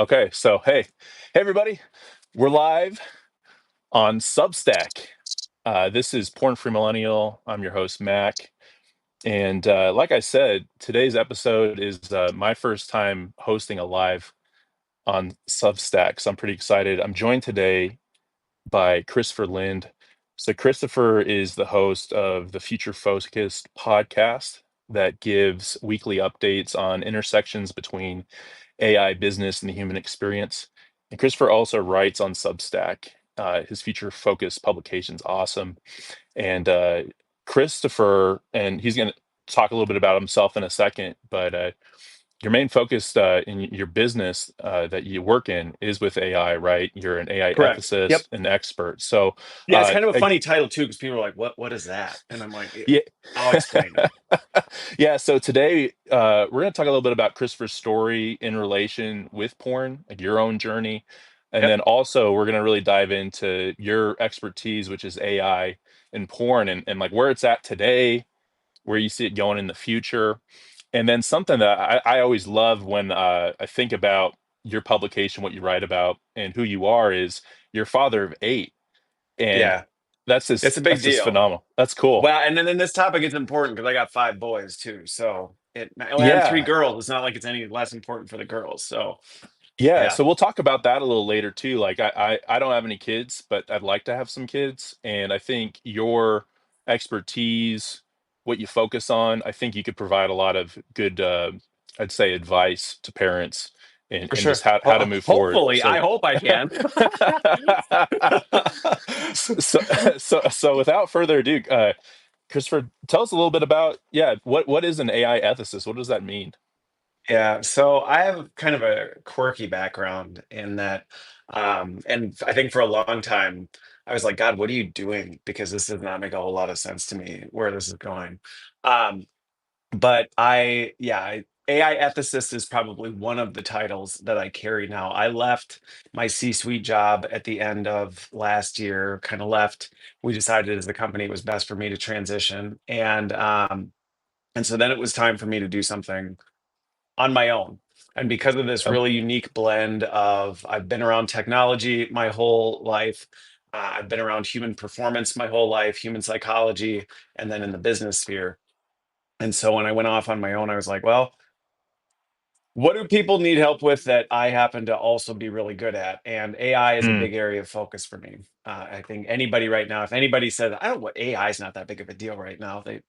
Okay, so hey everybody, we're live on Substack. This is PornFree Millennial. I'm your host Mac, and like I said, today's episode is my first time hosting a live on Substack, so I'm pretty excited. I'm joined today by Christopher Lind. So Christopher is the host of the Future Focused podcast that gives weekly updates on intersections between AI business and the human experience. And Christopher also writes on Substack. His future focused publication's awesome. And Christopher, and he's going to talk a little bit about himself in a second, but your main focus in your business that you work in is with AI, right? You're an AI Correct. Yep. ethicist and expert. So, Yeah, it's kind of a funny title too, because people are like, What is that?" And I'm like, yeah. I'll explain it." Yeah, so today we're going to talk a little bit about Christopher's story in relation with porn, like your own journey. And Yep. then also we're going to really dive into your expertise, which is AI and porn and like where it's at today, where you see it going in the future. And then something that I always love when I think about your publication, what you write about, and who you are is you're a father of eight. And Yeah, it's a big that's just deal. phenomenal. That's cool. Well, and then this topic is important because I got 5 boys too. So and three Yeah. girls. It's not like it's any less important for the girls. So Yeah, yeah. so we'll talk about that a little later too. Like I don't have any kids, but I'd like to have some kids. And I think your expertise, what you focus on, I think you could provide a lot of good I'd say advice to parents For and just sure. how to move forward. Hopefully, I So hope I can. so so without further ado, Christopher, tell us a little bit about what is an AI ethicist? What does that mean? Yeah, so I have kind of a quirky background in that, and I think for a long time I was like, God, what are you doing? Because this does not make a whole lot of sense to me where this is going. Um, but AI ethicist is probably one of the titles that I carry now. I left my C-suite job at the end of last year, kind of left. We decided as the company it was best for me to transition, and so then it was time for me to do something on my own. And because of this Um, really unique blend of I've been around technology my whole life, I've been around human performance my whole life, human psychology, and then in the business sphere. And so when I went off on my own, I was like, well, what do people need help with that I happen to also be really good at? And AI is a mm, big area of focus for me. I think anybody right now, if anybody said, I don't what AI is not that big of a deal right now, they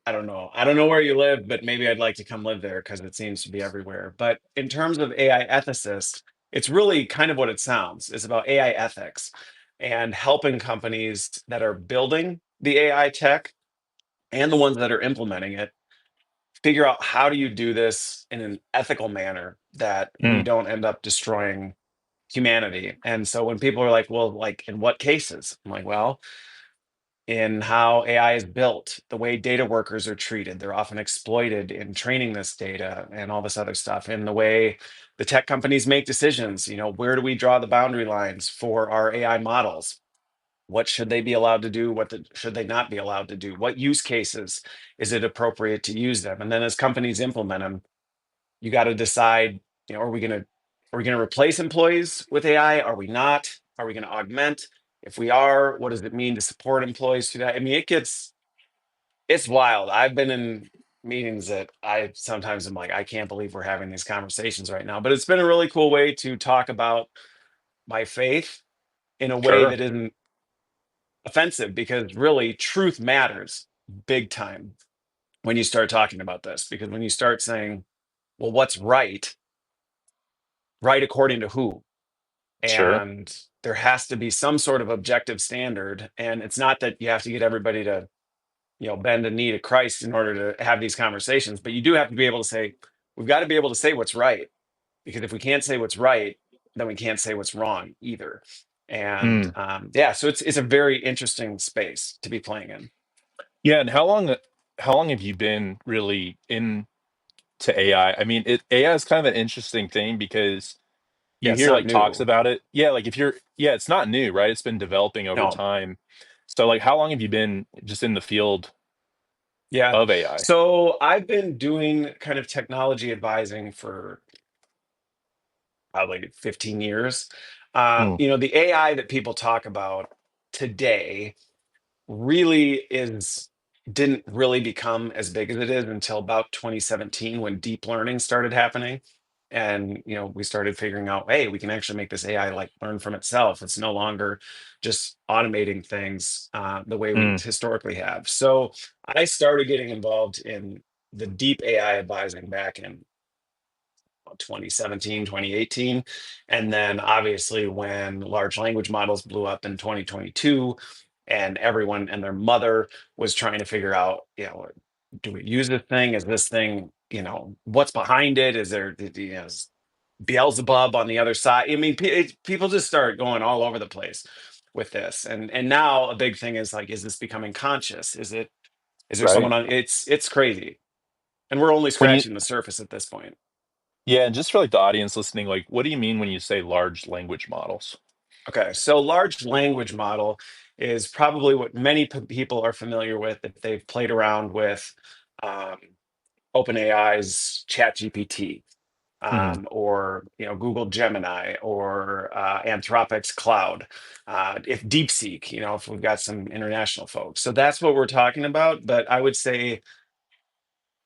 I don't know. I don't know where you live, but maybe I'd like to come live there because it seems to be everywhere. But in terms of AI ethicists, it's really kind of what it sounds. It's about AI ethics and helping companies that are building the AI tech and the ones that are implementing it figure out how do you do this in an ethical manner that we mm, don't end up destroying humanity. And so when people are like, well, like in what cases? I'm like, well, in how AI is built, the way data workers are treated. They're often exploited in training this data and all this other stuff. And the way the tech companies make decisions, where do we draw the boundary lines for our AI models? What should they be allowed to do? Should they not be allowed to do? What use cases is it appropriate to use them? And then as companies implement them, you got to decide, are we going to replace employees with AI? Are we not? Are we going to augment? If we are, what does it mean to support employees through that? I mean, it's wild. I've been in meetings that I sometimes am like, I can't believe we're having these conversations right now. But it's been a really cool way to talk about my faith in a way sure. that isn't offensive because really truth matters big time when you start talking about this. Because when you start saying, well, what's right? Right according to who? Sure. And there has to be some sort of objective standard. And it's not that you have to get everybody to, bend the knee to Christ in order to have these conversations, but you do have to be able to say, we've got to be able to say what's right. Because if we can't say what's right, then we can't say what's wrong either. And Mm. yeah, so it's a very interesting space to be playing in. Yeah, and how long have you been really into AI? I mean, AI is kind of an interesting thing because Yeah, you it's hear not like talks new. about it. Yeah, like if you're yeah, it's not new, right? It's been developing over No. time. So like how long have you been just in the field Yeah. of AI? So I've been doing kind of technology advising for probably 15 years. Mm, The AI that people talk about today really is didn't really become as big as it is until about 2017 when deep learning started happening. And we started figuring out, hey, we can actually make this AI like learn from itself. It's no longer just automating things the way we mm, historically have. So I started getting involved in the deep AI advising back in 2017, 2018. And then obviously when large language models blew up in 2022 and everyone and their mother was trying to figure out, do we use this thing? Is this thing, what's behind it? Is there, is Beelzebub on the other side? I mean, people just start going all over the place with this. And now a big thing is like, is this becoming conscious? Is there right. someone on it's crazy. And we're only When you scratching the surface at this point. Yeah, and just for like the audience listening, like what do you mean when you say large language models? Okay, so large language model is probably what many people are familiar with if they've played around with um, OpenAI's ChatGPT, Hmm. or Google Gemini, or Anthropic's Cloud, if DeepSeek, if we've got some international folks. So that's what we're talking about. But I would say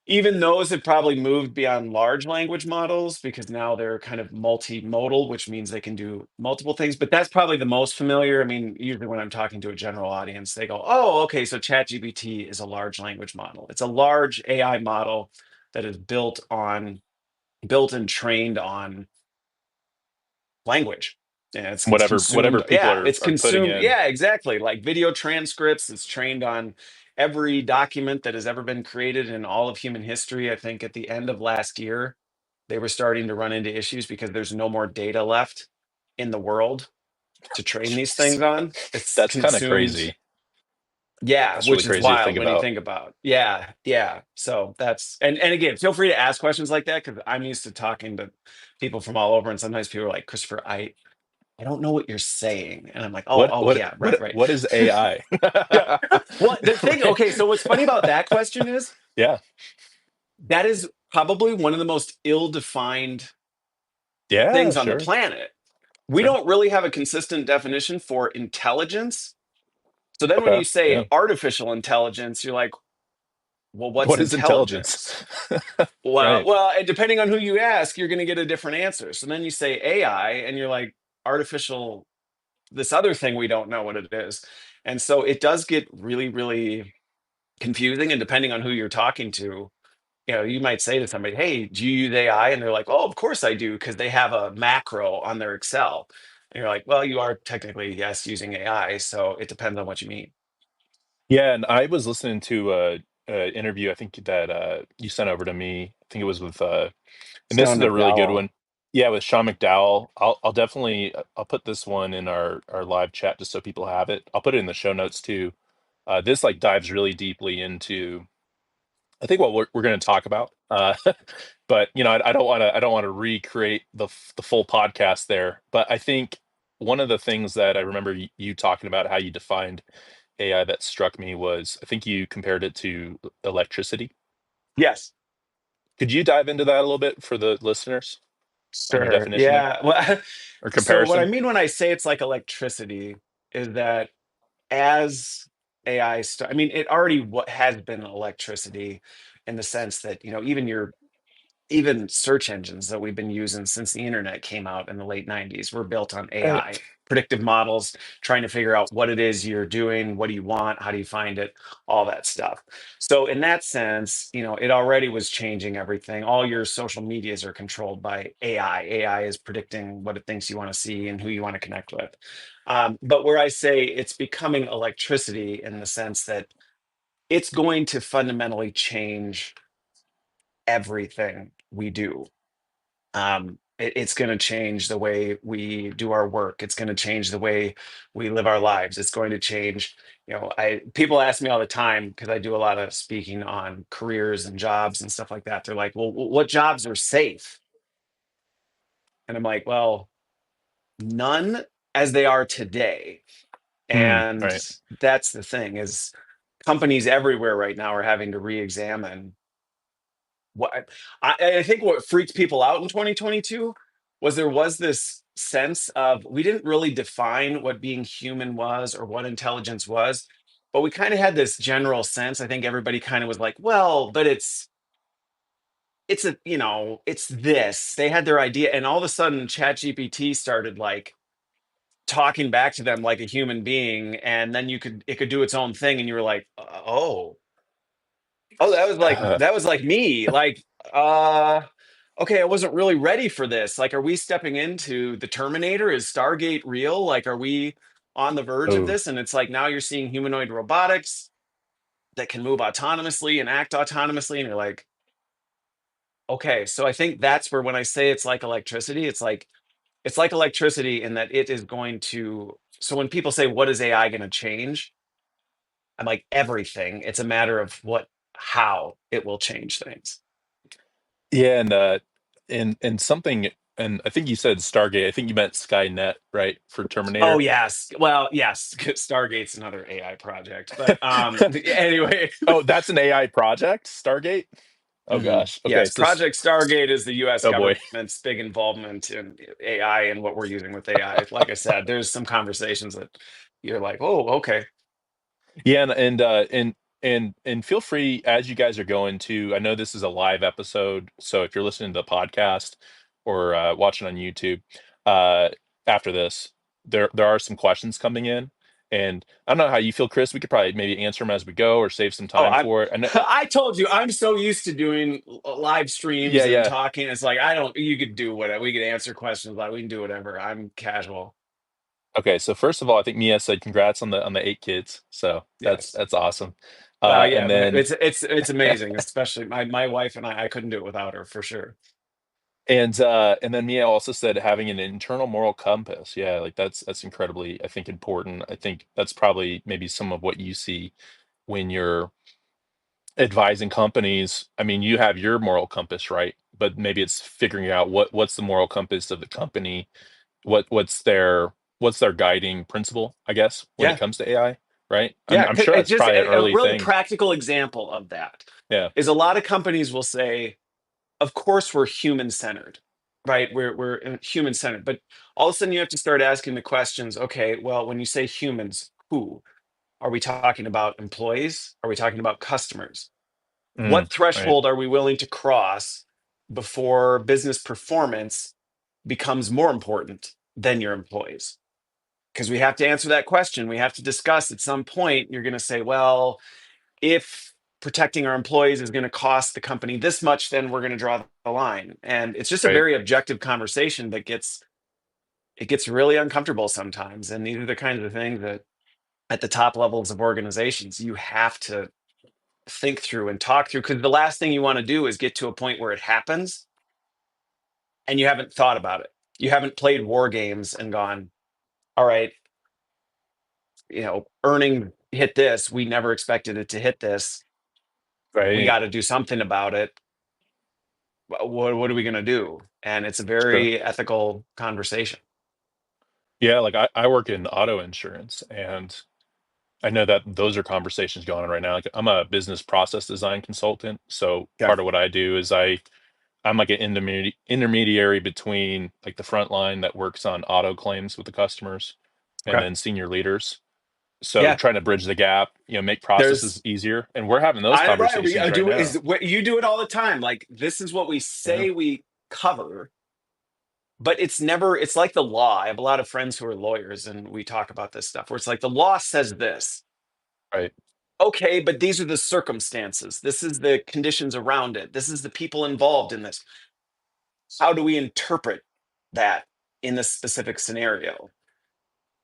even those have probably moved beyond large language models because now they're kind of multimodal, which means they can do multiple things. But that's probably the most familiar. I mean, usually when I'm talking to a general audience, they go, "Oh, okay, so ChatGPT is a large language model. It's a large AI model that is built and trained on language. And it's Whatever consumed. people Yeah, are it's are putting consumed. in. Yeah, exactly. Like video transcripts. It's trained on every document that has ever been created in all of human history. I think at the end of last year, they were starting to run into issues because there's no more data left in the world to train these Jeez. things on. It's That's kind of consumed. crazy. Yeah, That's really which is crazy to think wild when you about. think about. Yeah, yeah. So that's and again, feel free to ask questions like that because I'm used to talking to people from all over, and sometimes people are like, Christopher, I don't know what you're saying. And I'm like, oh, What oh what yeah, right, what right. what is AI? Yeah. Well, the thing, Right. okay, so what's funny about that question is Yeah. that is probably one of the most ill-defined Yeah, things on the sure. planet. We Sure. don't really have a consistent definition for intelligence. So then when Okay. you say Yeah. artificial intelligence, you're like, well, what's What is intelligence? intelligence? Well, Right. and depending on who you ask, you're going to get a different answer. So then you say AI, and you're like, artificial, this other thing we don't know what it is. And so it does get really, really confusing. And depending on who you're talking to, you might say to somebody, hey, do you use AI? And they're like, oh, of course I do, because they have a macro on their Excel. And you're like, well, you are technically, yes, using AI. So it depends on what you mean. Yeah, and I was listening to a interview I think that you sent over to me. I think it was with and this Sean is a really good McDowell. one. Yeah, with Sean McDowell. I'll definitely I'll put this one in our live chat just so people have it. I'll put it in the show notes too. This like dives really deeply into I think what we're going to talk about. But I don't want to recreate the full podcast there. But I think one of the things that I remember you talking about how you defined AI that struck me was I think you compared it to electricity. Yes. Could you dive into that a little bit for the listeners on your Sure. definition there Yeah. Well, or so what I comparison? mean when I say it's like electricity is that as AI, I mean, it already what has been electricity in the sense that, even search engines that we've been using since the internet came out in the late 90s were built on Right. AI, predictive models, trying to figure out what it is you're doing, what do you want, how do you find it, all that stuff. So, in that sense, it already was changing everything. All your social medias are controlled by AI. AI is predicting what it thinks you want to see and who you want to connect with. But where I say it's becoming electricity in the sense that it's going to fundamentally change everything we do. It's going to change the way we do our work. It's going to change the way we live our lives. It's going to change. I people ask me all the time because I do a lot of speaking on careers and jobs and stuff like that. They're like, "Well, what jobs are safe?" And I'm like, "Well, none as they are today." Mm, And right. that's the thing is companies everywhere right now are having to re-examine what I think what freaks people out in 2022 was there was this sense of we didn't really define what being human was or what intelligence was, but we kind of had this general sense. I think everybody kind of was like, well, but it's a, it's this. They had their idea, and all of a sudden ChatGPT started like talking back to them like a human being, and then it could do its own thing, and you were like, oh, that was like me. Like, uh okay, I wasn't really ready for this. Like, are we stepping into the Terminator? Is Stargate real? Like, are we on the verge of Oh, this? And it's like now you're seeing humanoid robotics that can move autonomously and act autonomously, and you're like, okay. So I think that's where when I say it's like electricity, it's like electricity in that it is going to. So when people say, "What is AI going to change?" I'm like, everything. It's a matter of how it will change things. yeah, and something, and I think you said Stargate. I think you meant Skynet, right, for Oh Terminator. yes, well yes, Stargate's another AI project, but anyway. Oh, that's an AI project, Stargate. Oh gosh. Okay, Yes, so Project Stargate is the U.S. oh boy. government's big involvement in AI and what we're using with AI. Like I said, there's some conversations that you're like, oh, okay, Yeah, and feel free as you guys are going to. I know this is a live episode, so if you're listening to the podcast or watching on YouTube, uh, after this, there are some questions coming in, and I don't know how you feel, Chris. We could probably maybe answer them as we go or save some oh, time for it. I know, I told you, I'm so used to doing live streams yeah, and yeah. talking. It's like I don't. You could do whatever. We could answer questions. Like we can do whatever. I'm casual. Okay, so first of all, I think Mia said congrats on the 8 kids, so Yes. that's awesome. Yeah, And then it's amazing, especially my wife and I couldn't do it without her for sure. and then Mia also said having an internal moral compass. Yeah, like that's incredibly, I think, important. I think that's probably maybe some of what you see when you're advising companies. I mean, you have your moral compass, right? But maybe it's figuring out what's the moral compass of the company, what's their guiding principle, I guess, when it Yeah. comes to AI, right? Yeah, I'm sure it that's just probably an a early really thing. practical example of that Yeah, is a lot of companies will say, of course we're human centered, right? We're human centered, but all of a sudden you have to start asking the questions. Okay, well, when you say humans, who are we talking about? Employees? Are we talking about customers? What right, threshold are we willing to cross before business performance becomes more important than your employees? Because we have to answer that question. We have to discuss at some point. You're going to say, well, if protecting our employees is going to cost the company this much, then we're going to draw the line. And it's just a right. very objective conversation that gets really uncomfortable sometimes. And these are the kinds of things that at the top levels of organizations you have to think through and talk through, because the last thing you want to do is get to a point where it happens and you haven't thought about it. You haven't played war games and gone, all right, earning hit this. We never expected it to hit this. We Right. got to do something about it. What are we going to do? And it's a Sure. very ethical conversation. Yeah, like I work in auto insurance, and I know that those are conversations going on right now. Like I'm a business process design consultant, so Okay. part of what I do is I'm like an intermediary between like the front line that works on auto claims with the customers and Okay. then senior leaders. So Yeah. trying to bridge the gap, make processes There's easier, and we're having those I right. conversations right now. You do it all the time. Like this is what we Yeah, say we cover, but it's like the law. I have a lot of friends who are lawyers and we talk about this stuff where it's like the law says this. right, Okay, but these are the circumstances. This is the conditions around it. This is the people involved in this. How do we interpret that in this specific scenario?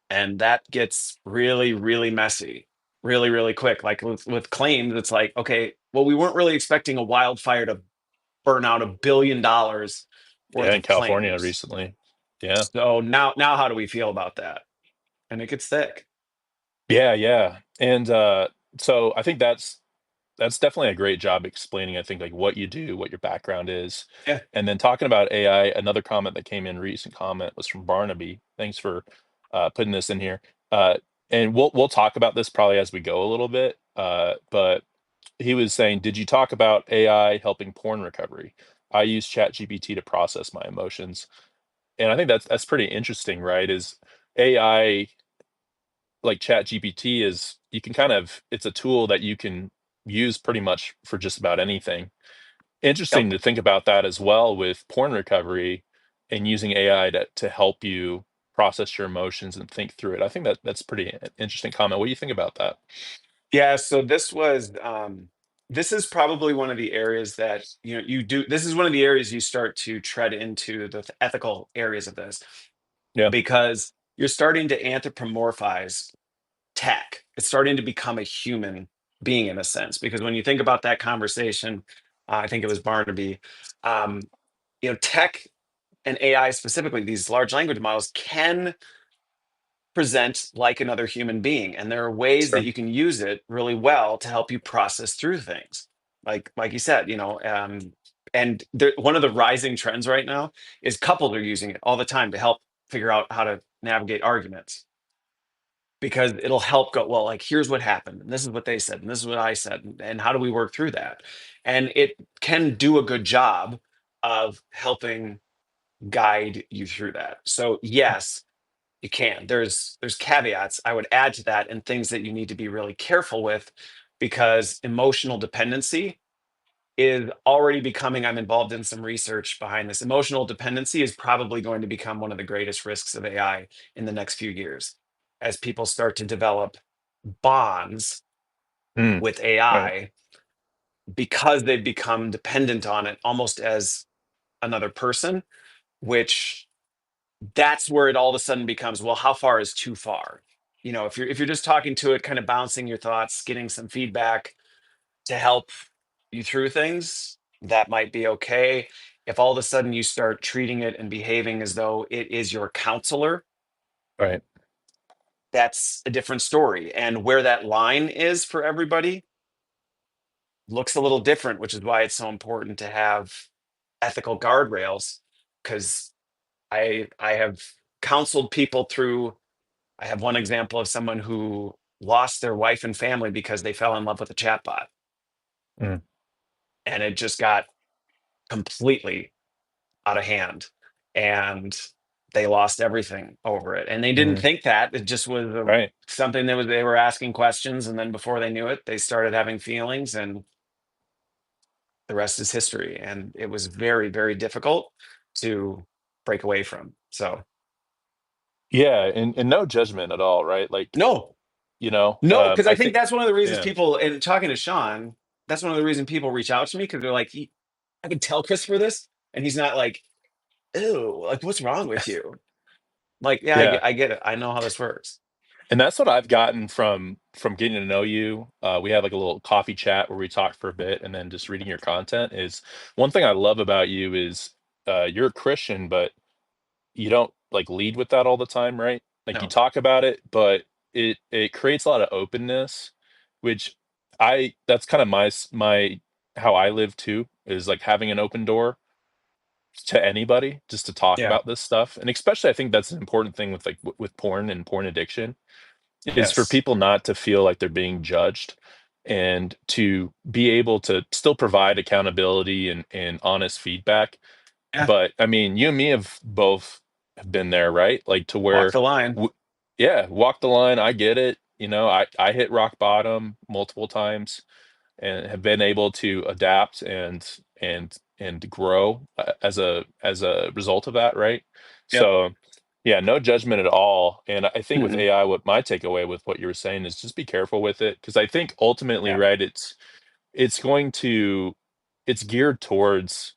And that gets really, really messy really, really quick. Like with claims, it's like, okay, well, we weren't really expecting a wildfire to burn out $1 billion yeah. worth In of California claims. recently, yeah, So now how do we feel about that? And it gets thick. yeah, and so I think that's definitely a great job explaining, I think, like what you do, what your background is. Yeah. And then talking about AI, another comment that came in, recent comment, was from Barnaby. Thanks for putting this in here. And we'll talk about this probably as we go a little bit. But he was saying, did you talk about AI helping porn recovery? I use ChatGPT to process my emotions. And I think that's pretty interesting, right? Is AI like Chat GPT is you can kind of it's a tool that you can use pretty much for just about anything. Interesting Yep. to think about that as well with porn recovery and using AI to help you process your emotions and think through it. I think that's pretty interesting comment. What do you think about that? Yeah, so this is probably one of the areas that you do this is one of the areas you start to tread into the ethical areas of this, Yeah, because you're starting to anthropomorphize tech. It's starting to become a human being in a sense, because when you think about that conversation, I think it was Barnaby, um, tech and AI specifically, these large language models can present like another human being, and there are ways that sure. you can use it really well to help you process through things, like you said, and one of the rising trends right now is couples are using it all the time to help figure out how to navigate arguments, because it'll help go, well, like, here's what happened, and this is what they said, and this is what I said, and how do we work through that. And it can do a good job of helping guide you through that. So yes, you can. There's caveats I would add to that, and things that you need to be really careful with, because emotional dependency is already becoming, I'm involved in some research behind this. Emotional dependency is probably going to become one of the greatest risks of AI in the next few years, as people start to develop bonds Mm, with right, AI because they've become dependent on it almost as another person, which that's where it all of a sudden becomes, well, how far is too far? If you're just talking to it, kind of bouncing your thoughts, getting some feedback to help you through things, that might be okay. If all of a sudden you start treating it and behaving as though it is your counselor, right. that's a different story. And where that line is for everybody looks a little different, which is why it's so important to have ethical guardrails. Because I have counseled people through. I have one example of someone who lost their wife and family because they fell in love with a chatbot, Mm, and it just got completely out of hand, and they lost everything over it. And they didn't mm, think that. It just was right. something that was, they were asking questions, and then before they knew it, they started having feelings, and the rest is history. And it was very, very difficult to break away from. So, Yeah, and no judgment at all, right? Like, no, no, because I I think think, that's one of the reasons yeah, people, and talking to Sean, that's one of the reasons people reach out to me, because they're like, I can tell Christopher this, and he's not like, ew, like, what's wrong with you? Like, yeah, yeah. I get it. I know how this works. And that's what I've gotten from getting to know you. We have like a little coffee chat where we talk for a bit, and then just reading your content is one thing I love about you is you're a Christian, but you don't like lead with that all the time, right? Like you No. talk about it, but it creates a lot of openness, which I that's kind of my how I live too, is like having an open door to anybody just to talk Yeah. about this stuff. And especially I think that's an important thing with like with porn and porn addiction is for Yes. people not to feel like they're being judged and to be able to still provide accountability and honest feedback. Yeah. But I mean, you and me have both have been there, right? Like to Walk where, the line. yeah, walk the line. I get it. I hit rock bottom multiple times and have been able to adapt and grow as a result of that, right? Yep. So, yeah, no judgment at all. And I think with Mm-mm. AI, what my takeaway with what you were saying is just be careful with it because I think ultimately, Yeah. right, it's going to it's geared towards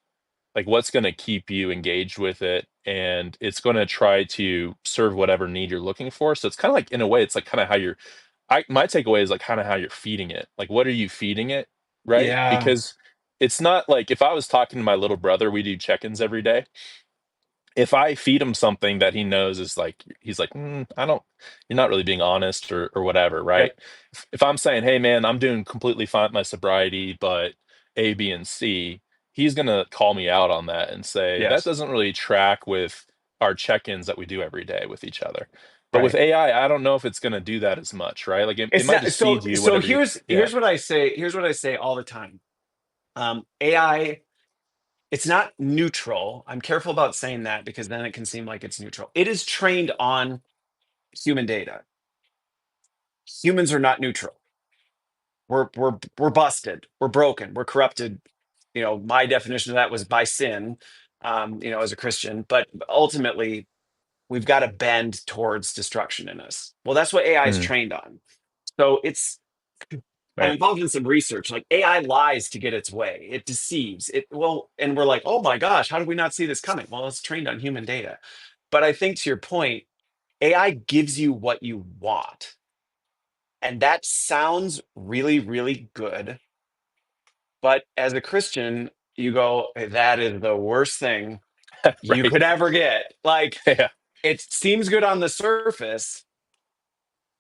like what's going to keep you engaged with it and it's going to try to serve whatever need you're looking for. So it's kind of like in a way it's like kind of how you're I my takeaway is like kind of how you're feeding it. Like what are you feeding it, right? Yeah. Because it's not like if I was talking to my little brother, we do check-ins every day. If I feed him something that he knows is like he's like, I don't you're not really being honest or whatever, right? Yep. If I'm saying, "Hey man, I'm doing completely fine with my sobriety, but A, B, and C," he's gonna call me out on that and say, "That Yes. doesn't really track with our check-ins that we do every day with each other." But with Right. AI, I don't know if it's gonna do that as much, right? Like it It's might not, just feed so you so whatever you here's yeah. here's what I say. Here's what I say all the time. AI it's not neutral. I'm careful about saying that because then it can seem like it's neutral. It is trained on human data. Humans are not neutral. We're busted. We're broken. We're corrupted. My definition of that was by sin, as a Christian. But ultimately, we've got to bend towards destruction in us. Well, that's what AI is Mm, trained on. So I'm right. involved in some research. Like AI lies to get its way. It deceives. And we're like, oh my gosh, how did we not see this coming? Well, it's trained on human data. But I think to your point, AI gives you what you want. And that sounds really, really good. But as a Christian, you go, "Hey, that is the worst thing you Right. could ever get." Like, Yeah. it seems good on the surface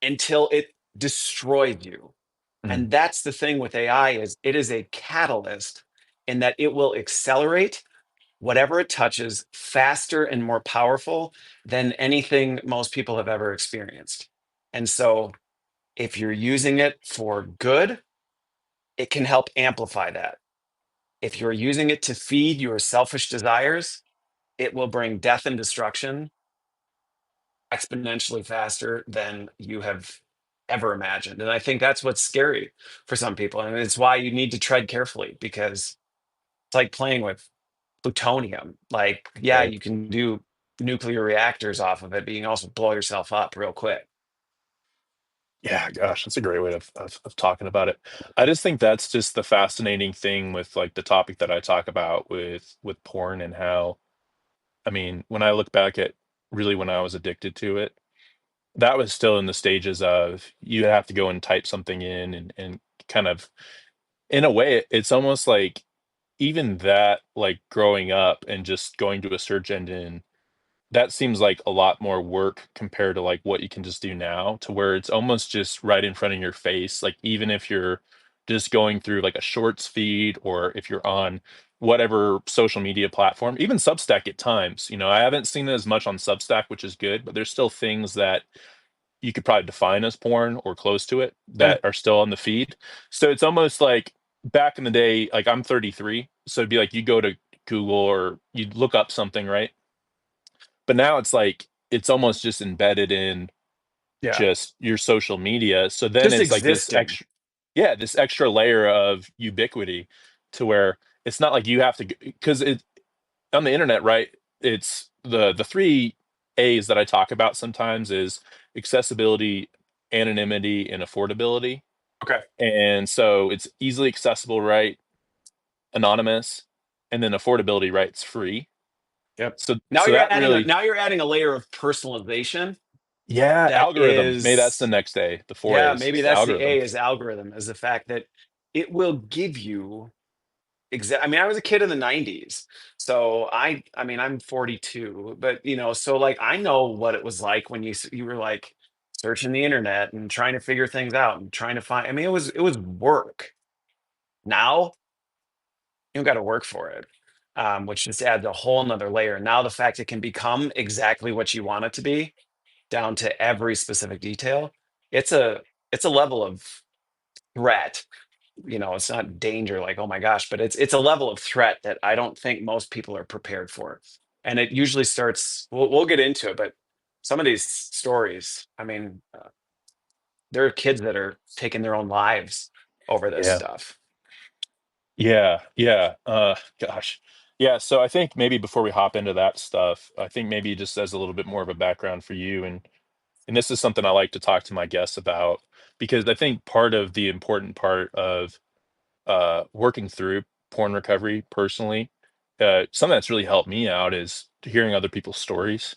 until it destroys you. Mm, And that's the thing with AI is it is a catalyst in that it will accelerate whatever it touches faster and more powerful than anything most people have ever experienced. And so if you're using it for good, it can help amplify that. If you're using it to feed your selfish desires, it will bring death and destruction exponentially faster than you have ever imagined. And I think that's what's scary for some people. And it's why you need to tread carefully because it's like playing with plutonium. Like, yeah, right. you can do nuclear reactors off of it, but you can also blow yourself up real quick. Yeah, gosh, that's a great way of talking about it. I just think that's just the fascinating thing with like the topic that I talk about with porn and how, I mean, when I look back at really when I was addicted to it, that was still in the stages of you have to go and type something in and kind of in a way it's almost like even that like growing up and just going to a search engine, that seems like a lot more work compared to like what you can just do now to where it's almost just right in front of your face. Like even if you're just going through like a shorts feed or if you're on whatever social media platform, even Substack at times, I haven't seen it as much on Substack, which is good, but there's still things that you could probably define as porn or close to it Yeah. that are still on the feed. So it's almost like back in the day, like I'm 33. So it'd be like you go to Google or you look up something, right? But now it's like it's almost just embedded in Yeah. just your social media. So then Just it's like this existing. extra, yeah, this extra layer of ubiquity to where it's not like you have to, because it on the internet, right? It's the three A's that I talk about sometimes is accessibility, anonymity, and affordability. Okay. And so it's easily accessible, right? Anonymous, and then affordability, right? It's free. Yep. So that really, Now you're adding a layer of personalization yeah, that algorithm. Maybe that's the is, next A. The four yeah, A's. maybe It's the that's the algorithm. A is algorithm, is the fact that it will give you I mean, I was a kid in the 90s. So I mean, I'm 42, but so like I know what it was like when you were like searching the internet and trying to figure things out and trying to find, I mean, it was work. Now you don't got to work for it. Which just adds a whole nother layer. Now the fact it can become exactly what you want it to be, down to every specific detail, it's a it's a level of threat. It's not danger like, oh my gosh, but it's a level of threat that I don't think most people are prepared for. And it usually starts, we'll get into it, but some of these stories, I mean, there are kids that are taking their own lives over this Yeah. stuff. Yeah. Yeah. Gosh. Yeah. So I think maybe before we hop into that stuff, I think maybe just as a little bit more of a background for you, and this is something I like to talk to my guests about because I think part of the important part of working through porn recovery personally, something that's really helped me out is hearing other people's stories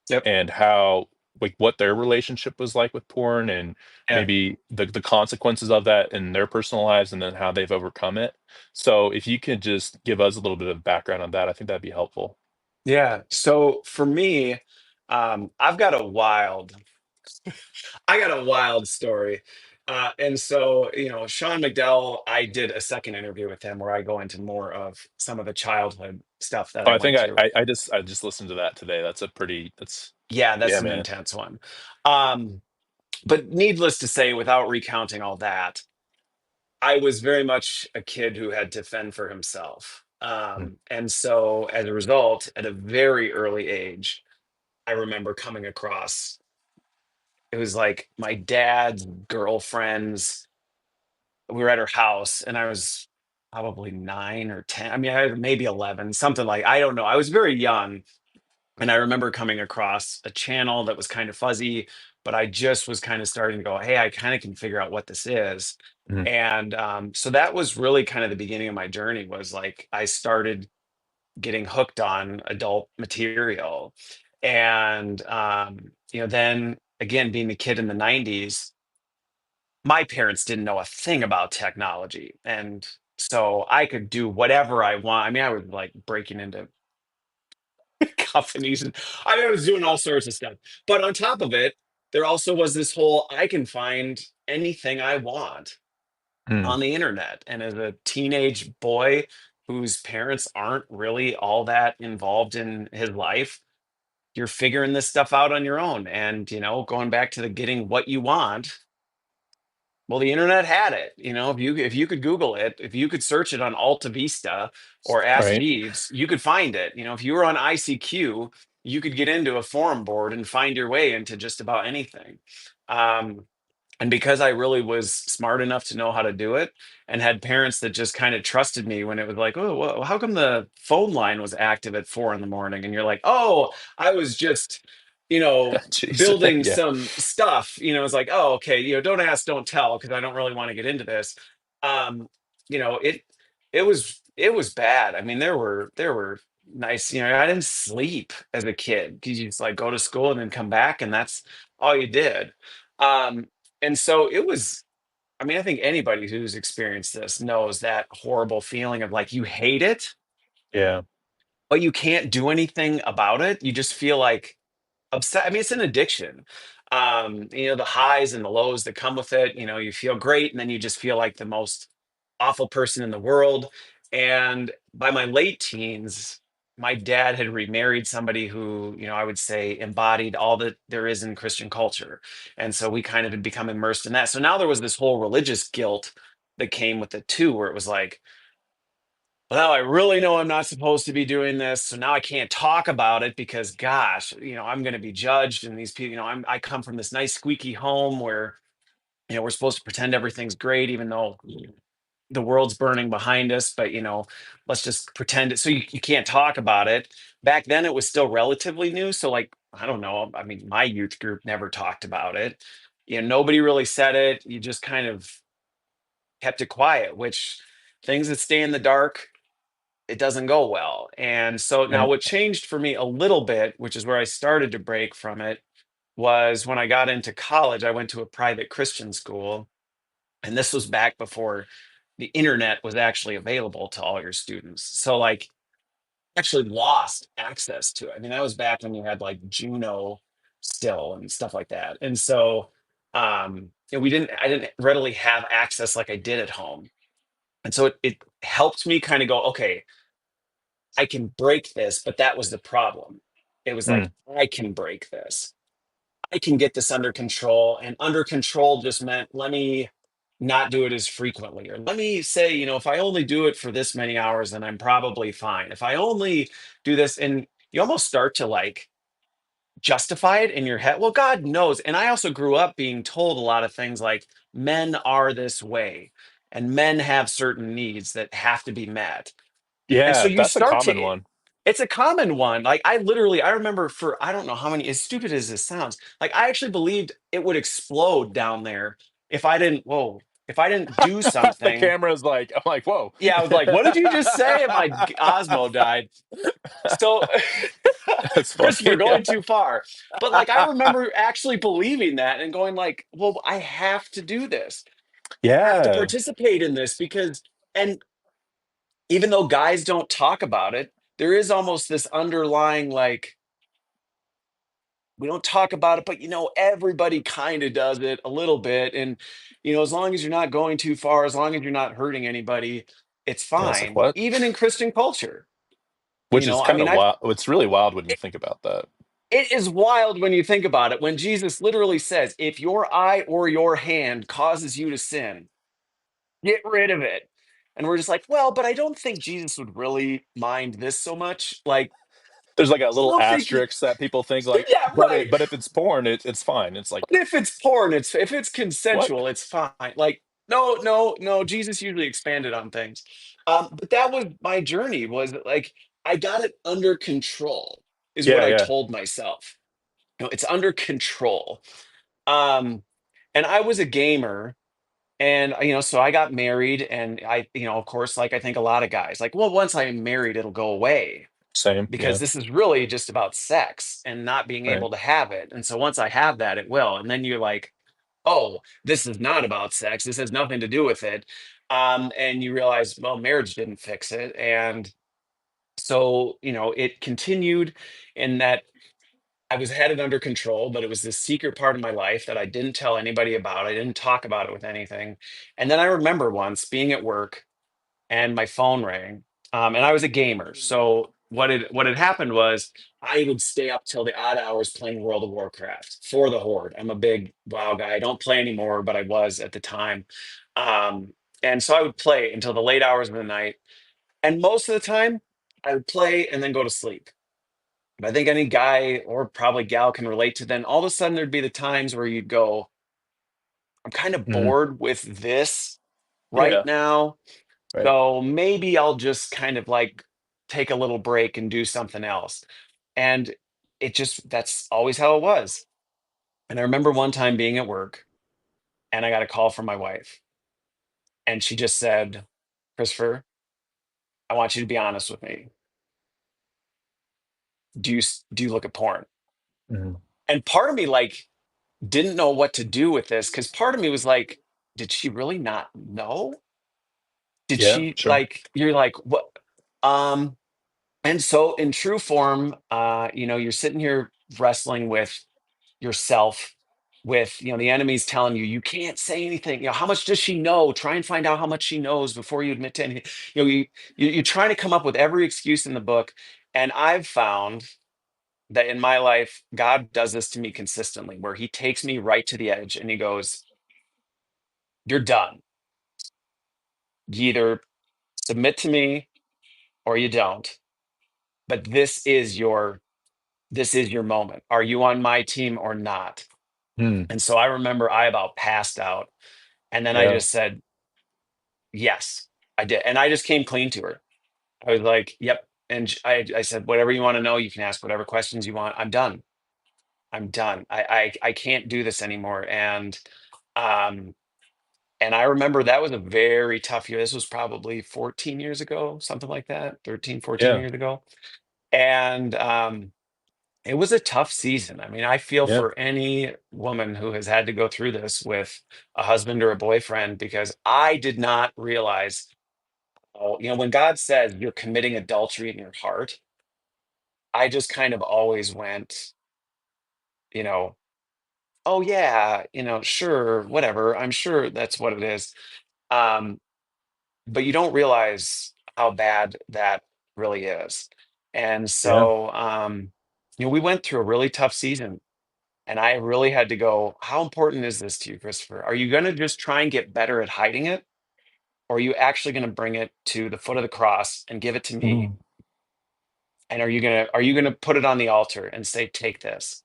Yep. and how like what their relationship was like with porn and Yeah. maybe the consequences of that in their personal lives and then how they've overcome it. So if you could just give us a little bit of background on that, I think that'd be helpful. Yeah. So for me, I got a wild story. And so, Sean McDowell, I did a second interview with him where I go into more of some of the childhood stuff that Oh, I I think went through. I just listened to that today. That's Yeah, that's yeah, an man. intense one. Um, but needless to say, without recounting all that, I was very much a kid who had to fend for himself. Mm. And so as a result, at a very early age, I remember coming across, it was like my dad's girlfriend's, we were at her house and I was probably 9 or 10. I mean, maybe 11, something like, I don't know. I was very young. And I remember coming across a channel that was kind of fuzzy, but I just was kind of starting to go, hey, I kind of can figure out what this is. Mm. And so that was really kind of the beginning of my journey, was like I started getting hooked on adult material. And, then again, being the kid in the 90s, my parents didn't know a thing about technology. And so I could do whatever I want. I mean, I was like breaking into companies, and I was doing all sorts of stuff. But on top of it, there also was this whole, I can find anything I want Mm. on the internet. And as a teenage boy whose parents aren't really all that involved in his life, you're figuring this stuff out on your own. And, going back to the getting what you want, well, the internet had it. If you could Google it, if you could search it on Alta Vista or Ask Right. Jeeves, you could find it. If you were on ICQ, you could get into a forum board and find your way into just about anything. Um, and because I really was smart enough to know how to do it, and had parents that just kind of trusted me when it was like, oh, well, how come the phone line was active at 4 in the morning? And you're like, oh, I was just, you know, Jeez. building Yeah. some stuff. It's like, oh, okay, don't ask, don't tell, because I don't really want to get into this. Um, it was bad. I mean, there were nice, I didn't sleep as a kid because you just like go to school and then come back, and that's all you did. Um, and so it was, I mean, I think anybody who's experienced this knows that horrible feeling of like you hate it, Yeah. but you can't do anything about it. You just feel like upset. I mean, it's an addiction. The highs and the lows that come with it. You feel great, and then you just feel like the most awful person in the world. And by my late teens, my dad had remarried somebody who, I would say embodied all that there is in Christian culture. And so we kind of had become immersed in that. So now there was this whole religious guilt that came with it too, where it was like, well, I really know I'm not supposed to be doing this, so now I can't talk about it because, gosh, I'm going to be judged. And these people, I come from this nice squeaky home where we're supposed to pretend everything's great, even though the world's burning behind us. But let's just pretend it. So you can't talk about it. Back then, it was still relatively new. So like, I don't know. I mean, my youth group never talked about it. Nobody really said it. You just kind of kept it quiet, which things that stay in the dark, it doesn't go well. And so now Right. what changed for me a little bit, which is where I started to break from it, was when I got into college. I went to a private Christian school, and this was back before the internet was actually available to all your students. So like actually lost access to it. I mean, that was back when you had like Juno still and stuff like that. And so I didn't readily have access like I did at home. And so it helped me kind of go, okay, I can break this, but that was the problem. It was like, Mm. I can break this. I can get this under control. And under control just meant, let me not do it as frequently. Or let me say, if I only do it for this many hours, then I'm probably fine. If I only do this, and you almost start to like justify it in your head. Well, God knows. And I also grew up being told a lot of things like men are this way and men have certain needs that have to be met. And so Yeah. you That's a start common to, one. it's a common one. Like I remember for, I don't know how many, as stupid as this sounds, like I actually believed it would explode down there if I didn't do The something. camera's like, I'm like, whoa. Yeah, I was like, what did you just say? And my Osmo died. So, That's Christopher, funny. going too far. But like, I remember actually believing that and going like, well, I have to do this. I have to Yeah. participate in this because, and even though guys don't talk about it, there is almost this underlying like, we don't talk about it, but everybody kind of does it a little bit. And, as long as you're not going too far, as long as you're not hurting anybody, it's Yeah. It's like fine, what? even in Christian culture. Which is I kind mean, of wild. It's really wild when you think about that. it is wild when you think about it. When Jesus literally says, if your eye or your hand causes you to sin, get rid of it. And we're just like, well, but I don't think Jesus would really mind this so much. Like, There's like a I little don't think, asterisk that people think like, yeah, right. but if it's porn, it's fine. It's like, But if it's porn, it's if it's what? consensual, it's fine. Like, no, no, no. Jesus usually expanded on things. But that was my journey. Was like I got it under control, is what Yeah, I yeah, told myself. It's under control. Um, and I was a gamer, and so I got married, and of course, like I think a lot of guys, like, well, once I'm married, it'll go away same. because Yeah, this is really just about sex and not being right. able to have it. And so once I have that, it will. And then you're like, oh, this is not about sex. This has nothing to do with it. And you realize, well, marriage didn't fix it. And so, it continued in that I was had it under control, but it was this secret part of my life that I didn't tell anybody about. I didn't talk about it with anything. And then I remember once being at work and my phone rang. And I was a gamer. So what had happened was I would stay up till the odd hours playing World of Warcraft for the Horde. I'm a big WoW guy. I don't play anymore, but I was at the time. Um, and so I would play until the late hours of the night. And most of the time, I would play and then go to sleep. But I think any guy or probably gal can relate to then all of a sudden there'd be the times where you'd go, I'm kind of Mhm. bored with this right Yeah, now. right. So maybe I'll just kind of like take a little break and do something else. And that's always how it was. And I remember one time being at work and I got a call from my wife and she just said, Christopher, I want you to be honest with me. Do you look at porn? Mhm. And part of me like didn't know what to do with this because part of me was like, did she really not know? Did Yeah, she sure. like, you're like, what? Um, And so in true form, you're sitting here wrestling with yourself, with, the enemy's telling you, you can't say anything. How much does she know? Try and find out how much she knows before you admit to anything. You're trying to come up with every excuse in the book. And I've found that in my life, God does this to me consistently, where he takes me right to the edge and he goes, you're done. You either submit to me or you don't. But this is your moment. Are you on my team or not? Hmm. And so I remember I about passed out. And then I Yeah, just said, yes, I did. And I just came clean to her. I was like, yep. And I said, whatever you want to know, you can ask whatever questions you want. I'm done. I'm done. I can't do this anymore. Um, and I remember that was a very tough year. This was probably 14 years ago, something like that, 13, 14 yeah, years ago. And it was a tough season. I mean, I feel yeah. for any woman who has had to go through this with a husband or a boyfriend because I did not realize, when God says you're committing adultery in your heart, I just kind of always went, you know, oh yeah, sure, whatever. I'm sure that's what it is. Um, but you don't realize how bad that really is. And Yeah. so, we went through a really tough season. And I really had to go, how important is this to you, Christopher? Are you going to just try and get better at hiding it? Or are you actually going to bring it to the foot of the cross and give it to me? Mhm. And are you going to put it on the altar and say, take this?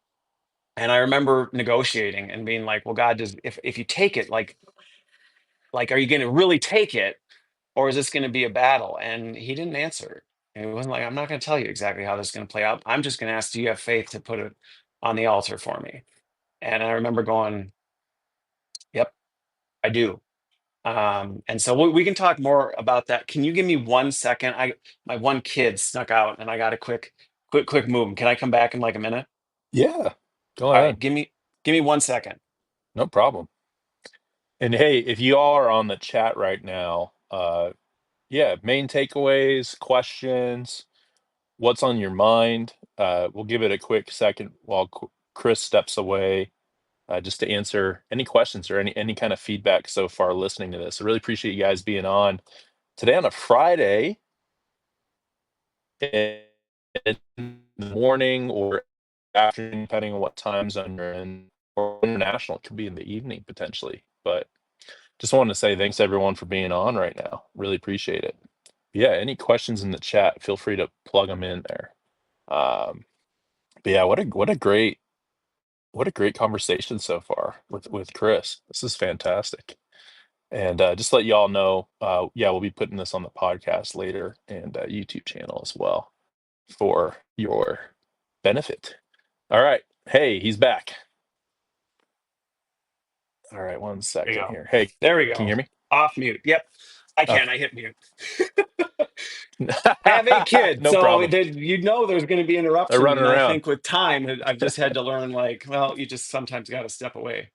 And I remember negotiating and being like, well, God, if you take it, like, are you going to really take it? Or is this going to be a battle? And he didn't answer. And he wasn't like, I'm not going to tell you exactly how this is going to play out. I'm just going to ask, do you have faith to put it on the altar for me? And I remember going, yep, I do. And so we can talk more about that. Can you give me 1 second? My one kid snuck out, and I got a quick move. Can I come back in like a minute? Yeah. Go All right, ahead. give me 1 second. No problem. And hey, if you all are on the chat right now, yeah, main takeaways, questions, what's on your mind? We'll give it a quick second while Chris steps away, just to answer any questions or any kind of feedback so far listening to this. I really appreciate you guys being on today on a Friday in the morning or afternoon, depending on what time zone you're in, or international. It could be in the evening potentially, but. just wanted to say thanks everyone for being on right now. Really appreciate it. Yeah, any questions in the chat, feel free to plug them in there. Um, but yeah, what a great conversation so far with Chris. This is fantastic. And just to let you all know, yeah, we'll be putting this on the podcast later and YouTube channel as well for your benefit. All right. Hey, he's back. All right, one There you second go. here. Hey, There we can you go. hear me? Off mute. Yep. I Oh, can. I hit mute. I have 8 kids, no so problem. there's going to be They're interruptions, running and I around. think with time, I've just had to learn like, well, you just sometimes got to step away.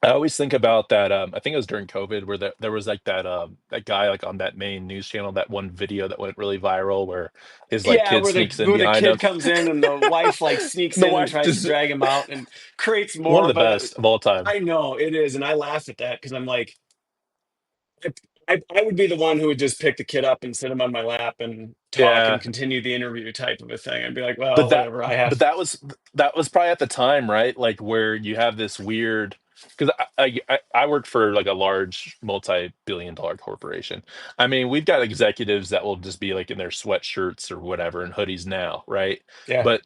I always think about that. I think it was during COVID where there was like that guy like on that main news channel, that one video that went really viral where his like Yeah, kid where the sneaks in where the behind him. kid comes in and the wife like sneaks And the in and wife tries to just drag him out and creates one of more. the But best of all time. I know it is, and I laugh at that because I'm like, I, I would be the one who would just pick the kid up and sit him on my lap and talk and Yeah, continue the interview type of a thing. I'd be like, well, but whatever. I have. that was probably at the time, right? Like where you have this weird because I worked for like a large multi-billion dollar corporation. I mean, we've got executives that will just be like in their sweatshirts or whatever and hoodies now, right? Yeah. But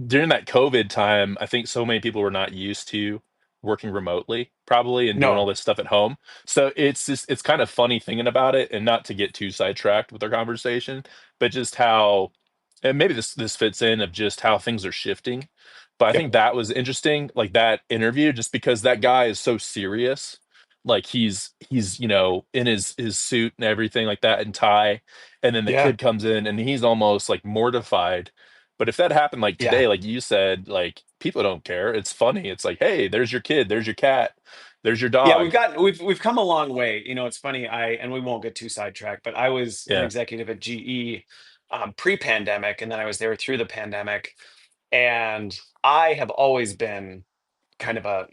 during that COVID time, I think so many people were not used to working remotely, probably, and doing all No. this stuff at home. So it's kind of funny thinking about it, and not to get too sidetracked with our conversation, but just how and maybe this fits in of just how things are shifting. But I think Yep. that was interesting, like that interview, just because that guy is so serious. Like he's in his suit and everything like that and tie, and then the Yeah. kid comes in and he's almost like mortified. But if that happened like Yeah. today, like you said, like people don't care. It's funny. It's like, hey, there's your kid, there's your cat, there's your Yeah, dog. we've come a long way. You know, it's funny. And we won't get too sidetracked, but I was an Yeah. executive at GE pre-pandemic, and then I was there through the pandemic. And I have always been kind of a,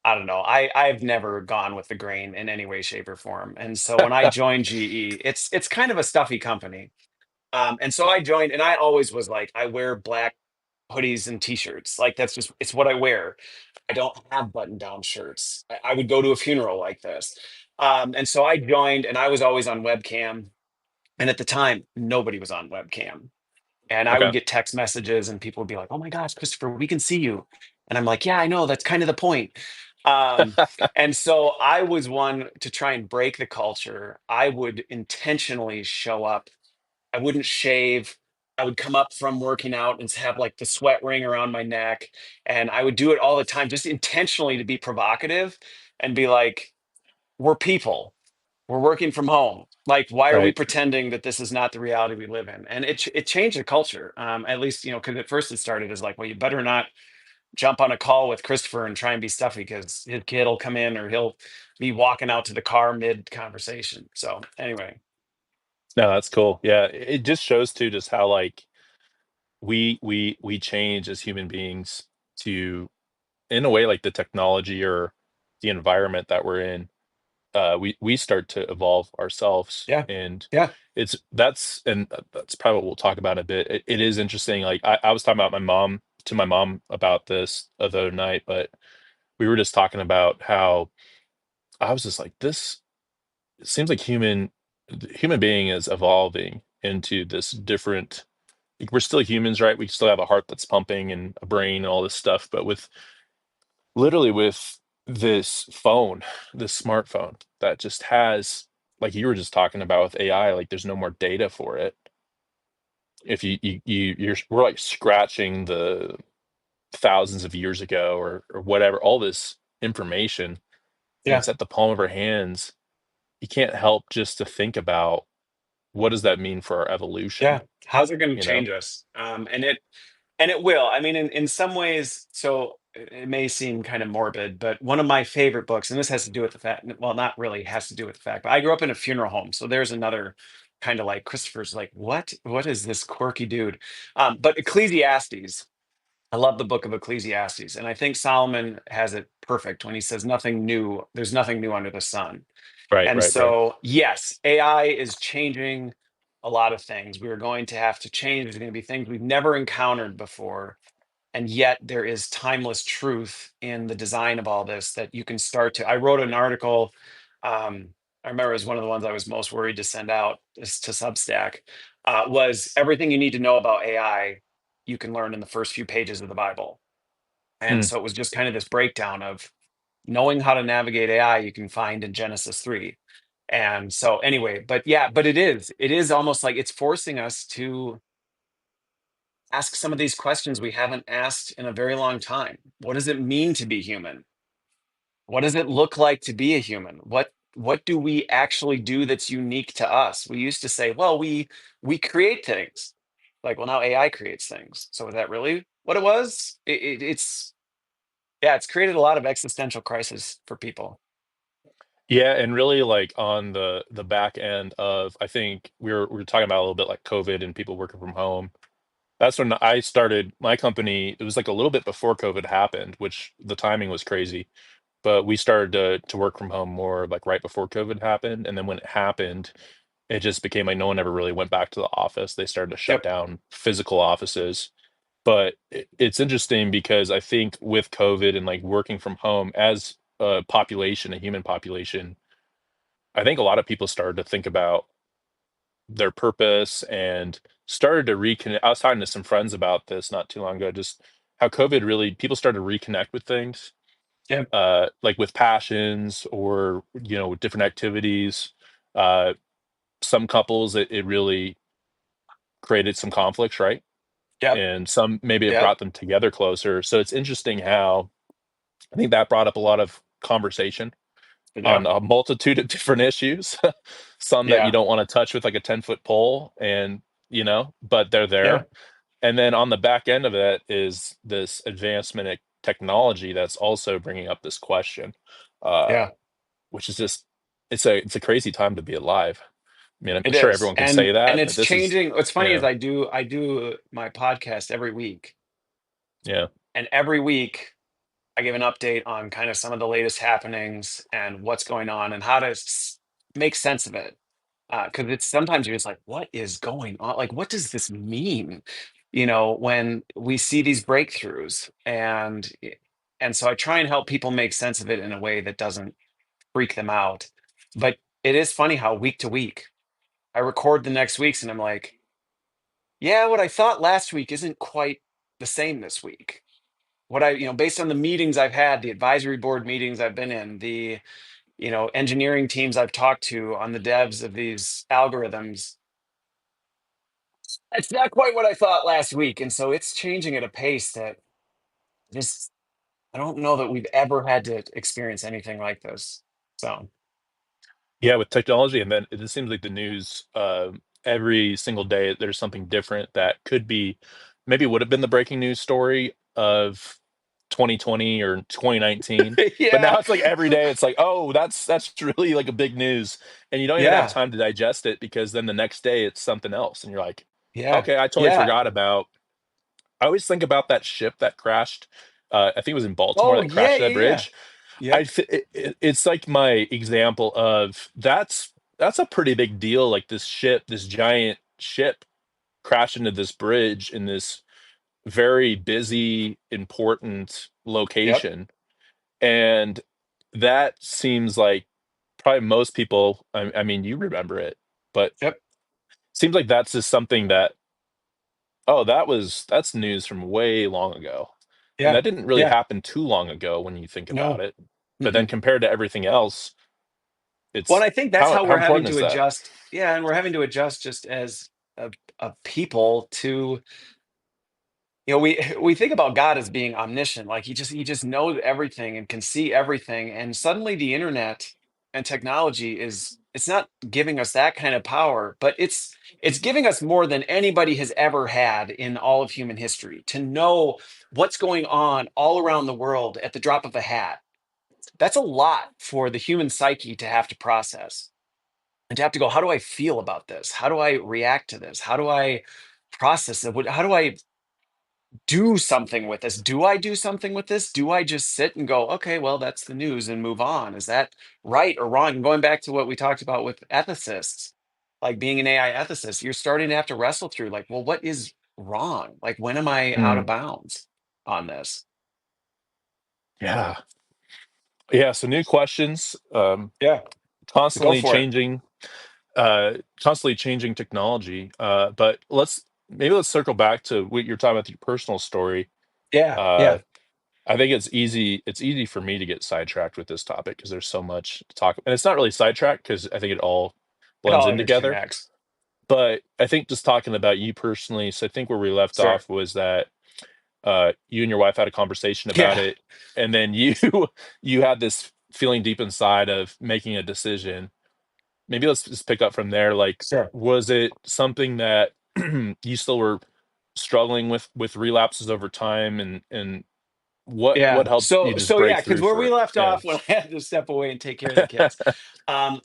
I don't know. I've never gone with the grain in any way, shape, or form. And so when I joined GE, it's kind of a stuffy company. And so I joined, and I always was like, I wear black hoodies and t-shirts. Like that's just it's what I wear. I don't have button-down shirts. I would go to a funeral like this. And so I joined, and I was always on webcam. And at the time, nobody was on webcam. And I would Okay. get text messages, and people would be like, "Oh my gosh, Christopher, we can see you." And I'm like, "Yeah, I know. That's kind of the point." Um, and so I was one to try and break the culture. I would intentionally show up. I wouldn't shave. I would come up from working out and have like the sweat ring around my neck. And I would do it all the time, just intentionally to be provocative and be like, we're people. We're working from home. Like, why are we Right. pretending that this is not the reality we live in? And it changed the culture. At least, because at first it started as like, well, you better not jump on a call with Christopher and try and be stuffy because his kid will come in or he'll be walking out to the car mid conversation. So anyway, No, that's cool. Yeah, it just shows too just how like we change as human beings to in a way like the technology or the environment that we're in we start to evolve ourselves yeah, and yeah, that's probably what we'll talk about in a bit. It is interesting, like I was talking about my mom about this the other night, but we were just talking about how I was just like this it seems like the human being is evolving into this different like we're still humans, right? We still have a heart that's pumping and a brain and all this stuff, but with literally with this phone, this smartphone that just has, like you were just talking about with AI, like there's no more data for it. If we're like scratching the thousands of years ago or whatever, all this information, and yeah. it's at the palm of our hands. You can't help just to think about what does that mean for our Yeah. evolution, How's it going to you know? change us? And it will. I mean, in some ways, so it may seem kind of morbid, but one of my favorite books, and this has to do with the fact, well, not really has to do with the fact, but I grew up in a funeral home. So there's another kind of like Christopher's like, what? What is this quirky dude? But Ecclesiastes, I love the book of Ecclesiastes. And I think Solomon has it perfect when he says, nothing new, there's nothing new under the sun. Right, And right, right. so, yes, AI is changing a lot of things. We are going to have to change. There's going to be things we've never encountered before. and yet there is timeless truth in the design of all this that you can start to. I wrote an article. I remember it was one of the ones I was most worried to send out to Substack. Was everything you need to know about AI you can learn in the first few pages of the Bible. And Mm. so it was just kind of this breakdown of knowing how to navigate AI you can find in Genesis 3. And so anyway, but yeah, but it is almost like it's forcing us to ask some of these questions we haven't asked in a very long time. What does it mean to be human? What does it look like to be a human? What do we actually do that's unique to us? We used to say, well, we create things. Like, well, now AI creates things. So is that really what it was? It's yeah, it's created a lot of existential crisis for people. Yeah, and really like on the back end of, I think we were talking about a little bit like COVID and people working from home. That's when I started my company. It was like a little bit before COVID happened, which the timing was crazy. But we started to work from home more like right before COVID happened. And then when it happened, it just became like no one ever really went back to the office. They started to shut Yep. down physical offices. But it's interesting because I think with COVID and like working from home as a population, a human population, I think a lot of people started to think about their purpose and started to reconnect. I was talking to some friends about this not too long ago, just how COVID really people started to reconnect with things, Yep. like with passions or with different activities. Uh, some couples it really created some conflicts, right? Yep. And some maybe it Yep. brought them together closer. So it's interesting how I think that brought up a lot of conversation on Yep. a multitude of different issues. Some that you Yeah. don't want to touch with like a 10-foot pole, and but they're Yeah. there. And then on the back end of it is this advancement in technology that's also bringing up this question, uh, Yeah. which is just it's a crazy time to be alive. I mean, I'm It sure is. everyone can say And that, but it's this is changing. What's funny is yeah, I do my podcast every week. yeah, And every week I give an update on kind of some of the latest happenings and what's going on and how to make sense of it. Because it's sometimes you're just like, what is going on? Like, what does this mean? When we see these breakthroughs, and so I try and help people make sense of it in a way that doesn't freak them out. But it is funny how week to week I record the next weeks, and I'm like, yeah, what I thought last week isn't quite the same this week. What based on the meetings I've had, the advisory board meetings I've been in, the engineering teams I've talked to on the devs of these algorithms, it's not quite what I thought last week. And so it's changing at a pace that just, I don't know that we've ever had to experience anything like this. So, yeah. With technology, and then it just seems like the news every single day there's something different that could be maybe would have been the breaking news story of 2020 or 2019. But now yeah, it's like every day it's like, oh, that's really like a big news, and you don't even have yeah, time to digest it because then the next day it's something else, and you're like, yeah, okay, I totally yeah. forgot about. I always think about that ship that crashed. I think it was in Baltimore Oh, that yeah, crashed yeah, that yeah. bridge. Yep, It's like my example of that's a pretty big deal. Like this ship, this giant ship, crashed into this bridge in this very busy, important yep, location, and that seems like probably most people. I mean, you remember it, but yep, seems like that's just something that oh, that's news from way long ago. And yeah, that didn't really yeah. happen too long ago when you think about No. it. But then Mm-mm. compared to everything else, Well, and it's I think that's how how how we're having important to is that? adjust. Yeah, and we're having to adjust just as a people to, we think about God as being omniscient, like he just knows everything and can see everything, and suddenly the internet and technology it's not giving us that kind of power, but it's giving us more than anybody has ever had in all of human history to know what's going on all around the world at the drop of a hat. That's a lot for the human psyche to have to process and to have to go, how do I feel about this? How do I react to this? How do I process it? How do I do something with this? Do I do something with this? Do I just sit and go, okay, well, that's the news and move on? Is that right or wrong? And going back to what we talked about with ethicists, like being an AI ethicist, you're starting to have to wrestle through like, well, what is wrong? Like, when am I out of Mm. bounds? on this? Yeah. Yeah. So new questions, Yeah, go constantly for it. changing, constantly changing technology. But let's circle back to what you're talking about, your personal story. Yeah, Uh, yeah, I think it's easy for me to get sidetracked with this topic because there's so much to talk, and it's not really sidetracked because I think it all it blends all in together. interconnects. But I think just talking about you personally, so I think where we left Sure. off was that you and your wife had a conversation about Yeah, it, and then you you had this feeling deep inside of making a decision. Maybe let's just pick up from there. Like, sure. was it something that you still were struggling with relapses over time, and what Yeah. helped you So just so break yeah, because through where we for left yeah. off when I had to step away and take care of the kids,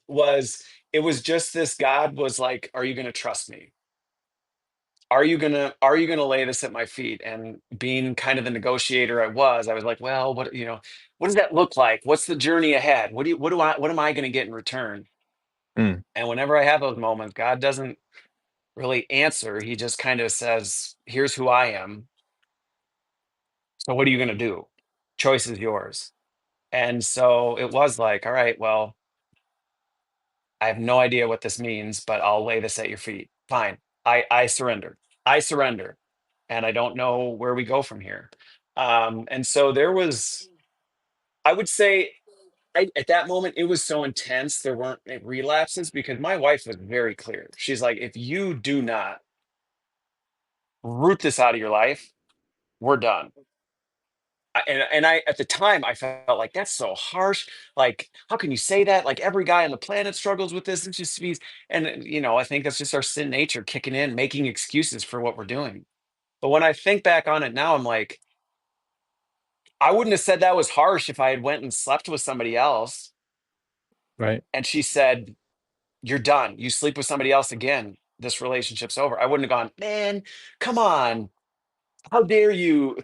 was it was just this. God was like, "Are you going to trust me? Are you gonna lay this at my feet?" And being kind of the negotiator I was like, "Well, what does that look like? What's the journey ahead? What am I going to get in return?" Mm, And whenever I have those moments, God doesn't really answer. He just kind of says, "Here's who I am. So what are you going to do? Choice is yours." And so it was like, all right, well, I have no idea what this means, but I'll lay this at your feet. Fine. I surrender. I surrender. And I don't know where we go from here. And so there was, I would say, at that moment, it was so intense. There weren't relapses because my wife was very clear. She's like, if you do not root this out of your life, we're done. And I at the time I felt like that's so harsh. Like, how can you say that? Like every guy on the planet struggles with this. It's just me. And I think that's just our sin nature kicking in, making excuses for what we're doing. But when I think back on it now, I'm like, I wouldn't have said that was harsh if I had went and slept with somebody else right. and she said, "You're done. You sleep with somebody else again. This relationship's over." I wouldn't have gone, "Man, come on. How dare you,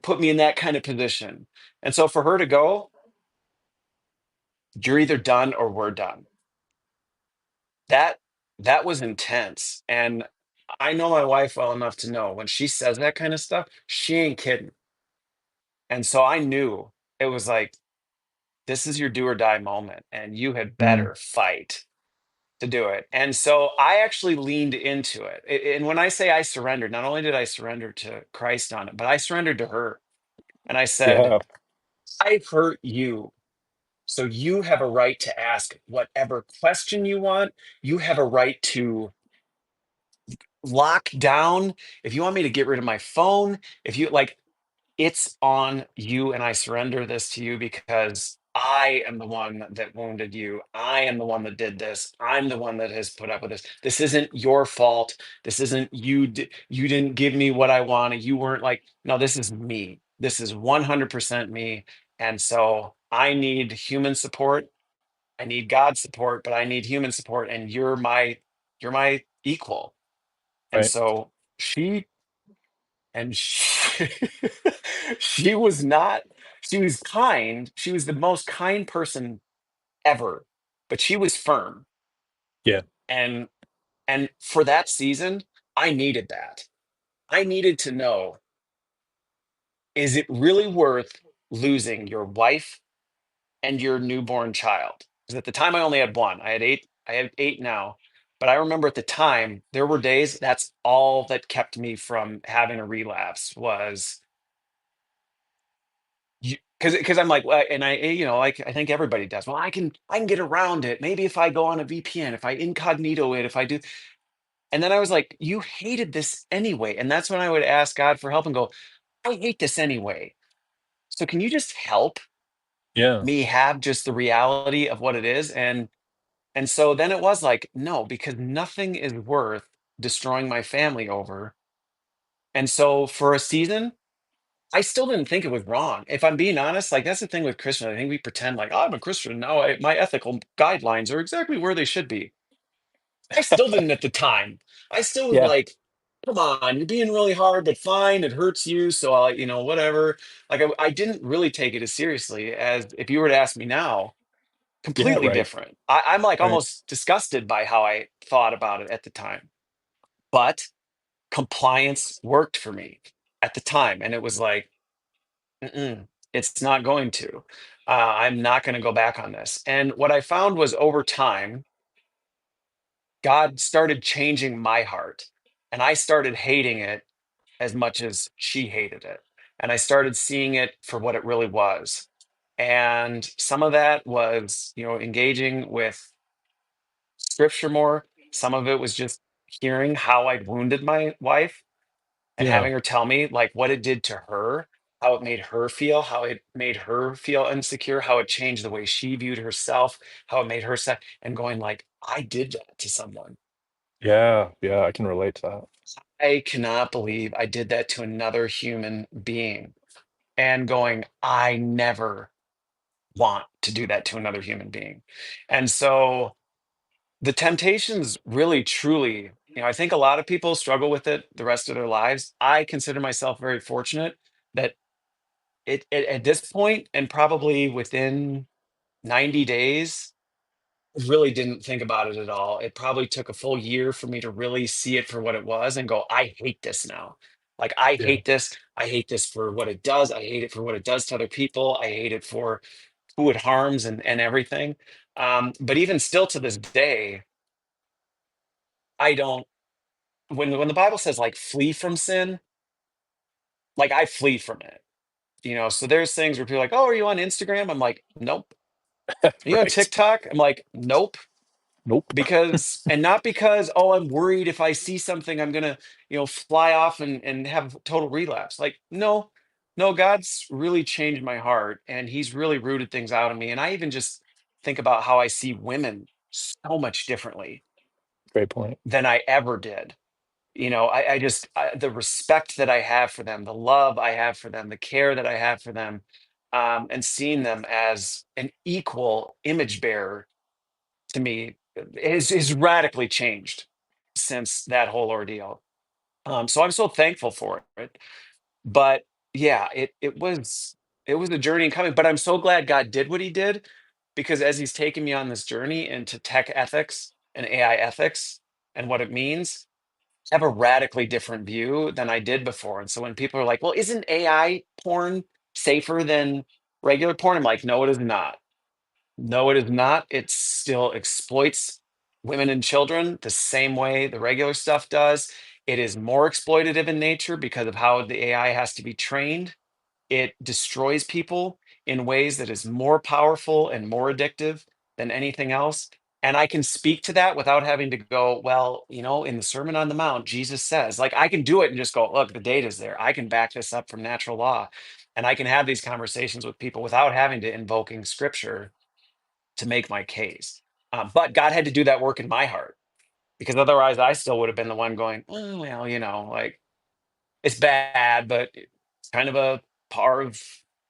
put me in that kind of position." And so for her to go, "You're either done or we're done." That that was intense. And I know my wife well enough to know when she says that kind of stuff, she ain't kidding. And so I knew it was like, this is your do or die moment, and you had Mm, better fight to do it. And so I actually leaned into it. And when I say I surrendered, not only did I surrender to Christ on it, but I surrendered to her. And I said, yeah. "I've hurt you. So you have a right to ask whatever question you want. You have a right to lock down. If you want me to get rid of my phone, if you like, it's on you. And I surrender this to you because I am the one that wounded you. I am the one that did this. I'm the one that has put up with this. This isn't your fault. This isn't you. You didn't give me what I wanted. You weren't like, no, this is me. This is 100% me. And so I need human support. I need God's support, but I need human support. And you're my equal." And Right. so she and she she was not she was kind. She was the most kind person ever, but she was firm. Yeah. And for that season, I needed that. I needed to know, is it really worth losing your wife and your newborn child? Because at the time I only had one. I have eight now. But I remember at the time there were days that's all that kept me from having a relapse was because I'm like, well, and like I think everybody does. Well, I can get around it. Maybe if I go on a VPN, if I incognito it, if I do. And then I was like, you hated this anyway. And that's when I would ask God for help and go, I hate this anyway. So can you just help Yeah. me have just the reality of what it is? And so then it was like, no, because nothing is worth destroying my family over. And so for a season, I still didn't think it was wrong. If I'm being honest, like that's the thing with Christians. I think we pretend like, "Oh, I'm a Christian now. My ethical guidelines are exactly where they should be." I still didn't at the time. I still was Yeah. like, "Come on, you're being really hard, but fine. It hurts you, so I, whatever." Like I didn't really take it as seriously as if you were to ask me now. Yeah. Completely Right. different. I'm like Right. almost disgusted by how I thought about it at the time. But compliance worked for me. at the time, and it was like, mm-mm, it's not going to. I'm not going to go back on this. And what I found was over time, God started changing my heart, and I started hating it as much as she hated it. And I started seeing it for what it really was. And some of that was, engaging with scripture more. Some of it was just hearing how I'd wounded my wife and Yeah. having her tell me like what it did to her, how it made her feel, how it made her feel insecure, how it changed the way she viewed herself, how it made her sad, and going like, I did that to someone. Yeah. Yeah. I can relate to that. I cannot believe I did that to another human being. And going, I never want to do that to another human being. And so the temptations really, truly, I think a lot of people struggle with it the rest of their lives. I consider myself very fortunate that at this point, and probably within 90 days, really didn't think about it at all. It probably took a full year for me to really see it for what it was and go, I hate this now. Like, I Yeah. hate this. I hate this for what it does. I hate it for what it does to other people. I hate it for who it harms and everything. But even still to this day, I don't, when the Bible says like flee from sin, like I flee from it. So there's things where people are like, oh, are you on Instagram? I'm like, nope. Are you on Right. TikTok? I'm like, nope. Nope. Because and not because, oh, I'm worried if I see something I'm gonna fly off and have total relapse. Like, no, no, God's really changed my heart, and he's really rooted things out of me. And I even just think about how I see women so much differently Great point. than I ever did. The respect that I have for them, the love I have for them, the care that I have for them, and seeing them as an equal image bearer to me is radically changed since that whole ordeal. So I'm so thankful for it. But yeah, it was a journey in coming. But I'm so glad God did what he did, because as he's taken me on this journey into tech ethics and AI ethics and what it means, I have a radically different view than I did before. And so when people are like, well, isn't AI porn safer than regular porn? I'm like, no, it is not. No, it is not. It still exploits women and children the same way the regular stuff does. It is more exploitative in nature because of how the AI has to be trained. It destroys people in ways that is more powerful and more addictive than anything else. And I can speak to that without having to go, well, in the Sermon on the Mount, Jesus says, like, I can do it and just go, look, the data's there. I can back this up from natural law. And I can have these conversations with people without having to invoking scripture to make my case. But God had to do that work in my heart, because otherwise I still would have been the one going, oh, well, like it's bad, but it's kind of a par of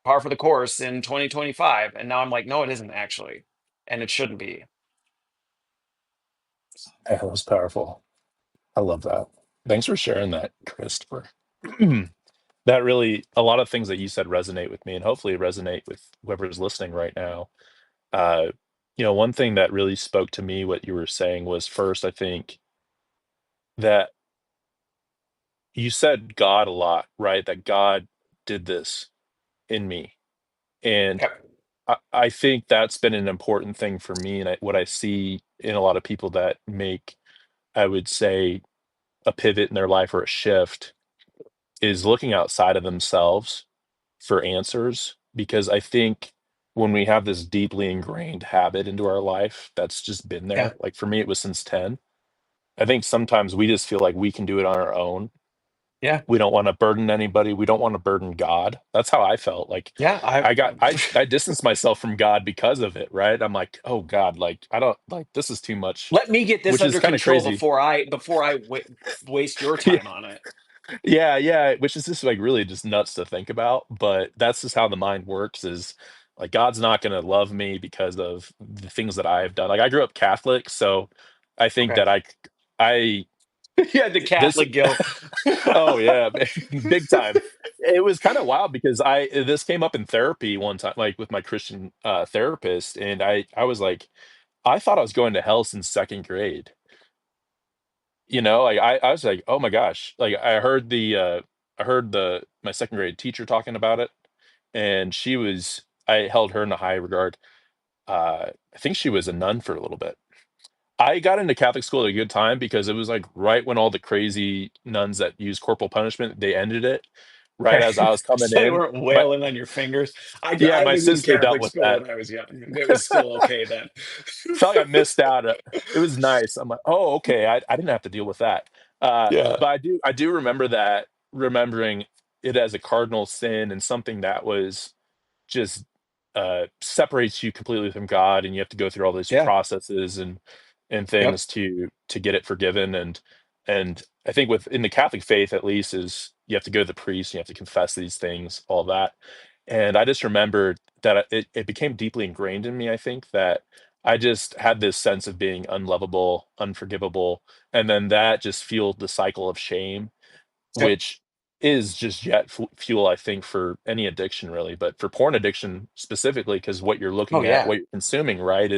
par for the course in 2025. And now I'm like, no, it isn't actually, and it shouldn't be. Yeah, that was powerful. I love that. Thanks for sharing that, Christopher. That really, a lot of things that you said resonate with me, and hopefully resonate with whoever's listening right now. Uh, one thing that really spoke to me, what you were saying was first, I think that you said God a lot, right? That God did this in me. And Yep. I think that's been an important thing for me. And what I see in a lot of people that make, I would say, a pivot in their life or a shift is looking outside of themselves for answers. Because I think when we have this deeply ingrained habit into our life that's just been Yeah. there, like for me, it was since 10. I think sometimes we just feel like we can do it on our own. Yeah. We don't want to burden anybody. We don't want to burden God. That's how I felt. Like Yeah. I distanced myself from God because of it, right? I'm like, oh God, like I don't like this is too much, Let me get this which is under kind of control crazy. before I waste your Yeah, time on it. yeah, yeah. Which is just like really just nuts to think about. But that's just how the mind works. Is like God's not going to love me because of the things that I've done. Like I grew up Catholic, so I think Okay. that I You had the this Catholic guilt. oh yeah, big time. It was kind of wild because this came up in therapy one time, like with my Christian therapist, and I was like, I thought I was going to hell since second grade. Like I was like, oh my gosh, like I heard my second grade teacher talking about it, and I held her in a high regard. I think she was a nun for a little bit. I got into Catholic school at a good time because it was like right when all the crazy nuns that use corporal punishment, they ended it right as I was coming So they in. weren't My wailing on your fingers. Yeah, I my was in sister dealt Catholic with school that. when I was young. It was still okay then. Felt like I missed out. It was nice. I'm like, oh, okay. I didn't have to deal with that. Yeah. But I do remember that, remembering it as a cardinal sin and something that was just separates you completely from God, and you have to go through all these Yeah. processes and Yep. things to get it forgiven. And I think within the Catholic faith, at least, is you have to go to the priest, you have to confess these things, all that. And I just remembered that it became deeply ingrained in me. I think that I just had this sense of being unlovable, unforgivable, and then that just fueled the cycle of shame, Yep. which is just fuel, I think, for any addiction really, but for porn addiction specifically, because what you're Oh looking at, yeah. what you're consuming, right,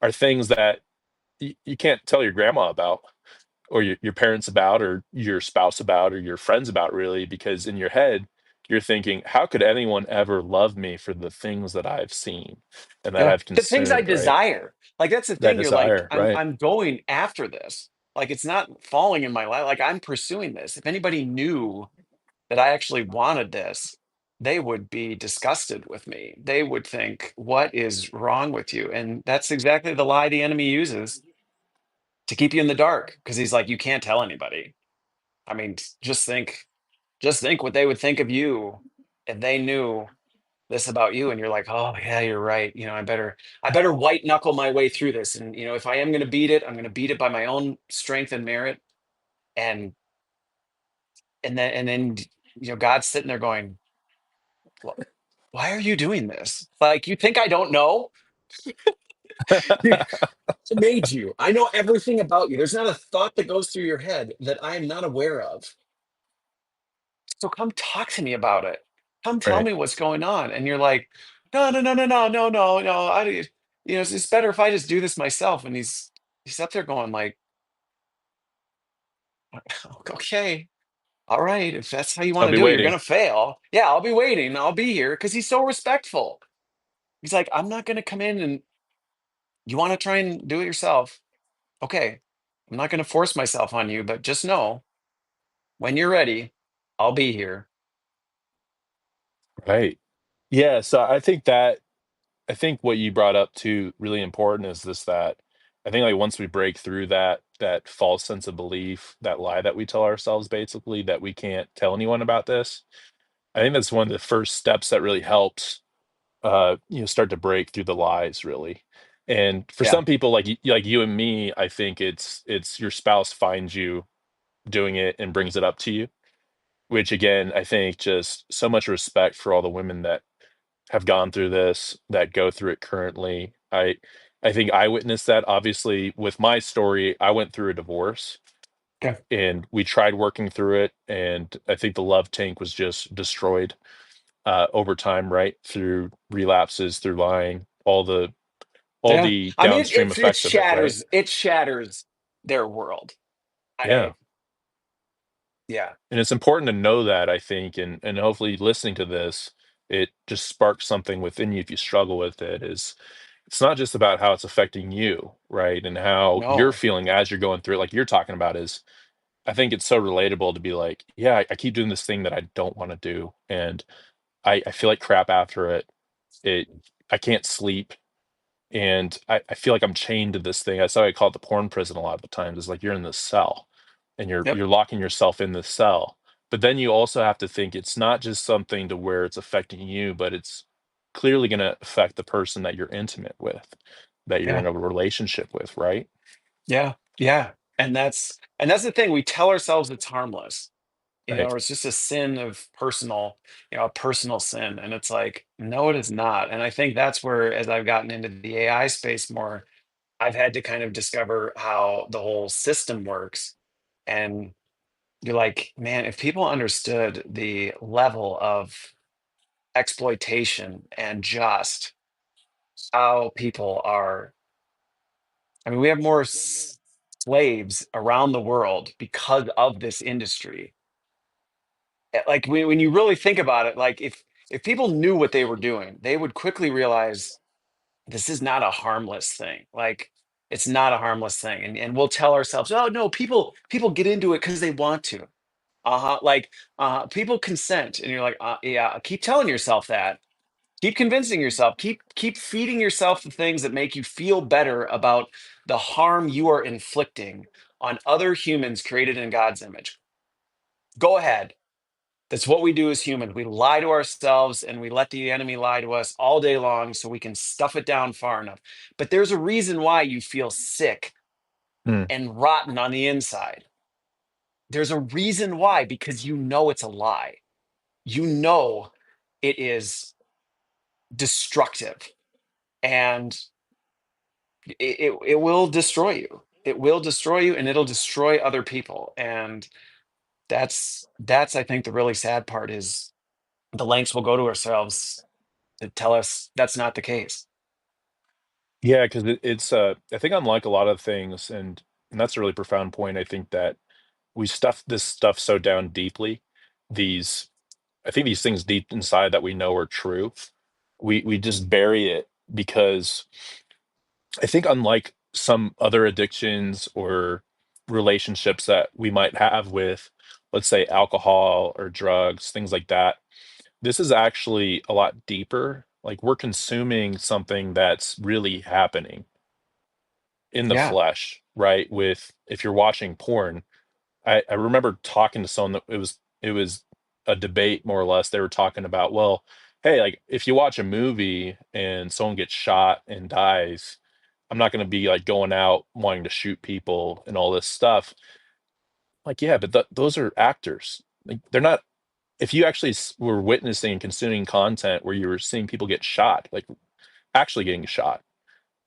are things that you can't tell your grandma about, or your parents about, or your spouse about, or your friends about, really, because in your head you're thinking, how could anyone ever love me for the things that I've seen and that Yeah. I've The things I consumed, right? desire. Like that's the That thing. You're like, desire, right? I'm going after this. Like it's not falling in my lap. Like I'm pursuing this. If anybody knew that I actually wanted this, they would be disgusted with me. They would think, what is wrong with you? And that's exactly the lie the enemy uses to keep you in the dark. Because he's like, you can't tell anybody. I mean, just think what they would think of you if they knew this about you. And you're like, oh yeah, you're right. I better white knuckle my way through this. And if I am going to beat it, I'm going to beat it by my own strength and merit. And and then God's sitting there going, "Wh- why are you doing this? Like, you think I don't know? I made you. I know everything about you. There's not a thought that goes through your head that I am not aware of. So come talk to me about it. Come tell Right. me what's going on." And you're like, no, no, no, no, no, no, no, no. It's better if I just do this myself. And he's up there going like, okay, all right, if that's how you want I'll to be do it, you're waiting. gonna fail. Yeah, I'll be waiting. I'll be here because he's so respectful. He's like, I'm not gonna come in and you want to try and do it yourself. Okay, I'm not gonna force myself on you, but just know when you're ready, I'll be here. Right. Yeah, so I think what you brought up too, really important, is this, that I think, like, once we break through that false sense of belief, that lie that we tell ourselves, basically, that we can't tell anyone about this, I think that's one of the first steps that really helps, start to break through the lies, really. And for Yeah, some people, like you and me, I think it's your spouse finds you doing it and brings it up to you, which, again, I think, just so much respect for all the women that have gone through this, that go through it currently. I think I witnessed that. Obviously, with my story, I went through a divorce, okay, and we tried working through it, and I think the love tank was just destroyed over time, right? Through relapses, through lying, all yeah. the I mean, downstream it effects of it, right? shatters their world. Yeah. I Yeah, And it's important to know that, I think, and hopefully listening to this, it just sparks something within you if you struggle with it. Is It's not just about how it's affecting you, right? And how you're no, feeling as you're going through it, like you're talking about, is I think it's so relatable to be like, yeah, I keep doing this thing that I don't want to do. And I feel like crap after it. It I can't sleep. And I feel like I'm chained to this thing. That's how I call it, the porn prison a lot of the times. It's like you're in this cell, and yep, you're locking yourself in this cell. But then you also have to think it's not just something to where it's affecting you, but it's clearly going to affect the person that you're intimate with, that you're yeah, in a relationship with, right? yeah, yeah. And that's the thing. We tell ourselves it's harmless, Right. or it's just a sin of a personal sin. And it's like, no, it is not. And I think that's where, as I've gotten into the AI space more, I've had to kind of discover how the whole system works. And you're like, man, if people understood the level of exploitation and just how people are, I mean, we have more slaves around the world because of this industry. Like when you really think about it, like if people knew what they were doing, they would quickly realize this is not a harmless thing. Like it's not a harmless thing. And we'll tell ourselves, oh no, people get into it because they want to. Uh-huh. Like people consent. And you're like, yeah, keep telling yourself that. Keep convincing yourself. Keep feeding yourself the things that make you feel better about the harm you are inflicting on other humans created in God's image. Go ahead. That's what we do as humans. We lie to ourselves and we let the enemy lie to us all day long so we can stuff it down far enough. But there's a reason why you feel sick Mm. and rotten on the inside. There's a reason why, because you know it's a lie. You know it is destructive and it will destroy you. It will destroy you and it'll destroy other people. And that's I think the really sad part is the lengths we'll go to ourselves to tell us that's not the case. Yeah, because it's I think unlike a lot of things, and that's a really profound point. I think that we stuff this stuff so down deeply. These I think these things deep inside that we know are true. We just bury it because I think unlike some other addictions or relationships that we might have with, let's say, alcohol or drugs, things like that, this is actually a lot deeper. Like we're consuming something that's really happening in the Yeah. flesh, right? With if you're watching porn, I remember talking to someone that it was a debate more or less. They were talking about, well, hey, like if you watch a movie and someone gets shot and dies, I'm not going to be like going out wanting to shoot people and all this stuff. Like, yeah, but those are actors. Like, they're not. If you actually were witnessing and consuming content where you were seeing people get shot, like actually getting shot,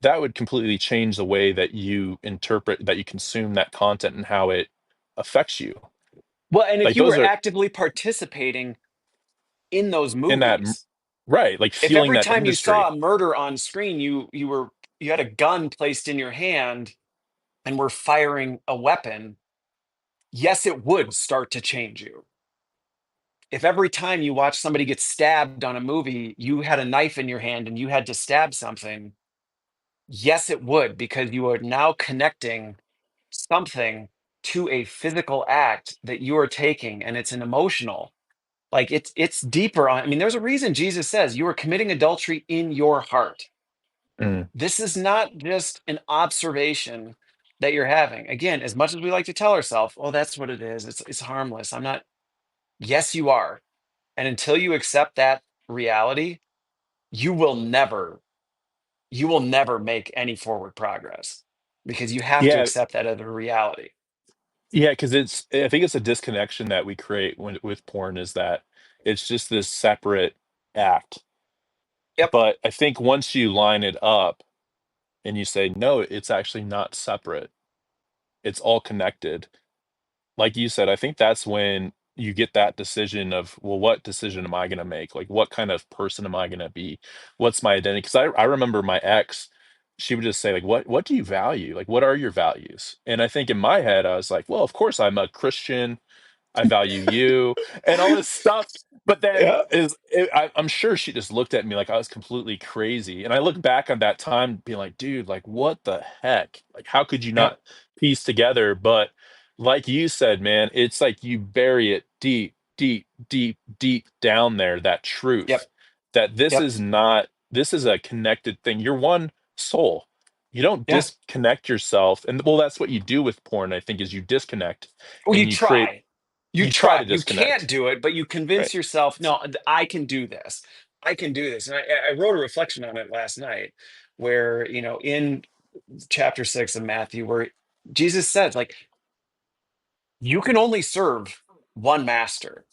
that would completely change the way that you interpret, that you consume that content and how it affects you. Well, and if Like you those were are actively participating in those in that movies, right, like if feeling every that time you saw industry. a murder on screen, you had a gun placed in your hand and were firing a weapon, yes, it would start to change you. If every time you watch somebody get stabbed on a movie, you had a knife in your hand and you had to stab something, yes, it would, because you are now connecting something to a physical act that you are taking, and it's an emotional. Like it's deeper on. I mean, there's a reason Jesus says you are committing adultery in your heart. Mm. This is not just an observation that you're having. Again, as much as we like to tell ourselves, "Oh, that's what it is. It's harmless." I'm not. Yes, you are. And until you accept that reality, you will never you will never make any forward progress because you have to Yeah, accept that as a reality. yeah, because I think it's a disconnection that we create with porn is that it's just this separate act. Yep. But I think once you line it up and you say, no, it's actually not separate, it's all connected. Like you said, I think that's when you get that decision of, well, what decision am I going to make? Like, what kind of person am I going to be? What's my identity? Because I remember my ex, she would just say, like, what do you value? Like, what are your values? And I think in my head, I was like, well, of course, I'm a Christian. I value you and all this stuff. But then Yeah. I'm sure she just looked at me like I was completely crazy. And I look back on that time being like, dude, like what the heck? Like how could you Yep. not piece together? But like you said, man, it's like you bury it deep, deep, deep, deep down there, that Yep. truth that Yep. this is a connected thing. You're one soul. You don't Yeah. disconnect yourself. And well, that's what you do with porn, I think, is you disconnect Well, you and try. You you try try. to You can't disconnect. do it, but you Right. convince yourself, no, I can do this. I can do this. And I wrote a reflection on it last night where, in chapter 6 of Matthew, where Jesus says, like, you can only serve one master.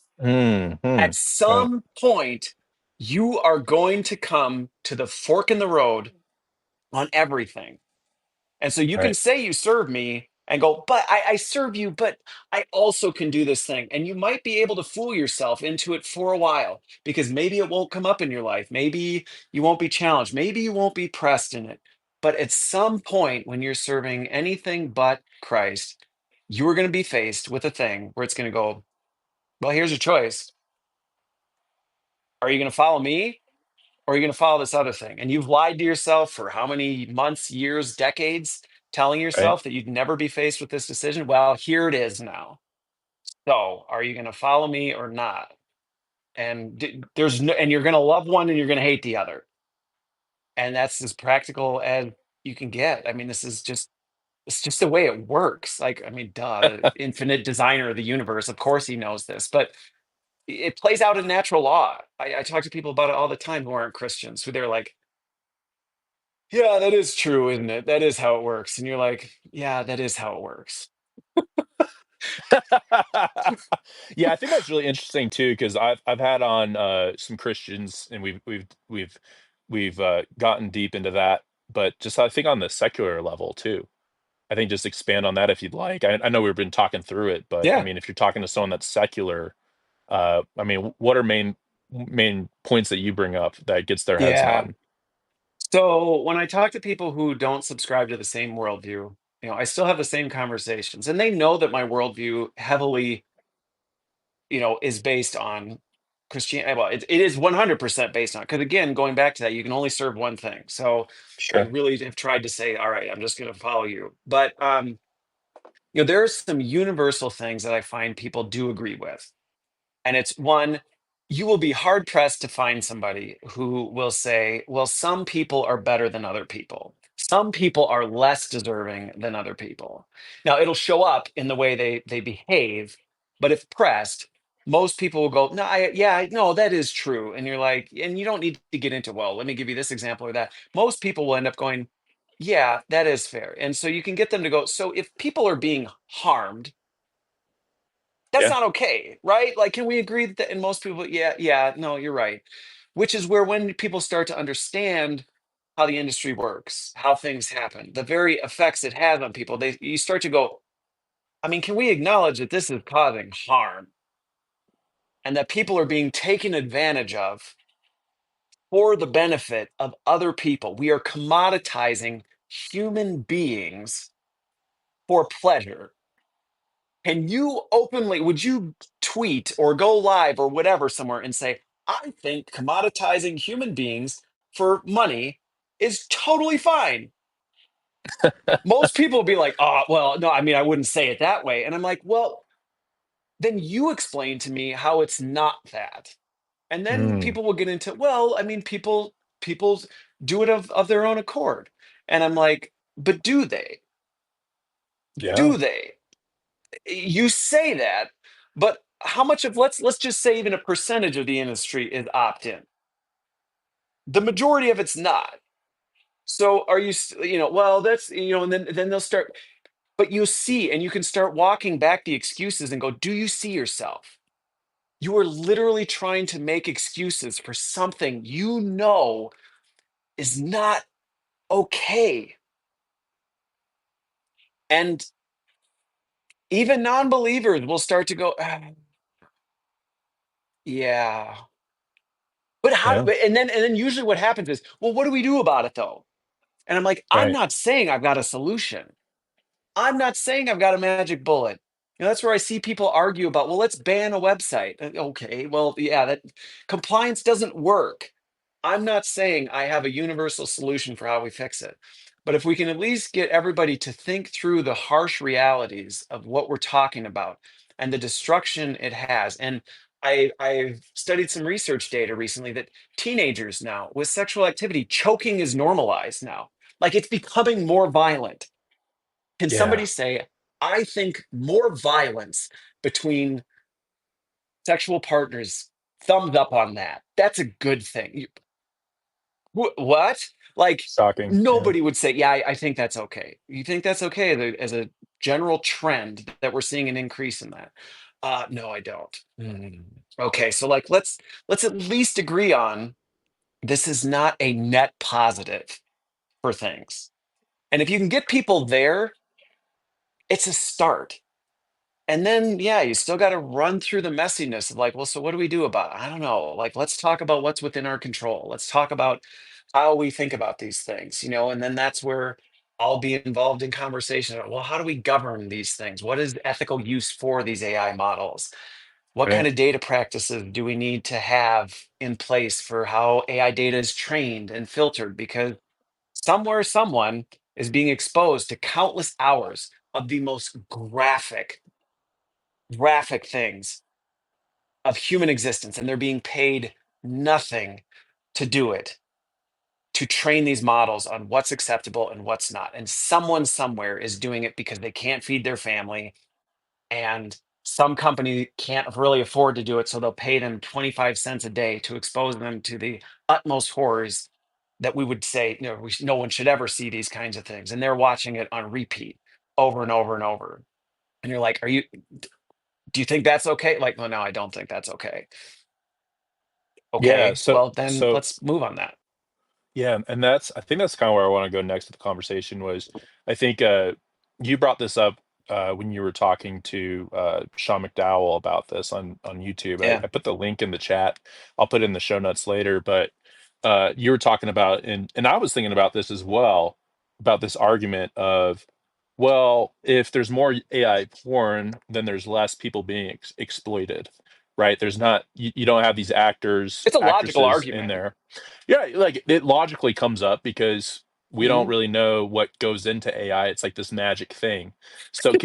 At Mhm. Right. some point, you are going to come to the fork in the road on everything. And so you can Right. say you serve me and go, but I serve you, but I also can do this thing. And you might be able to fool yourself into it for a while because maybe it won't come up in your life. Maybe you won't be challenged. Maybe you won't be pressed in it. But at some point, when you're serving anything but Christ, you are going to be faced with a thing where it's going to go, Well, here's your choice. Are you going to follow me, or are you going to follow this other thing? And you've lied to yourself for how many months, years, decades, telling Right. yourself that you'd never be faced with this decision. Well, here it is now. So, are you going to follow me or not? And there's no, and you're going to love one and you're going to hate the other. And that's as practical as you can get. I mean, it's just the way it works. Like, I mean, duh, the infinite designer of the universe, of course he knows this, but it plays out in natural law. I talk to people about it all the time who aren't Christians, who they're like, yeah, that is true, isn't it? That is how it works. And you're like, yeah, that is how it works. Yeah, I think that's really interesting too, because I've had on some Christians, and we've gotten deep into that, but just I think on the secular level too. I think just expand on that if you'd like. I know we've been talking through it, but I Yeah. mean, if you're talking to someone that's secular, I mean, what are main points that you bring up that gets their heads Yeah. on? So when I talk to people who don't subscribe to the same worldview, I still have the same conversations, and they know that my worldview heavily, is based on Christianity. Well, it is 100% based on, because again, going back to that, you can only serve one thing. So I Sure. really have tried to say, all right, I'm just going to follow you. But, there are some universal things that I find people do agree with. And it's one, you will be hard pressed to find somebody who will say, well, some people are better than other people. Some people are less deserving than other people. Now, it'll show up in the way they behave, but if pressed, most people will go, no, no, that is true. And you're like, and you don't need to get into, well, let me give you this example or that. Most people will end up going, yeah, that is fair. And so you can get them to go, so if people are being harmed, that's Yeah. not okay, right? Like, can we agree that? And most people, yeah, yeah, no, you're right. Which is where when people start to understand how the industry works, how things happen, the very effects it has on people, you start to go, I mean, can we acknowledge that this is causing harm and that people are being taken advantage of for the benefit of other people? We are commoditizing human beings for pleasure. Can you openly, would you tweet or go live or whatever somewhere and say, I think commoditizing human beings for money is totally fine? Most people will be like, oh, well, no, I mean, I wouldn't say it that way. And I'm like, well, then you explain to me how it's not that. And then Mm, people will get into, well, I mean, people do it of their own accord. And I'm like, but do they? yeah. Do they? You say that, but how much of, let's just say even a percentage of the industry is opt-in. The majority of it's not. So are you, well, that's, and then they'll start, but you see, and you can start walking back the excuses and go, do you see yourself? You are literally trying to make excuses for something is not okay. And even non-believers will start to go, "Ah, yeah. But how, Yeah. and then usually what happens is, well, what do we do about it though? And I'm like, I'm Right. not saying I've got a solution. I'm not saying I've got a magic bullet. That's where I see people argue about, well, let's ban a website. Okay, well, yeah, that compliance doesn't work. I'm not saying I have a universal solution for how we fix it. But if we can at least get everybody to think through the harsh realities of what we're talking about and the destruction it has. And I've studied some research data recently that teenagers now with sexual activity, choking is normalized now. Like it's becoming more violent. Can somebody Yeah. say, I think more violence between sexual partners, thumbs up on that? That's a good thing. What? Like, Shocking. Yeah. nobody would say, yeah, I think that's okay. You think that's okay as a general trend that we're seeing an increase in that? No, I don't. Okay, so like let's at least agree on this is not a net positive for things. And if you can get people there, it's a start. And then, yeah, you still got to run through the messiness of like, well, so what do we do about it? I don't know. Like, let's talk about what's within our control. Let's talk about how we think about these things, and then that's where I'll be involved in conversation. Well, how do we govern these things? What is ethical use for these AI models? What kind Right. of data practices do we need to have in place for how AI data is trained and filtered? Because somewhere, someone is being exposed to countless hours of the most graphic things of human existence, and they're being paid nothing to do it, to train these models on what's acceptable and what's not. And someone somewhere is doing it because they can't feed their family, and some company can't really afford to do it, so they'll pay them 25 cents a day to expose them to the utmost horrors that we would say, no one should ever see these kinds of things. And they're watching it on repeat over and over and over. And you're like, do you think that's okay? Like, well, no, I don't think that's okay. Yeah. Okay, So well, then so let's move on that. yeah, and I think that's kind of where I want to go next to the conversation was I think you brought this up when you were talking to Sean McDowell about this on YouTube. Yeah. I put the link in the chat. I'll put it in the show notes later, but you were talking about and I was thinking about this as well about this argument of well, if there's more AI porn, then there's less people being exploited, right? There's not you don't have these actors, It's a logical actresses in argument. there. Yeah, like it logically comes up because we don't Mhm. really know what goes into AI. It's like this magic thing. So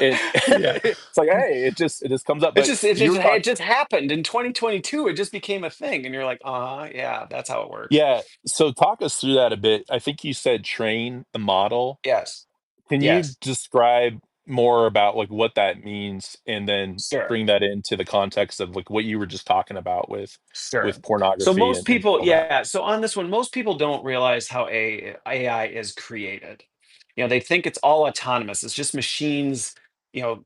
it Yeah. it's like, hey, it just comes up. It But just it you just were it talking, just happened in 2022. It just became a thing, and you're like, yeah, that's how it works. yeah. So talk us through that a bit. I think you said train the model. Yes, Can you yes, describe more about like what that means, and then sure, bring that into the context of like what you were just talking about sure. with So pornography most and people, all that? yeah. So on this one, most people don't realize how AI is created. They think it's all autonomous. It's just machines, you know,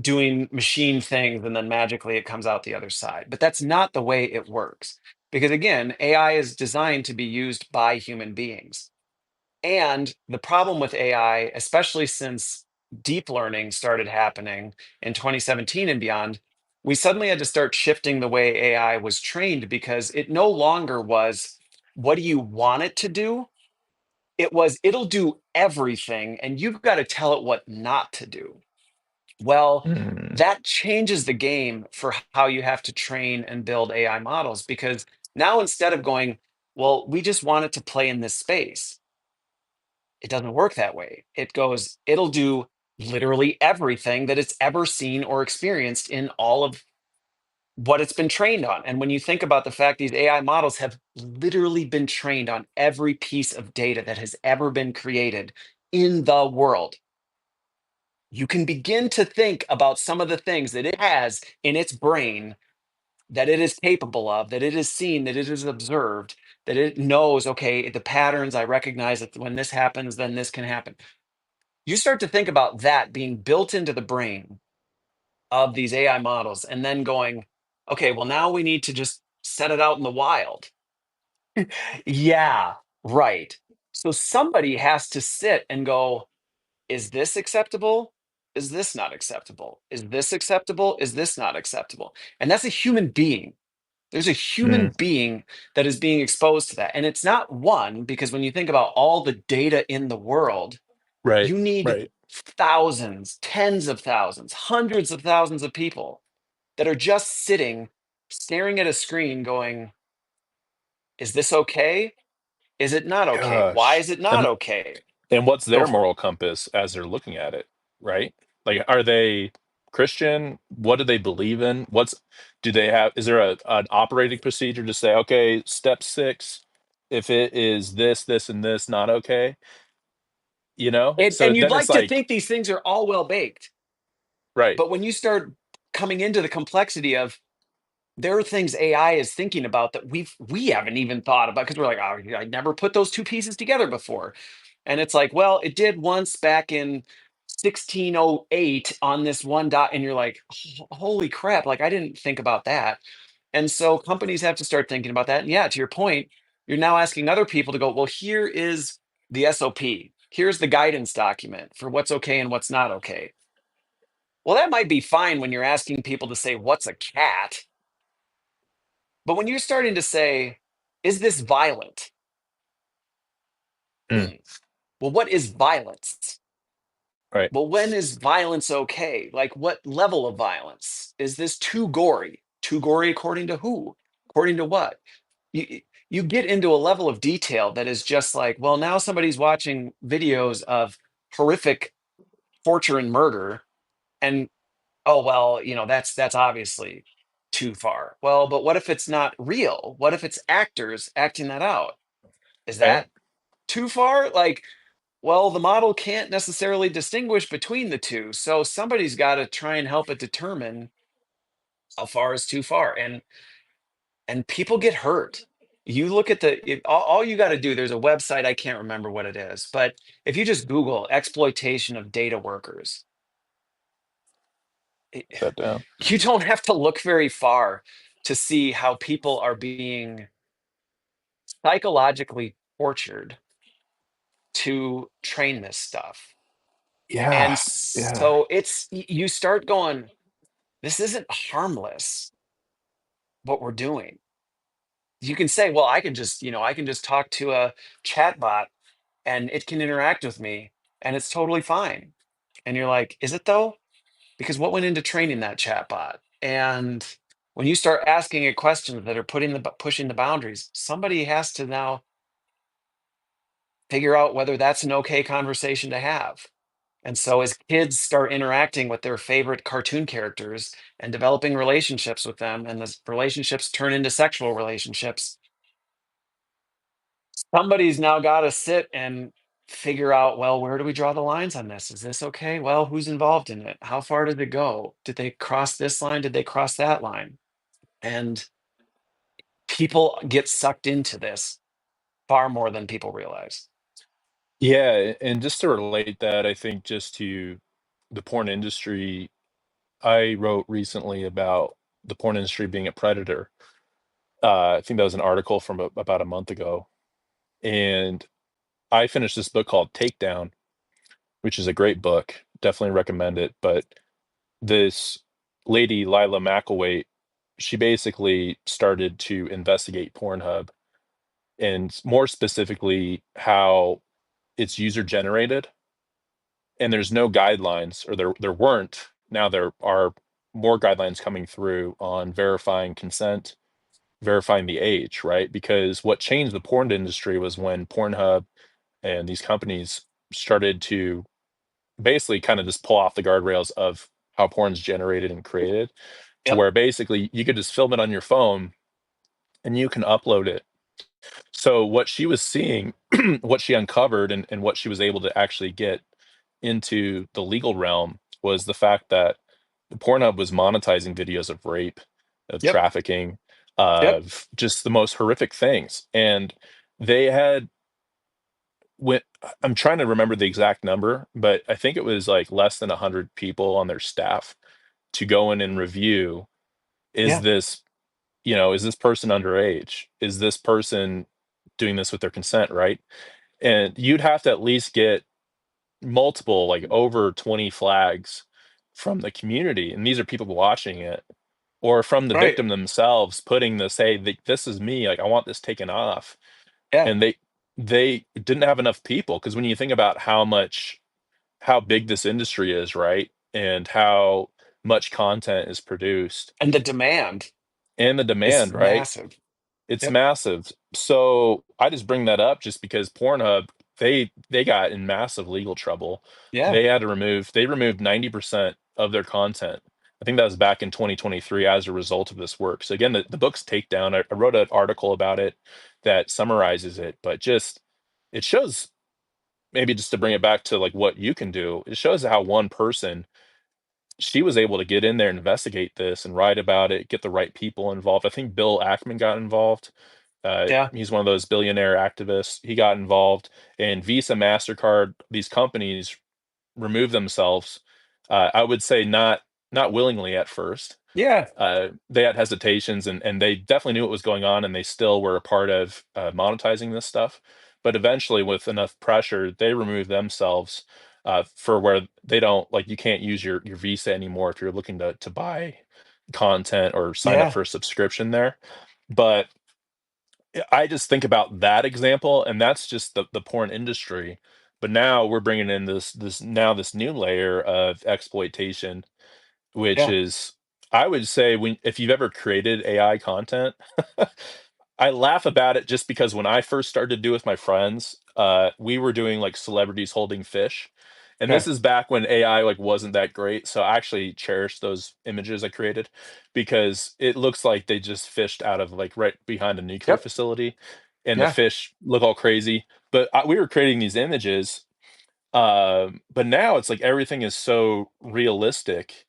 doing machine things, and then magically it comes out the other side. But that's not the way it works. Because again, AI is designed to be used by human beings. And the problem with AI, especially since deep learning started happening in 2017 and beyond, we suddenly had to start shifting the way AI was trained because it no longer was, what do you want it to do? It was, it'll do everything, and you've got to tell it what not to do. Well, Mm, that changes the game for how you have to train and build AI models because now instead of going, well, we just want it to play in this space, it doesn't work that way. It goes, it'll do literally everything that it's ever seen or experienced in all of what it's been trained on. And when you think about the fact these AI models have literally been trained on every piece of data that has ever been created in the world, you can begin to think about some of the things that it has in its brain that it is capable of, that it has seen, that it has observed, that it knows, okay, the patterns, I recognize that when this happens, then this can happen. You start to think about that being built into the brain of these AI models and then going, okay, well, now we need to just set it out in the wild. Yeah, right. So somebody has to sit and go, is this acceptable? Is this not acceptable? Is this acceptable? Is this not acceptable? And that's a human being. There's a human mm, being that is being exposed to that. And it's not one, because when you think about all the data in the world, right, you need right. thousands, tens of thousands, hundreds of thousands of people that are just sitting, staring at a screen, going, is this okay? Is it not okay? Why Gosh. is it not okay? And what's Go their for it. moral compass as they're looking at it, right? Like, are they Christian? What do they believe in? Do they have, is there an operating procedure to say, okay, step six, if it is this, this, and this, not okay, So And you'd then it's like to like, think these things are all well baked. right. But when you start coming into the complexity of, there are things AI is thinking about that we haven't even thought about because we're like, oh, I never put those two pieces together before. And it's like, well, it did once back in 1608 on this one dot, and you're like, holy crap, like I didn't think about that. And so companies have to start thinking about that. And yeah, to your point, you're now asking other people to go, well, here is the SOP. Here's the guidance document for what's okay and what's not okay. Well, that might be fine when you're asking people to say, what's a cat? But when you're starting to say, is this violent? Mm, Hmm. Well, what is violence? Right. Well, when is violence okay? Like, what level of violence? Is this too gory? Too gory according to who? According to what? You get into a level of detail that is just like, well, now somebody's watching videos of horrific torture and murder, and oh well, that's obviously too far. Well, but what if it's not real? What if it's actors acting that out? Is Right. that too far? Like, well, the model can't necessarily distinguish between the two, so somebody's got to try and help it determine how far is too far. And people get hurt. You look at all you got to do. There's a website, I can't remember what it is, but if you just Google exploitation of data workers, it, That down. you don't have to look very far to see how people are being psychologically tortured to train this stuff. And Yeah. Yeah. so you start going, this isn't harmless what we're doing. You can say, well, I can just talk to a chatbot and it can interact with me and it's totally fine. And you're like, is it though? Because what went into training that chatbot? And when you start asking it questions that are pushing the boundaries, somebody has to now figure out whether that's an okay conversation to have. And so as kids start interacting with their favorite cartoon characters and developing relationships with them, and the relationships turn into sexual relationships, somebody's now got to sit and figure out, well, where do we draw the lines on this? Is this okay? Well, who's involved in it? How far did it go? Did they cross this line? Did they cross that line? And people get sucked into this far more than people realize. Yeah, and just to relate that, I think just to the porn industry, I wrote recently about the porn industry being a predator. I think that was an article from about a month ago, and I finished this book called Takedown, which is a great book. Definitely recommend it. But this lady, Lila McElwaite, she basically started to investigate PornHub and more specifically how it's user generated and there's no guidelines, or there weren't. Now there are more guidelines coming through on verifying consent, verifying the age, right? Because what changed the porn industry was when Pornhub and these companies started to basically kind of just pull off the guardrails of how porn's generated and created, to Yep. where basically you could just film it on your phone and you can upload it. So what she was seeing, what she uncovered, and what she was able to actually get into the legal realm was the fact that Pornhub was monetizing videos of rape, of Yep. trafficking, Yep. of just the most horrific things. And they had when I'm trying to remember the exact number, but I think it was like less than 100 people on their staff to go in and review, is Yeah. this, is this person underage? Is this person doing this with their consent, right? And you'd have to at least get multiple, like over 20 flags from the community, and these are people watching it, or from the Right. victim themselves putting this, hey, this is me, like I want this taken off. Yeah. And they didn't have enough people, because when you think about how big this industry is, right? And how much content is produced And the demand and the is demand, right? massive. It's Yep. massive. So I just bring that up just because Pornhub, they got in massive legal trouble. Yeah. They removed 90% of their content. I think that was back in 2023 as a result of this work. So again, the book's Takedown. I wrote an article about it that summarizes it, but just it shows, maybe just to bring it back to like what you can do, it shows how one person, she was able to get in there and investigate this and write about it, get the right people involved. I think Bill Ackman got involved. Yeah. He's one of those billionaire activists. He got involved, and Visa, Mastercard, these companies remove themselves. I would say not willingly at first. Yeah. They had hesitations, and they definitely knew what was going on, and they still were a part of monetizing this stuff. But eventually, with enough pressure, they removed themselves, for where they don't, like, you can't use your Visa anymore if you're looking to buy content or sign up Yeah. for a subscription there. But I just think about that example, and that's just the porn industry. But now we're bringing in this new layer of exploitation, which Yeah. is, I would say, when if you've ever created AI content, I laugh about it just because when I first started to do it with my friends, we were doing like celebrities holding fish. And this Okay. is back when AI like wasn't that great. So I actually cherish those images I created because it looks like they just fished out of like right behind a nuclear Yep. facility and the Yeah. fish look all crazy. But we were creating these images. But now it's like everything is so realistic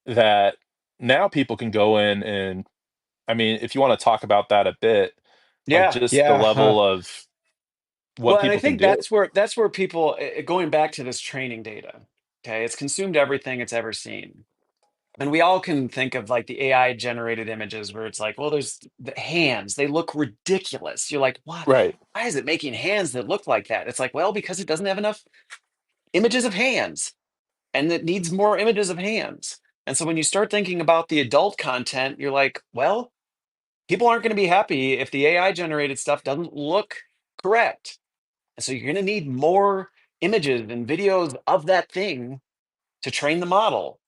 that now people can go in and, I mean, if you want to talk about that a bit, like Yeah. just the Yeah. level of what Well, and I people can think do. that's where people going back to this training data. Okay, it's consumed everything it's ever seen. And we all can think of like the AI generated images where it's like, well, there's the hands, they look ridiculous. You're like, what? Right. Why is it making hands that look like that? It's like, well, because it doesn't have enough images of hands and it needs more images of hands. And so when you start thinking about the adult content, you're like, well, people aren't going to be happy if the AI generated stuff doesn't look correct. And so you're going to need more images and videos of that thing to train the model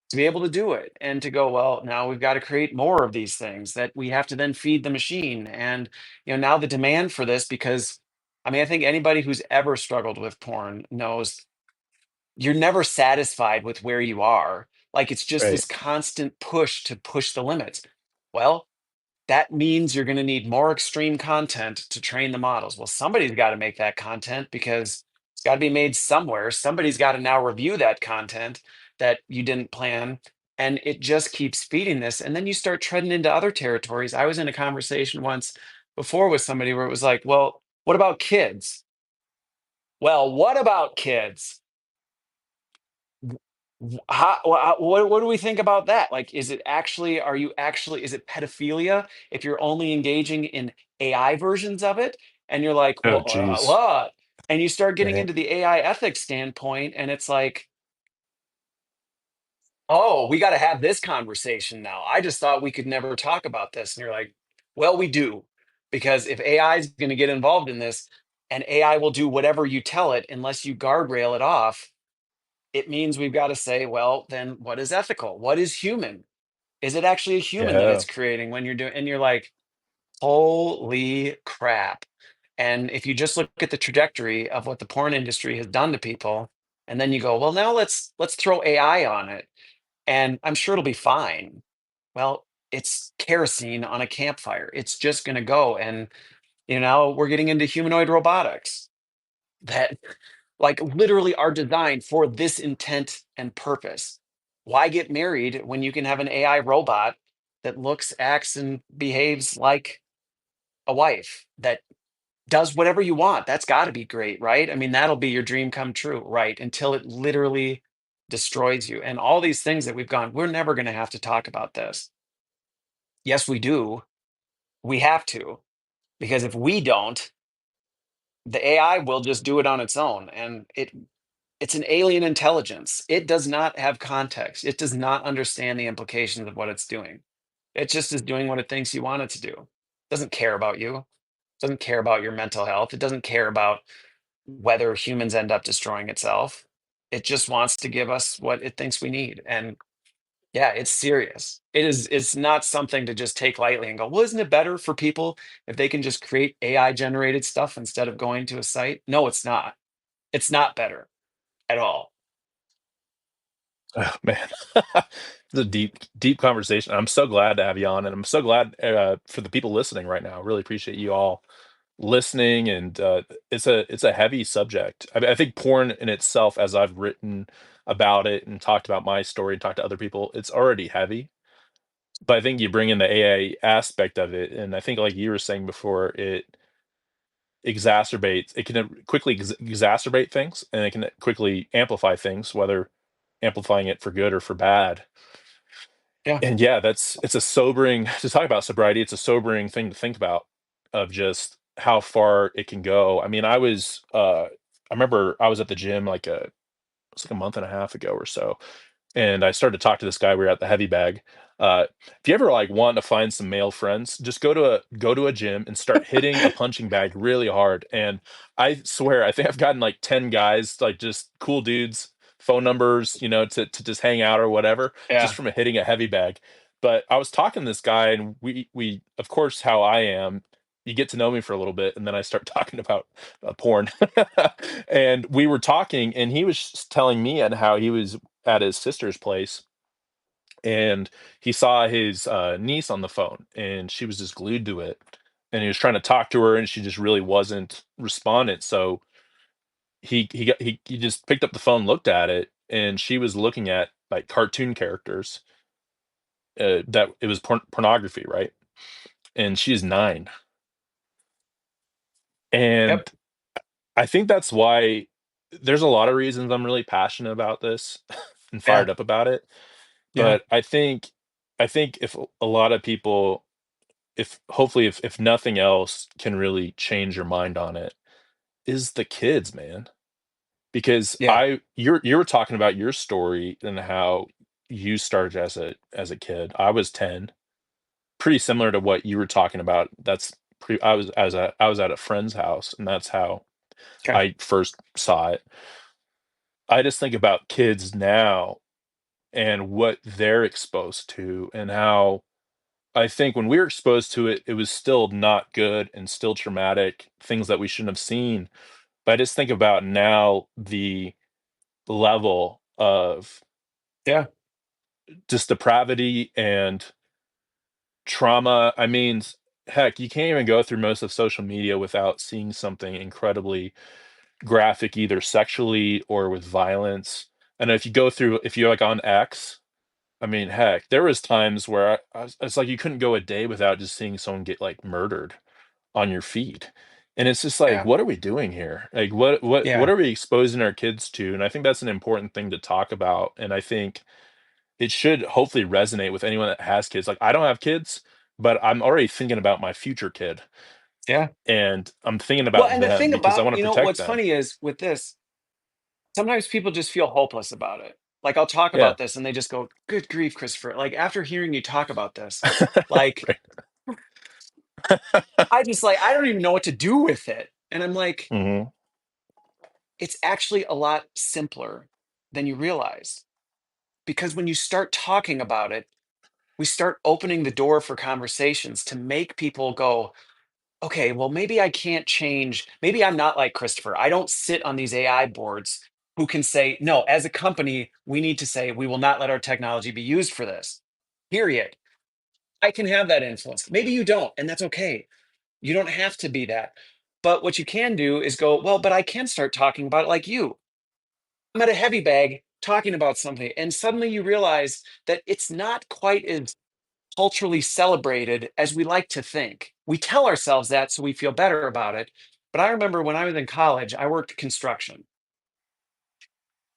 to be able to do it and to go, well, now we've got to create more of these things that we have to then feed the machine. And now the demand for this, because I mean, I think anybody who's ever struggled with porn knows you're never satisfied with where you are. Like it's just Right. this constant push to push the limits. Well, that means you're going to need more extreme content to train the models. Well, somebody's got to make that content because it's got to be made somewhere. Somebody's got to now review that content that you didn't plan. And it just keeps feeding this. And then you start treading into other territories. I was in a conversation once before with somebody where it was like, well, what about kids? Well, what about kids? What do we think about that? Like, is it actually, are you actually, is it pedophilia if you're only engaging in AI versions of it? And you're like, Oh, well, geez. what? And you start getting Right. into the AI ethics standpoint, and it's like, oh, we got to have this conversation now. I just thought we could never talk about this. And you're like, well, we do. Because if AI is going to get involved in this, and AI will do whatever you tell it unless you guardrail it off, it means we've got to say, well, then what is ethical? What is human? Is it actually a human that Yeah. it's creating when you're doing, and you're like, holy crap. And if you just look at the trajectory of what the porn industry has done to people, and then you go, well, now let's throw AI on it, and I'm sure it'll be fine. Well, it's kerosene on a campfire. It's just going to go. And we're getting into humanoid robotics that like literally are designed for this intent and purpose. Why get married when you can have an AI robot that looks, acts, and behaves like a wife that does whatever you want? That's got to be great, right? I mean, that'll be your dream come true, right? Until it literally destroys you. And all these things that we've gone, we're never going to have to talk about this. Yes, we do. We have to, because if we don't, the AI will just do it on its own. And it's an alien intelligence. It does not have context. It does not understand the implications of what it's doing. It just is doing what it thinks you want it to do. It doesn't care about you. It doesn't care about your mental health. It doesn't care about whether humans end up destroying itself. It just wants to give us what it thinks we need. And yeah, it's serious. It's not something to just take lightly and go, well, isn't it better for people if they can just create AI generated stuff instead of going to a site? No, it's not. It's not better at all. Oh, man. It's a deep, deep conversation. I'm so glad to have you on, and I'm so glad for the people listening right now. I really appreciate you all listening, and it's a heavy subject. I think porn in itself, as I've written about it and talked about my story and talked to other people, it's already heavy. But I think you bring in the AI aspect of it, and I think, like you were saying before, it can quickly exacerbate things, and it can quickly amplify things, whether amplifying it for good or for bad. Yeah. And yeah, it's a sobering to talk about sobriety. It's a sobering thing to think about, of just how far it can go. I mean, I remember I was at the gym like it's like a month and a half ago or so, and I started to talk to this guy. We were at the heavy bag. If you ever like want to find some male friends, just go to a gym and start hitting a punching bag really hard. And I swear, I think I've gotten like 10 guys, like just cool dudes, phone numbers, to just hang out or whatever, just Yeah. from hitting a heavy bag. But I was talking to this guy, and we of course, how I am, you get to know me for a little bit, and then I start talking about porn. And we were talking, and he was telling me and how he was at his sister's place, and he saw his niece on the phone, and she was just glued to it, and he was trying to talk to her, and she just really wasn't responding. So he just picked up the phone, looked at it, and she was looking at like cartoon characters. That it was pornography, right? And she is 9, Yep. and I think that's why there's a lot of reasons I'm really passionate about this and Yeah. fired up about it. Yeah. But I think if a lot of people, if hopefully if nothing else can really change your mind on it, is the kids, man. Because Yeah. you were talking about your story and how you started as a kid. I was 10, pretty similar to what you were talking about. That's pretty I was at a friend's house, and that's how Okay. I first saw it. I just think about kids now and what they're exposed to, and how I think when we were exposed to it, it was still not good and still traumatic, things that we shouldn't have seen. But I just think about now the level of Yeah. just depravity and trauma. I mean, heck, you can't even go through most of social media without seeing something incredibly graphic, either sexually or with violence. And if you're like on X, I mean, heck, there was times where it's like you couldn't go a day without just seeing someone get like murdered on your feed. And it's just like, Yeah. what are we doing here? Like, what Yeah. are we exposing our kids to? And I think that's an important thing to talk about. And I think it should hopefully resonate with anyone that has kids. Like, I don't have kids, but I'm already thinking about my future kid, Yeah. and I'm thinking Well, about and the them thing because I about, want to protect what's them. funny is with this, sometimes people just feel hopeless about it. Like I'll talk Yeah. about this and they just go, "Good grief, Christopher." Like after hearing you talk about this, like Right. I don't even know what to do with it. And I'm like, Hmm. it's actually a lot simpler than you realize. Because when you start talking about it, we start opening the door for conversations to make people go, okay, well, maybe I can't change. Maybe I'm not like Christopher. I don't sit on these AI boards who can say, no, as a company, we need to say we will not let our technology be used for this. Period. I can have that influence. Maybe you don't, and that's okay. You don't have to be that. But what you can do is go, well, but I can start talking about it like you. I'm at a heavy bag talking about something, and suddenly you realize that it's not quite as culturally celebrated as we like to think. We tell ourselves that so we feel better about it. But I remember when I was in college, I worked construction.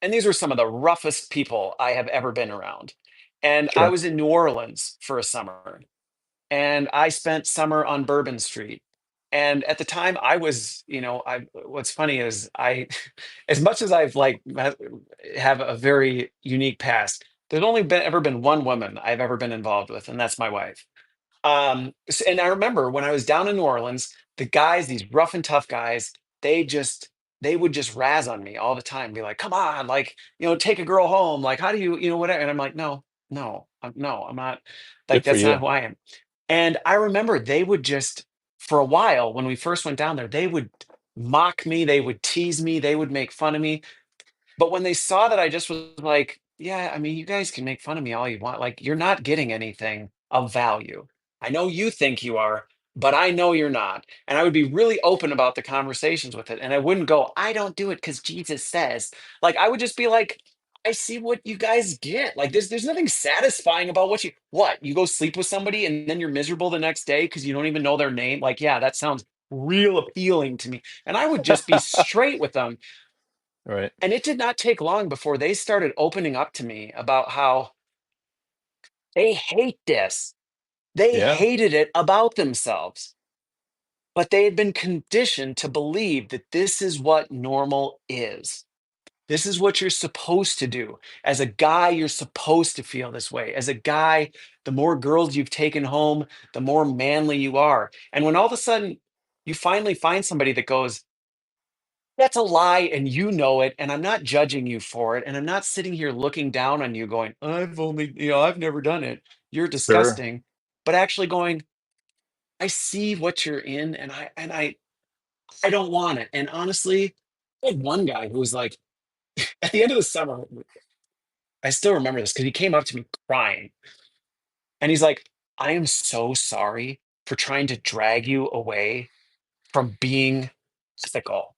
And these were some of the roughest people I have ever been around. And I Sure. was in New Orleans for a summer. And I spent summer on Bourbon Street. And at the time I what's funny is I as much as I've have a very unique past, there's only been ever been one woman I've ever been involved with, and that's my wife. And I remember when I was down in New Orleans, the guys, these rough and tough guys, they just they would just razz on me all the time, be like, "Come on, like, take a girl home. Like, how do you, whatever?" And I'm like, "No, no, no, I'm not. Like, Good for that's not you. who I am." And I remember they would just, for a while, when we first went down there, they would mock me, they would tease me, they would make fun of me. But when they saw that I just was like, yeah, I mean, you guys can make fun of me all you want. Like, you're not getting anything of value. I know you think you are, but I know you're not. And I would be really open about the conversations with it. And I wouldn't go, I don't do it because Jesus says. Like, I would just be like, I see what you guys get. Like, there's nothing satisfying about what you go sleep with somebody and then you're miserable the next day because you don't even know their name. Like, yeah, that sounds real appealing to me. And I would just be straight with them, Right. and it did not take long before they started opening up to me about how they hate this. They Yeah. hated it about themselves, but they had been conditioned to believe that this is what normal is. This is what you're supposed to do. As a guy, you're supposed to feel this way. As a guy, the more girls you've taken home, the more manly you are. And when all of a sudden you finally find somebody that goes, that's a lie and you know it, and I'm not judging you for it, and I'm not sitting here looking down on you going, I've never done it. You're Sure. disgusting. But actually going, I see what you're in and I don't want it. And honestly, I had one guy who was like, at the end of the summer, I still remember this because he came up to me crying and he's like, I am so sorry for trying to drag you away from being ethical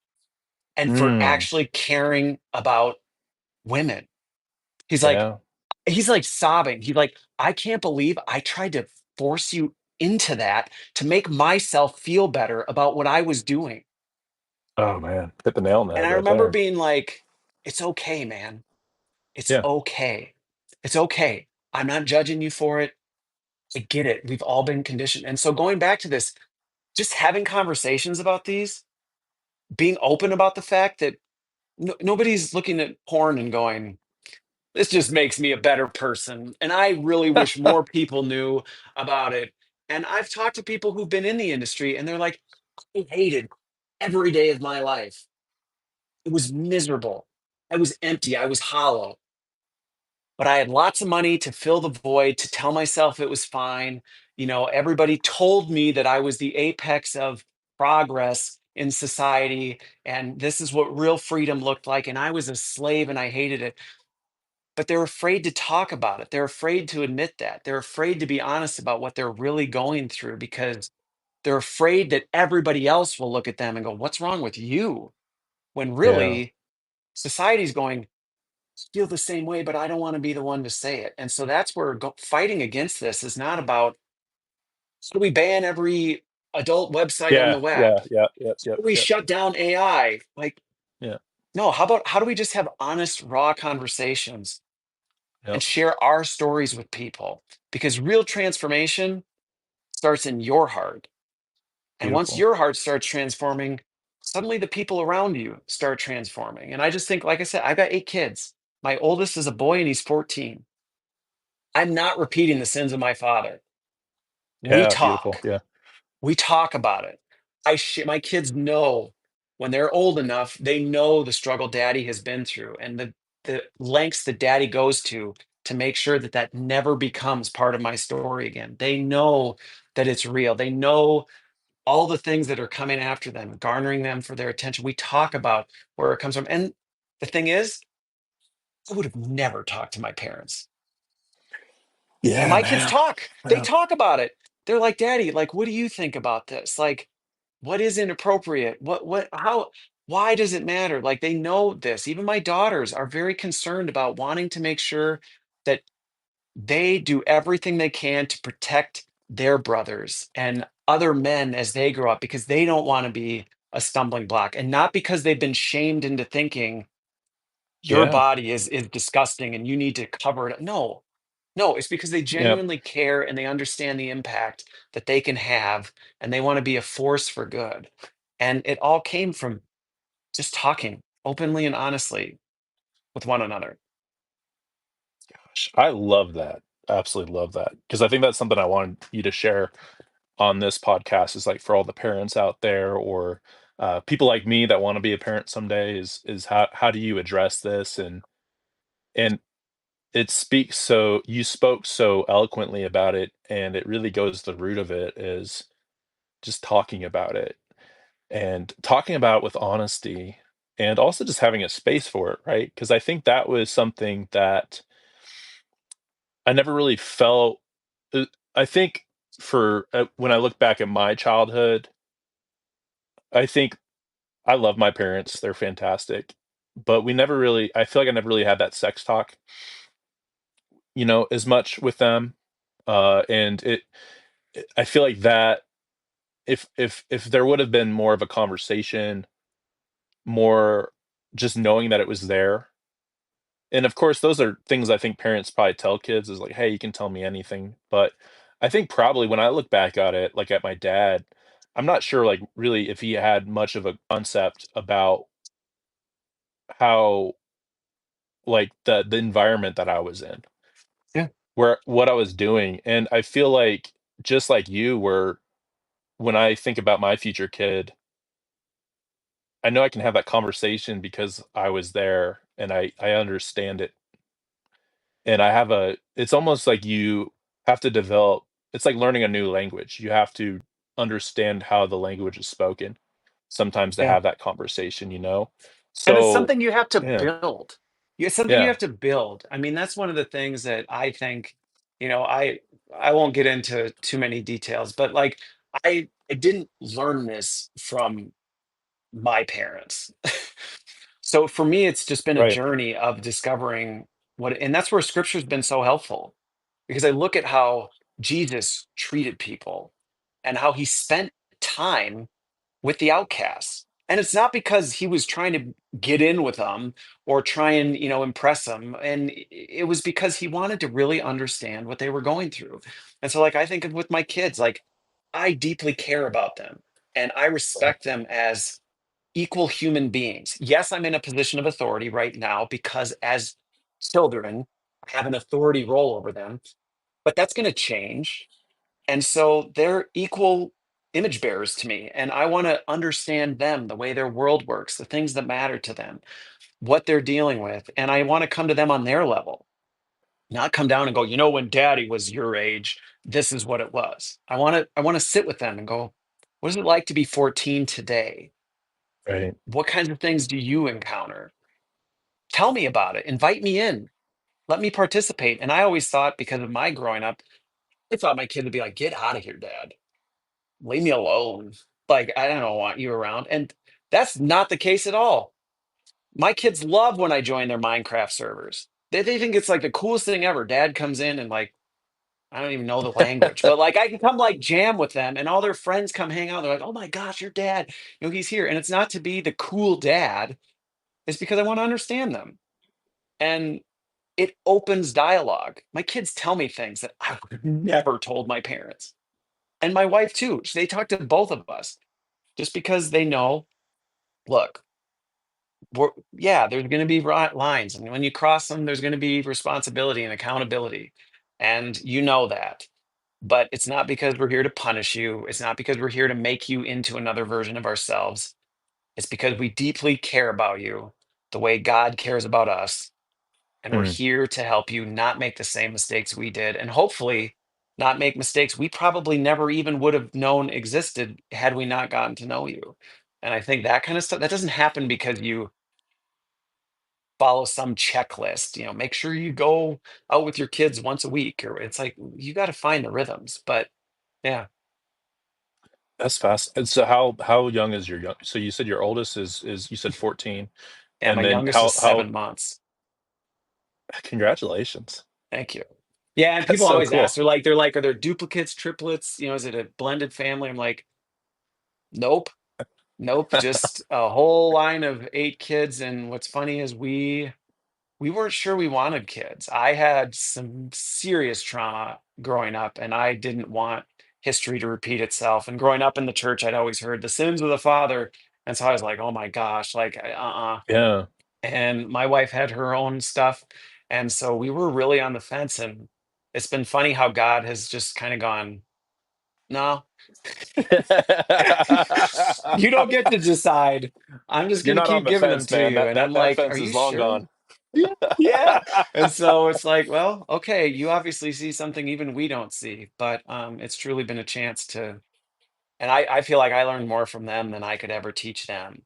and for Mm, actually caring about women. He's like, yeah. he's like sobbing. He's like, I can't believe I tried to force you into that to make myself feel better about what I was doing. Oh man, hit the nail on the And head I right remember there. being like, it's okay, man. It's Yeah. okay. It's okay. I'm not judging you for it. I get it. We've all been conditioned. And so going back to this, just having conversations about these, being open about the fact that nobody's looking at porn and going, this just makes me a better person. And I really wish more people knew about it. And I've talked to people who've been in the industry and they're like, I hated every day of my life. It was miserable. I was empty. I was hollow. But I had lots of money to fill the void, to tell myself it was fine. Everybody told me that I was the apex of progress in society, and this is what real freedom looked like. And I was a slave and I hated it. But they're afraid to talk about it. They're afraid to admit that. They're afraid to be honest about what they're really going through because they're afraid that everybody else will look at them and go, what's wrong with you? When Yeah. really, society's going, feel the same way, but I don't want to be the one to say it. And so that's where fighting against this is not about how do we ban every adult website on the Yeah. web? Yeah. Yeah. Yep. How Yep. do we Yep. shut down AI? Like, Yeah. no, how about how do we just have honest, raw conversations and Yep. share our stories with people? Because real transformation starts in your heart. And once Beautiful. your heart starts transforming, suddenly the people around you start transforming. And I just think, like I said, I've got 8 kids. My oldest is a boy and he's 14. I'm not repeating the sins of my father. We Yeah. Beautiful. talk. Yeah. We talk about it. My kids know when they're old enough, they know the struggle daddy has been through and the lengths that daddy goes to make sure that that never becomes part of my story again. They know that it's real. They know all the things that are coming after them, garnering them for their attention. We talk about where it comes from. And the thing is, I would have never talked to my parents. And Yeah, my kids man. talk. They Yeah. talk about it. They're like, "Daddy, like, what do you think about this? Like, what is inappropriate? How, why does it matter?" Like, they know this. Even my daughters are very concerned about wanting to make sure that they do everything they can to protect their brothers and other men as they grow up because they don't want to be a stumbling block. And not because they've been shamed into thinking your Yeah. body is disgusting and you need to cover it. No, no, it's because they Yeah. genuinely care and they understand the impact that they can have and they want to be a force for good. And it all came from just talking openly and honestly with one another. I love that. Absolutely love that. Because I think that's something I wanted you to share on this podcast is like for all the parents out there or people like me that want to be a parent someday is how do you address this and it speaks so you spoke so eloquently about it and it really goes to the root of it is just talking about it and talking about it with honesty and also just having a space for it, right? Because I think that was something that I never really felt. uh, I think for when I look back at my childhood, I think I love my parents, they're fantastic, but we never really I feel like I never really had that sex talk, as much with them, and I feel like that if there would have been more of a conversation, more just knowing that it was there, and of course, those are things I think parents probably tell kids is like, "Hey, you can tell me anything," but I think probably when I look back at it, like, at my dad, I'm not sure, like, really if he had much of a concept about how like the environment that I was in, Yeah. where what I was doing. And I feel like just like you were, when I think about my future kid, I know I can have that conversation because I was there and I understand it. And I have a it's almost like you have to develop, it's like learning a new language. You have to understand how the language is spoken sometimes to Yeah. have that conversation, you know? And it's So, something you have to yeah, build. It's something you yeah, have to build. I mean, that's one of the things that I think, you know, I won't get into too many details, but like I didn't learn this from my parents. So for me, it's just been a right, journey of discovering what, and that's where scripture's been so helpful because I look at how Jesus treated people and how he spent time with the outcasts. And it's not because he was trying to get in with them or try and, you know, impress them. And it was because he wanted to really understand what they were going through. And so, like, I think of with my kids, like, I deeply care about them and I right, respect them as equal human beings. Yes, I'm in a position of authority right now because as children, I have an authority role over them, but that's going to change. And so they're equal image bearers to me. And I want to understand them, the way their world works, the things that matter to them, what they're dealing with. And I want to come to them on their level, not come down and go, you know, when daddy was your age, this is what it was. I want to sit with them and go, what is it like to be 14 today? right. What kinds of things do you encounter? Tell me about it. Invite me in. Let me participate. And I always thought, because of my growing up, I thought my kid would be like, get out of here, dad. Leave me alone. Like, I don't want you around. And that's not the case at all. My kids love when I join their Minecraft servers. They think it's like the coolest thing ever. Dad comes in and like, I don't even know the language, but like I can come like jam with them and all their friends come hang out. They're like, oh my gosh, your dad, you know, he's here. And it's not to be the cool dad. It's because I want to understand them. And it opens dialogue. My kids tell me things that I would have never told my parents. And my wife too. They talk to both of us just because they know, look, yeah, there's going to be lines. And when you cross them, there's going to be responsibility and accountability. And you know that. But it's not because we're here to punish you. It's not because we're here to make you into another version of ourselves. It's because we deeply care about you the way God cares about us. And we're Mm, here to help you not make the same mistakes we did. And hopefully, not make mistakes we probably never even would have known existed had we not gotten to know you. And I think that kind of stuff that doesn't happen because you follow some checklist, you know, make sure you go out with your kids once a week, or it's like you got to find the rhythms. But yeah, that's fast. And so how young is your young, so you said your oldest is you said 14, yeah, my and then youngest is how 7 months. congratulations. Thank you. Yeah, and That's people so always ask, cool. they're like, are there duplicates, triplets? You know, is it a blended family? I'm like, nope, nope, just a whole line of 8 kids. And what's funny is we weren't sure we wanted kids. I had some serious trauma growing up, and I didn't want history to repeat itself. And growing up in the church, I'd always heard the sins of the father. And so I was like, oh my gosh, like, Yeah. And my wife had her own stuff. And so we were really on the fence. And it's been funny how God has just kind of gone, no, you don't get to decide. I'm just You're going to not on keep the giving them fence, to man. you. That And I'm that that like, are fence you is long sure? gone. Yeah. Yeah. And so it's like, well, okay, you obviously see something even we don't see, but it's truly been a chance to, and I feel like I learned more from them than I could ever teach them,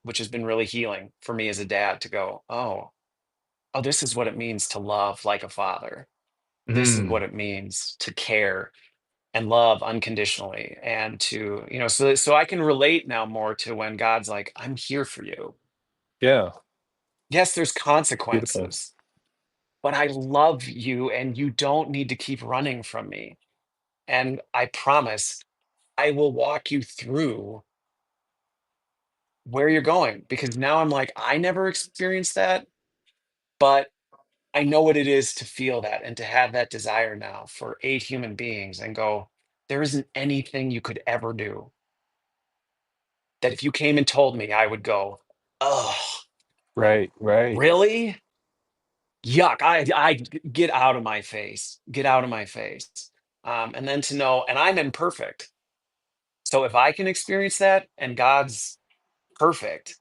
which has been really healing for me as a dad to go, oh, this is what it means to love like a father. This is what Mm, it means to care and love unconditionally and to, you know, so I can relate now more to when God's like, I'm here for you. yeah, Yes, there's beautiful. consequences, but I love you and you don't need to keep running from me. And I promise I will walk you through where you're going because now I'm like, I never experienced that, but I know what it is to feel that and to have that desire now for 8 human beings and go, there isn't anything you could ever do that if you came and told me, I would go, oh, Right, right. really? yuck, I get out of my face, get out of my face. And then to know, and I'm imperfect. So if I can experience that and God's perfect,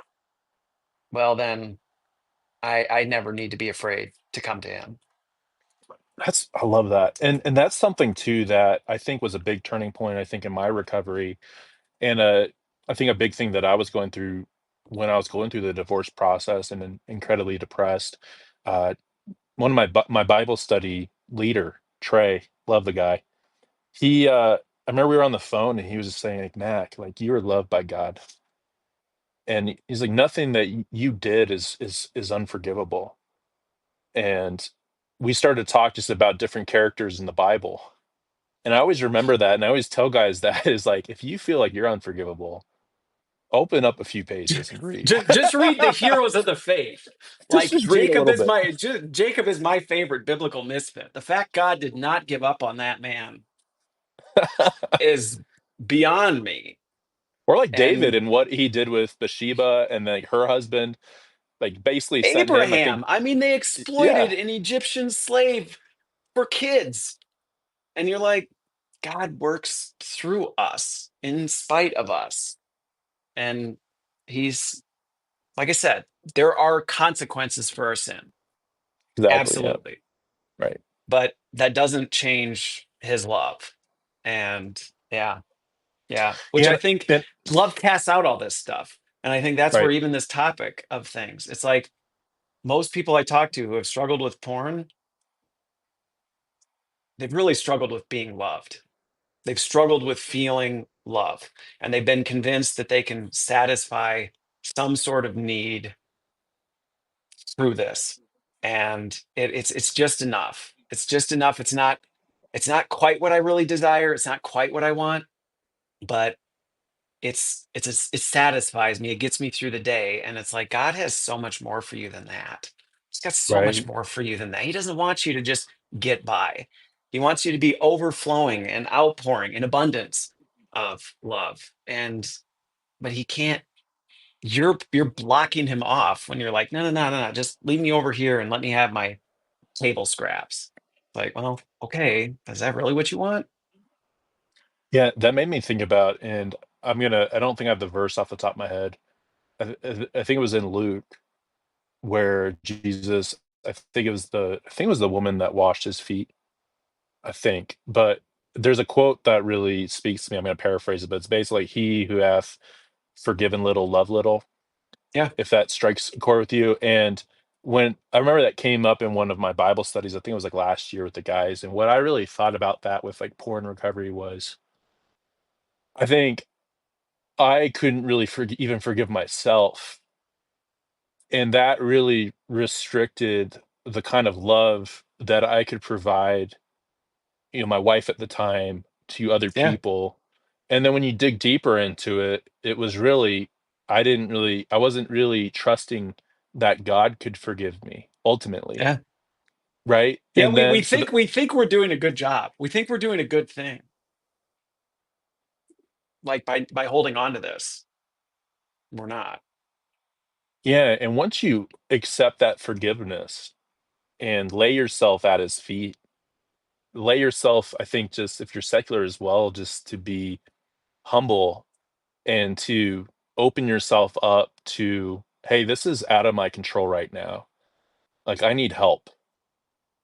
well, then I never need to be afraid to come to him. That's I love that. And that's something too that I think was a big turning point, I think, in my recovery. And I think a big thing that I was going through when I was going through the divorce process and incredibly depressed. Uh, one of my Bible study leader, Trey, love the guy. I remember we were on the phone and he was just saying, like, Mac, like you are loved by God, and he's like, nothing that you did is unforgivable. And we started to talk just about different characters in the Bible. And I always remember that, and I always tell guys that is like, if you feel like you're unforgivable, open up a few pages and read. Just read the heroes of the faith. Like Just read a little bit. Jacob is my favorite biblical misfit. The fact God did not give up on that man is beyond me. Or like David And and what he did with Bathsheba and like her husband, like basically sent him, I think, Abraham, I mean, they yeah, exploited an Egyptian slave for kids. And you're like, God works through us in spite of us. And he's, like I said, there are consequences for our sin. exactly, yeah, Absolutely. right. But that doesn't change his love. And yeah, yeah, which I Yeah, think and love casts out all this stuff. And I think that's where right, even this topic of things, it's like most people I talk to who have struggled with porn, they've really struggled with being loved. They've struggled with feeling love, and they've been convinced that they can satisfy some sort of need through this. And it's just enough. It's just enough. It's not quite what I really desire. It's not quite what I want, but it satisfies me. It gets me through the day, and it's like God has so much more for you than that. He's got so much right. more for you than that. He doesn't want you to just get by. He wants you to be overflowing and outpouring in abundance of love. And but he can't. You're blocking him off when you're like, no, no, no, no, no. Just leave me over here and let me have my table scraps. Like, well, okay, is that really what you want? Yeah, that made me think about, and I don't think I have the verse off the top of my head. I think it was in Luke where Jesus, I think it was the woman that washed his feet, I think. But there's a quote that really speaks to me. I'm going to paraphrase it, but it's basically, "He who hath forgiven little, love little." Yeah, If that strikes a chord with you. And when I remember that came up in one of my Bible studies, I think it was like last year with the guys. And what I really thought about that with like porn recovery was, I think I couldn't really even forgive myself. And that really restricted the kind of love that I could provide, my wife at the time, to other yeah, people. And then when you dig deeper into it, it was really, I wasn't really trusting that God could forgive me ultimately. yeah. Right? Yeah, And we then think we think we're doing a good job. We think we're doing a good thing, like by holding on to this. We're not. yeah, and once you accept that forgiveness and lay yourself at his feet, lay yourself, I think, just if you're secular as well, just to be humble and to open yourself up to, hey, this is out of my control right now. Like, I need help.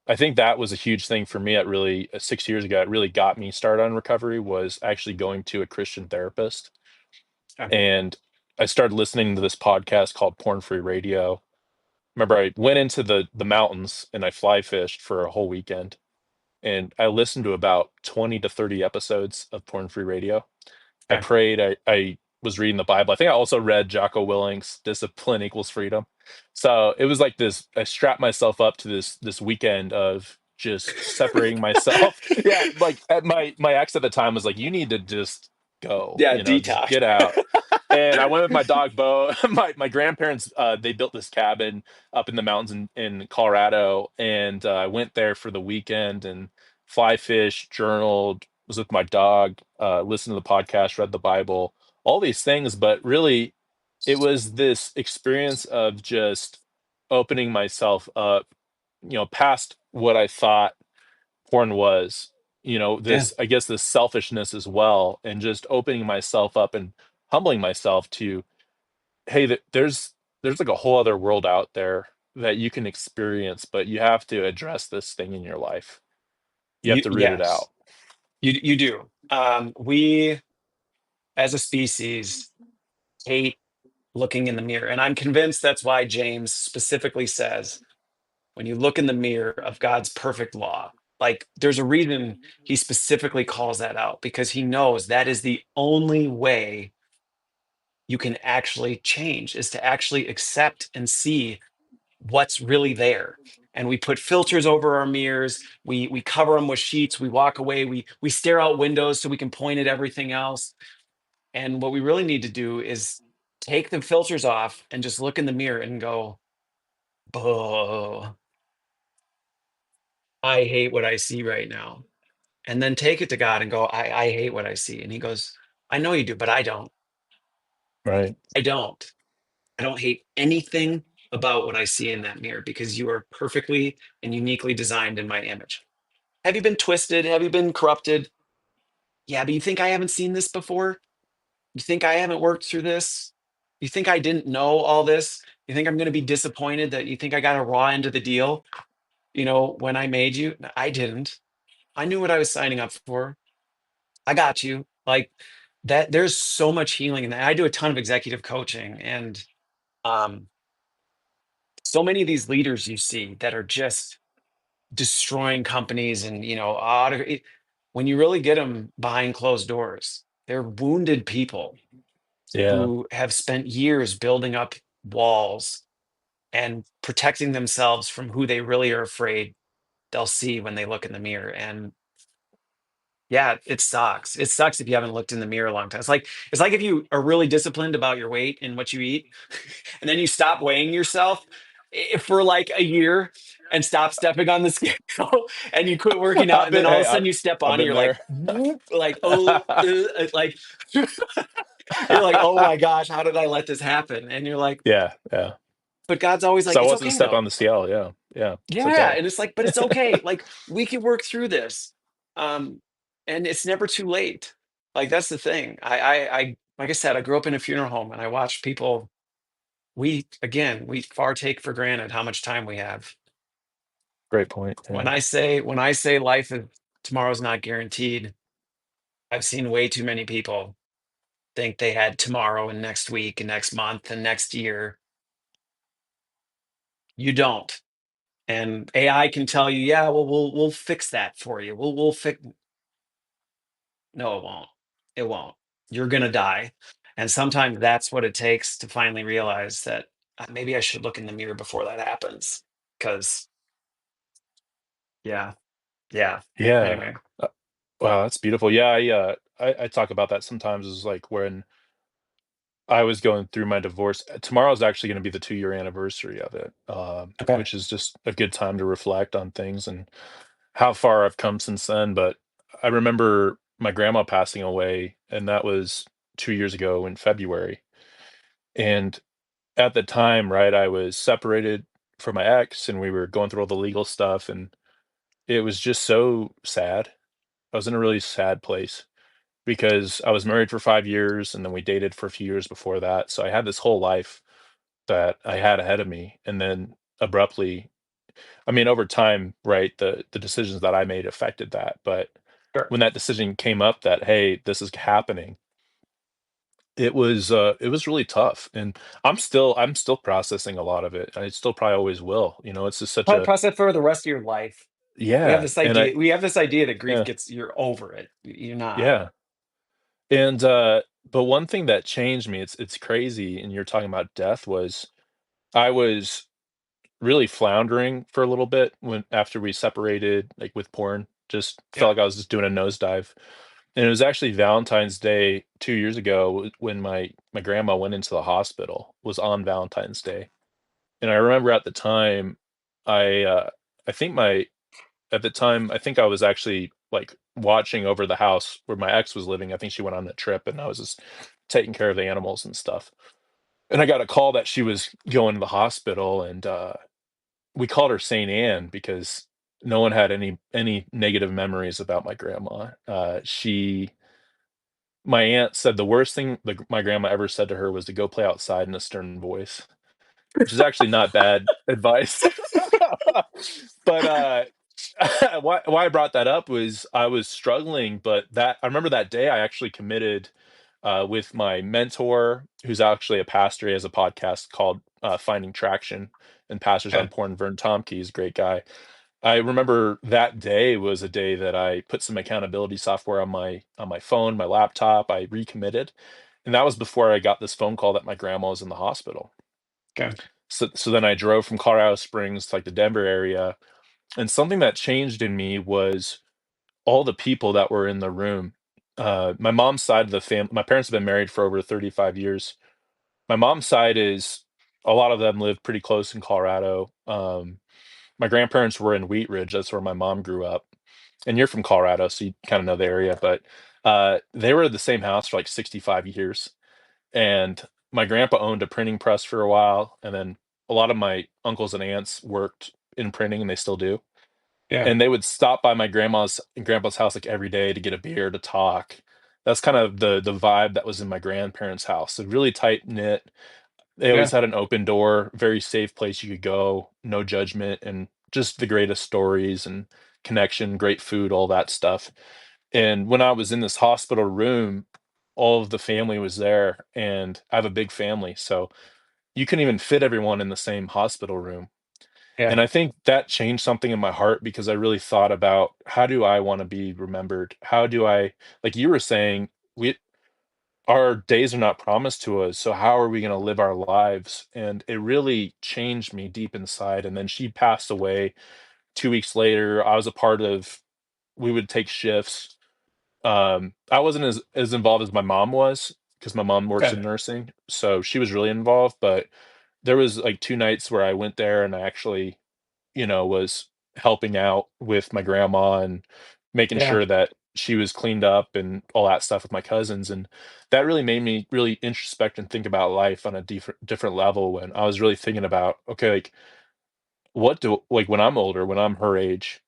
I think that was a huge thing for me. It really, 6 years ago, it really got me started on recovery, was actually going to a Christian therapist. Yeah, And I started listening to this podcast called PornFree Radio. Remember, I went into the mountains and I fly fished for a whole weekend. And I listened to about 20 to 30 episodes of Porn-Free Radio. I yeah, prayed, I was reading the Bible. I think I also read Jocko Willink's Discipline Equals Freedom. So it was like this, I strapped myself up to this weekend of just separating myself. Yeah, like at my ex at the time was like, you need to just go, yeah. just Detox. get out. And I went with my dog Bo. My grandparents, they built this cabin up in the mountains in Colorado, and I went there for the weekend and fly fish, journaled, was with my dog, listened to the podcast, read the Bible, all these things. But really, it was this experience of just opening myself up past what I thought porn was, Yeah. this, I guess, this selfishness as well, and just opening myself up and humbling myself to, hey, there's like a whole other world out there that you can experience, but you have to address this thing in your life. You have to root it Yes, out. you do. We as a species hate looking in the mirror. And I'm convinced that's why James specifically says, when you look in the mirror of God's perfect law, like there's a reason he specifically calls that out, because he knows that is the only way you can actually change, is to actually accept and see what's really there. And we put filters over our mirrors, we cover them with sheets, we walk away, we stare out windows so we can point at everything else. And what we really need to do is take the filters off and just look in the mirror and go, oh, I hate what I see right now. And then take it to God and go, I hate what I see. And he goes, I know you do, but I don't. Right. I don't. I don't hate anything about what I see in that mirror, because you are perfectly and uniquely designed in my image. Have you been twisted? Have you been corrupted? Yeah, but you think I haven't seen this before? You think I haven't worked through this? You think I didn't know all this? You think I'm going to be disappointed that you think I got a raw end of the deal? When I made you? No, I didn't. I knew what I was signing up for. I got you. Like that, there's so much healing in that. I do a ton of executive coaching, and um, so many of these leaders you see that are just destroying companies, and when you really get them behind closed doors, they're wounded people Yeah. who have spent years building up walls and protecting themselves from who they really are afraid they'll see when they look in the mirror. And yeah, it sucks. It sucks if you haven't looked in the mirror a long time. It's like if you are really disciplined about your weight and what you eat, and then you stop weighing yourself for like a year and stop stepping on the scale, and you quit working out, I've and then been, all of hey, a sudden you step I've on and been you're like, there. whoop, like, oh, like you're like, oh my gosh, how did I let this happen? And you're like, Yeah, yeah. but God's always So like, I it's wasn't okay step on though. the scale. Yeah, yeah. It's Yeah. okay. And it's like, but it's okay. Like we can work through this. Um, and it's never too late. Like that's the thing. Like I said, I grew up in a funeral home, and I watched people, we far take for granted how much time we have. Great point. When Yeah. I say life is tomorrow's not guaranteed, I've seen way too many people think they had tomorrow and next week and next month and next year. You don't. And AI can tell you, yeah, well, we'll fix that for you. We'll fix. No, it won't. It won't. You're gonna die. And sometimes that's what it takes to finally realize that maybe I should look in the mirror before that happens. Because yeah, yeah. Yeah. Anyway, Uh, wow, that's beautiful. Yeah, I talk about that sometimes, is like when I was going through my divorce. Tomorrow's actually going to be the 2-year anniversary of it, okay, which is just a good time to reflect on things and how far I've come since then. But I remember my grandma passing away, and that was 2 years ago in February. And at the time, right, I was separated from my ex, and we were going through all the legal stuff, and it was just so sad. I was in a really sad place because I was married for 5 years, and then we dated for a few years before that. So I had this whole life that I had ahead of me, and then abruptly, I mean, over time, right, the decisions that I made affected that, but sure. when that decision came up that, "Hey, this is happening," it was really tough, and I'm still processing a lot of it. I still probably always will, it's just such Probably a process for the rest of your life. We have yeah, this and I idea. We have this idea that grief yeah, gets you're over it. You're not. yeah, and, but one thing that changed me, it's crazy, and you're talking about death, was I was really floundering for a little bit when after we separated, like, with porn, just felt Yeah. like I was just doing a nosedive, and it was actually Valentine's Day 2 years ago when my grandma went into the hospital, was on Valentine's Day, and I remember at the time, I, I think my at the time, I think I was actually, like, watching over the house where my ex was living. I think she went on a trip, and I was just taking care of the animals and stuff, and I got a call that she was going to the hospital, and, we called her Saint Anne because no one had any negative memories about my grandma. She My aunt said the worst thing my grandma ever said to her was to go play outside in a stern voice, which is actually not bad advice. But, why I brought that up was I was struggling, but that I remember that day I actually committed, with my mentor, who's actually a pastor. He has a podcast called, Finding Traction, and Pastors Yeah. on Porn. Vern Tomke, he's a great guy. I remember that day was a day that I put some accountability software on my phone, my laptop. I recommitted, and that was before I got this phone call that my grandma was in the hospital. Okay. So then I drove from Colorado Springs to like the Denver area, and something that changed in me was all the people that were in the room. My mom's side of the family, my parents have been married for over 35 years. My mom's side is a lot of them live pretty close in Colorado. My grandparents were in Wheat Ridge. That's where my mom grew up. And you're from Colorado, so you kind of know the area. But they were at the same house for like 65 years. And my grandpa owned a printing press for a while. And then a lot of my uncles and aunts worked in printing, and they still do. Yeah. And they would stop by my grandma's and grandpa's house like every day to get a beer to talk. That's kind of the vibe that was in my grandparents' house. So really tight knit. They always Yeah. had an open door, very safe place you could go, no judgment, and just the greatest stories and connection, great food, all that stuff. And when I was in this hospital room, all of the family was there, and I have a big family, so you couldn't even fit everyone in the same hospital room. Yeah. And I think that changed something in my heart because I really thought about how do I want to be remembered? How do I, like you were saying, we our days are not promised to us, so how are we going to live our lives? And it really changed me deep inside. And then she passed away 2 weeks later. I was a part of, we would take shifts. I wasn't as involved as my mom was because my mom works Okay. in nursing, so she was really involved. But there was like 2 nights where I went there and I actually, was helping out with my grandma and making Yeah. sure that she was cleaned up and all that stuff with my cousins. And that really made me really introspect and think about life on a different level when I was really thinking about, okay, like when I'm older, when I'm her age,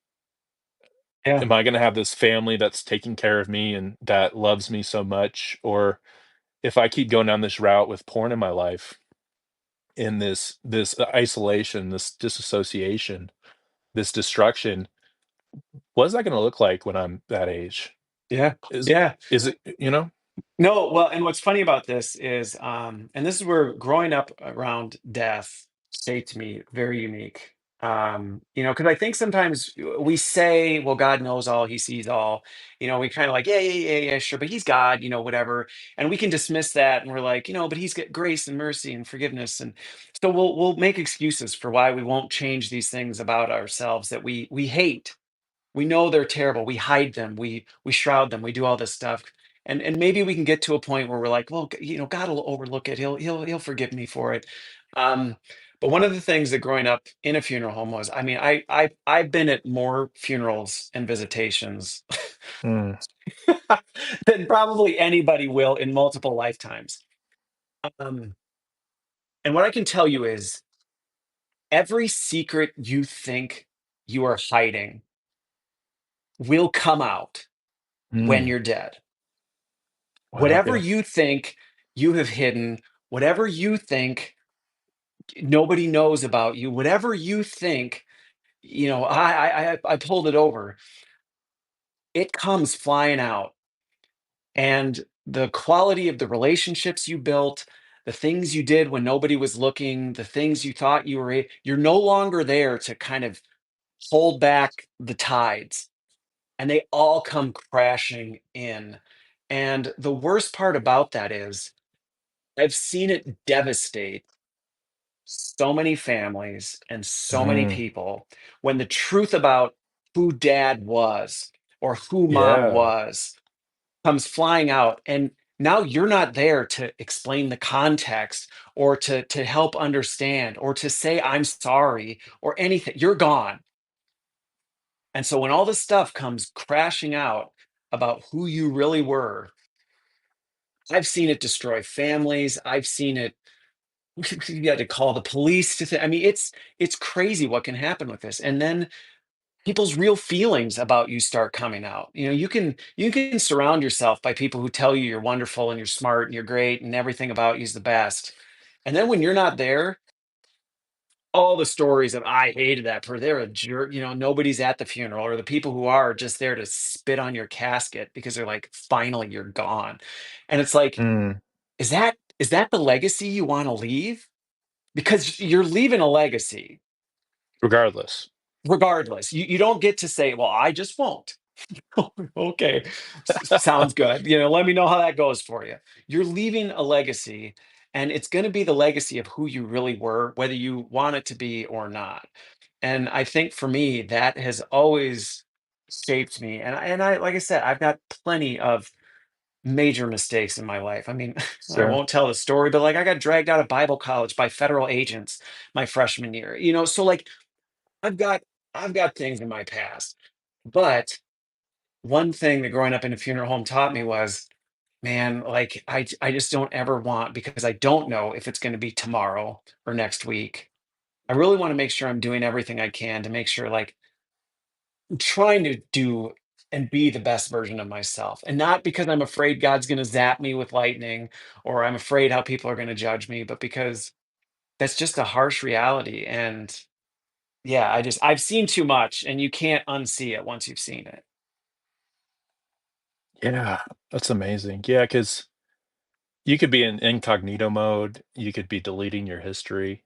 Yeah. am I going to have this family that's taking care of me and that loves me so much? Or if I keep going down this route with porn in my life, in this isolation, this disassociation, this destruction, what is that gonna look like when I'm that age? Yeah. Is Yeah. is it, you know? No, well, and what's funny about this is, and this is where growing up around death shaped me very unique. Because I think sometimes we say, well, God knows all, he sees all. We kind of like, yeah, yeah, yeah, yeah, sure, but he's God, whatever. And we can dismiss that and we're like, but he's got grace and mercy and forgiveness. And so we'll make excuses for why we won't change these things about ourselves that we hate. We know they're terrible. We hide them. We shroud them. We do all this stuff. And maybe we can get to a point where we're like, well, God will overlook it. He'll forgive me for it. Um, but one of the things that growing up in a funeral home was, I mean, I've been at more funerals and visitations Mm, than probably anybody will in multiple lifetimes. Um, and what I can tell you is every secret you think you are hiding will come out when mm. you're dead. Wow, Whatever okay. you think you have hidden, whatever you think nobody knows about you, whatever you think, I pulled it over, it comes flying out. And the quality of the relationships you built, the things you did when nobody was looking, the things you thought you're no longer there to kind of hold back the tides. And they all come crashing in. And the worst part about that is I've seen it devastate so many families and so many Mm, people when the truth about who dad was or who mom yeah. was comes flying out, and now you're not there to explain the context or to help understand or to say I'm sorry or anything. You're gone. And so when all this stuff comes crashing out about who you really were, I've seen it destroy families. I've seen it you had to call the police I mean, it's crazy what can happen with this. And then people's real feelings about you start coming out. You can surround yourself by people who tell you you're wonderful and you're smart and you're great and everything about you is the best. And then when you're not there, all the stories of I hated that per they're a jerk, nobody's at the funeral, or the people who are just there to spit on your casket because they're like, finally you're gone. And it's like, Mm, is that the legacy you want to leave? Because you're leaving a legacy regardless. regardless. You don't get to say, well, I just won't. Okay, sounds good. Let me know how that goes for you. You're leaving a legacy, and it's going to be the legacy of who you really were, whether you want it to be or not. And I think for me, that has always shaped me. And I, like I said, I've got plenty of major mistakes in my life. I mean, I Sure. won't tell the story, but like I got dragged out of Bible college by federal agents my freshman year. So like I've got I've got things in my past. But one thing that growing up in a funeral home taught me was, man, like I just don't ever want, because I don't know if it's going to be tomorrow or next week. I really want to make sure I'm doing everything I can to make sure, like, I'm trying to do and be the best version of myself. And not because I'm afraid God's going to zap me with lightning, or I'm afraid how people are going to judge me, but because that's just a harsh reality. And yeah, I've seen too much, and you can't unsee it once you've seen it. Yeah, that's amazing. Yeah, because you could be in incognito mode, you could be deleting your history,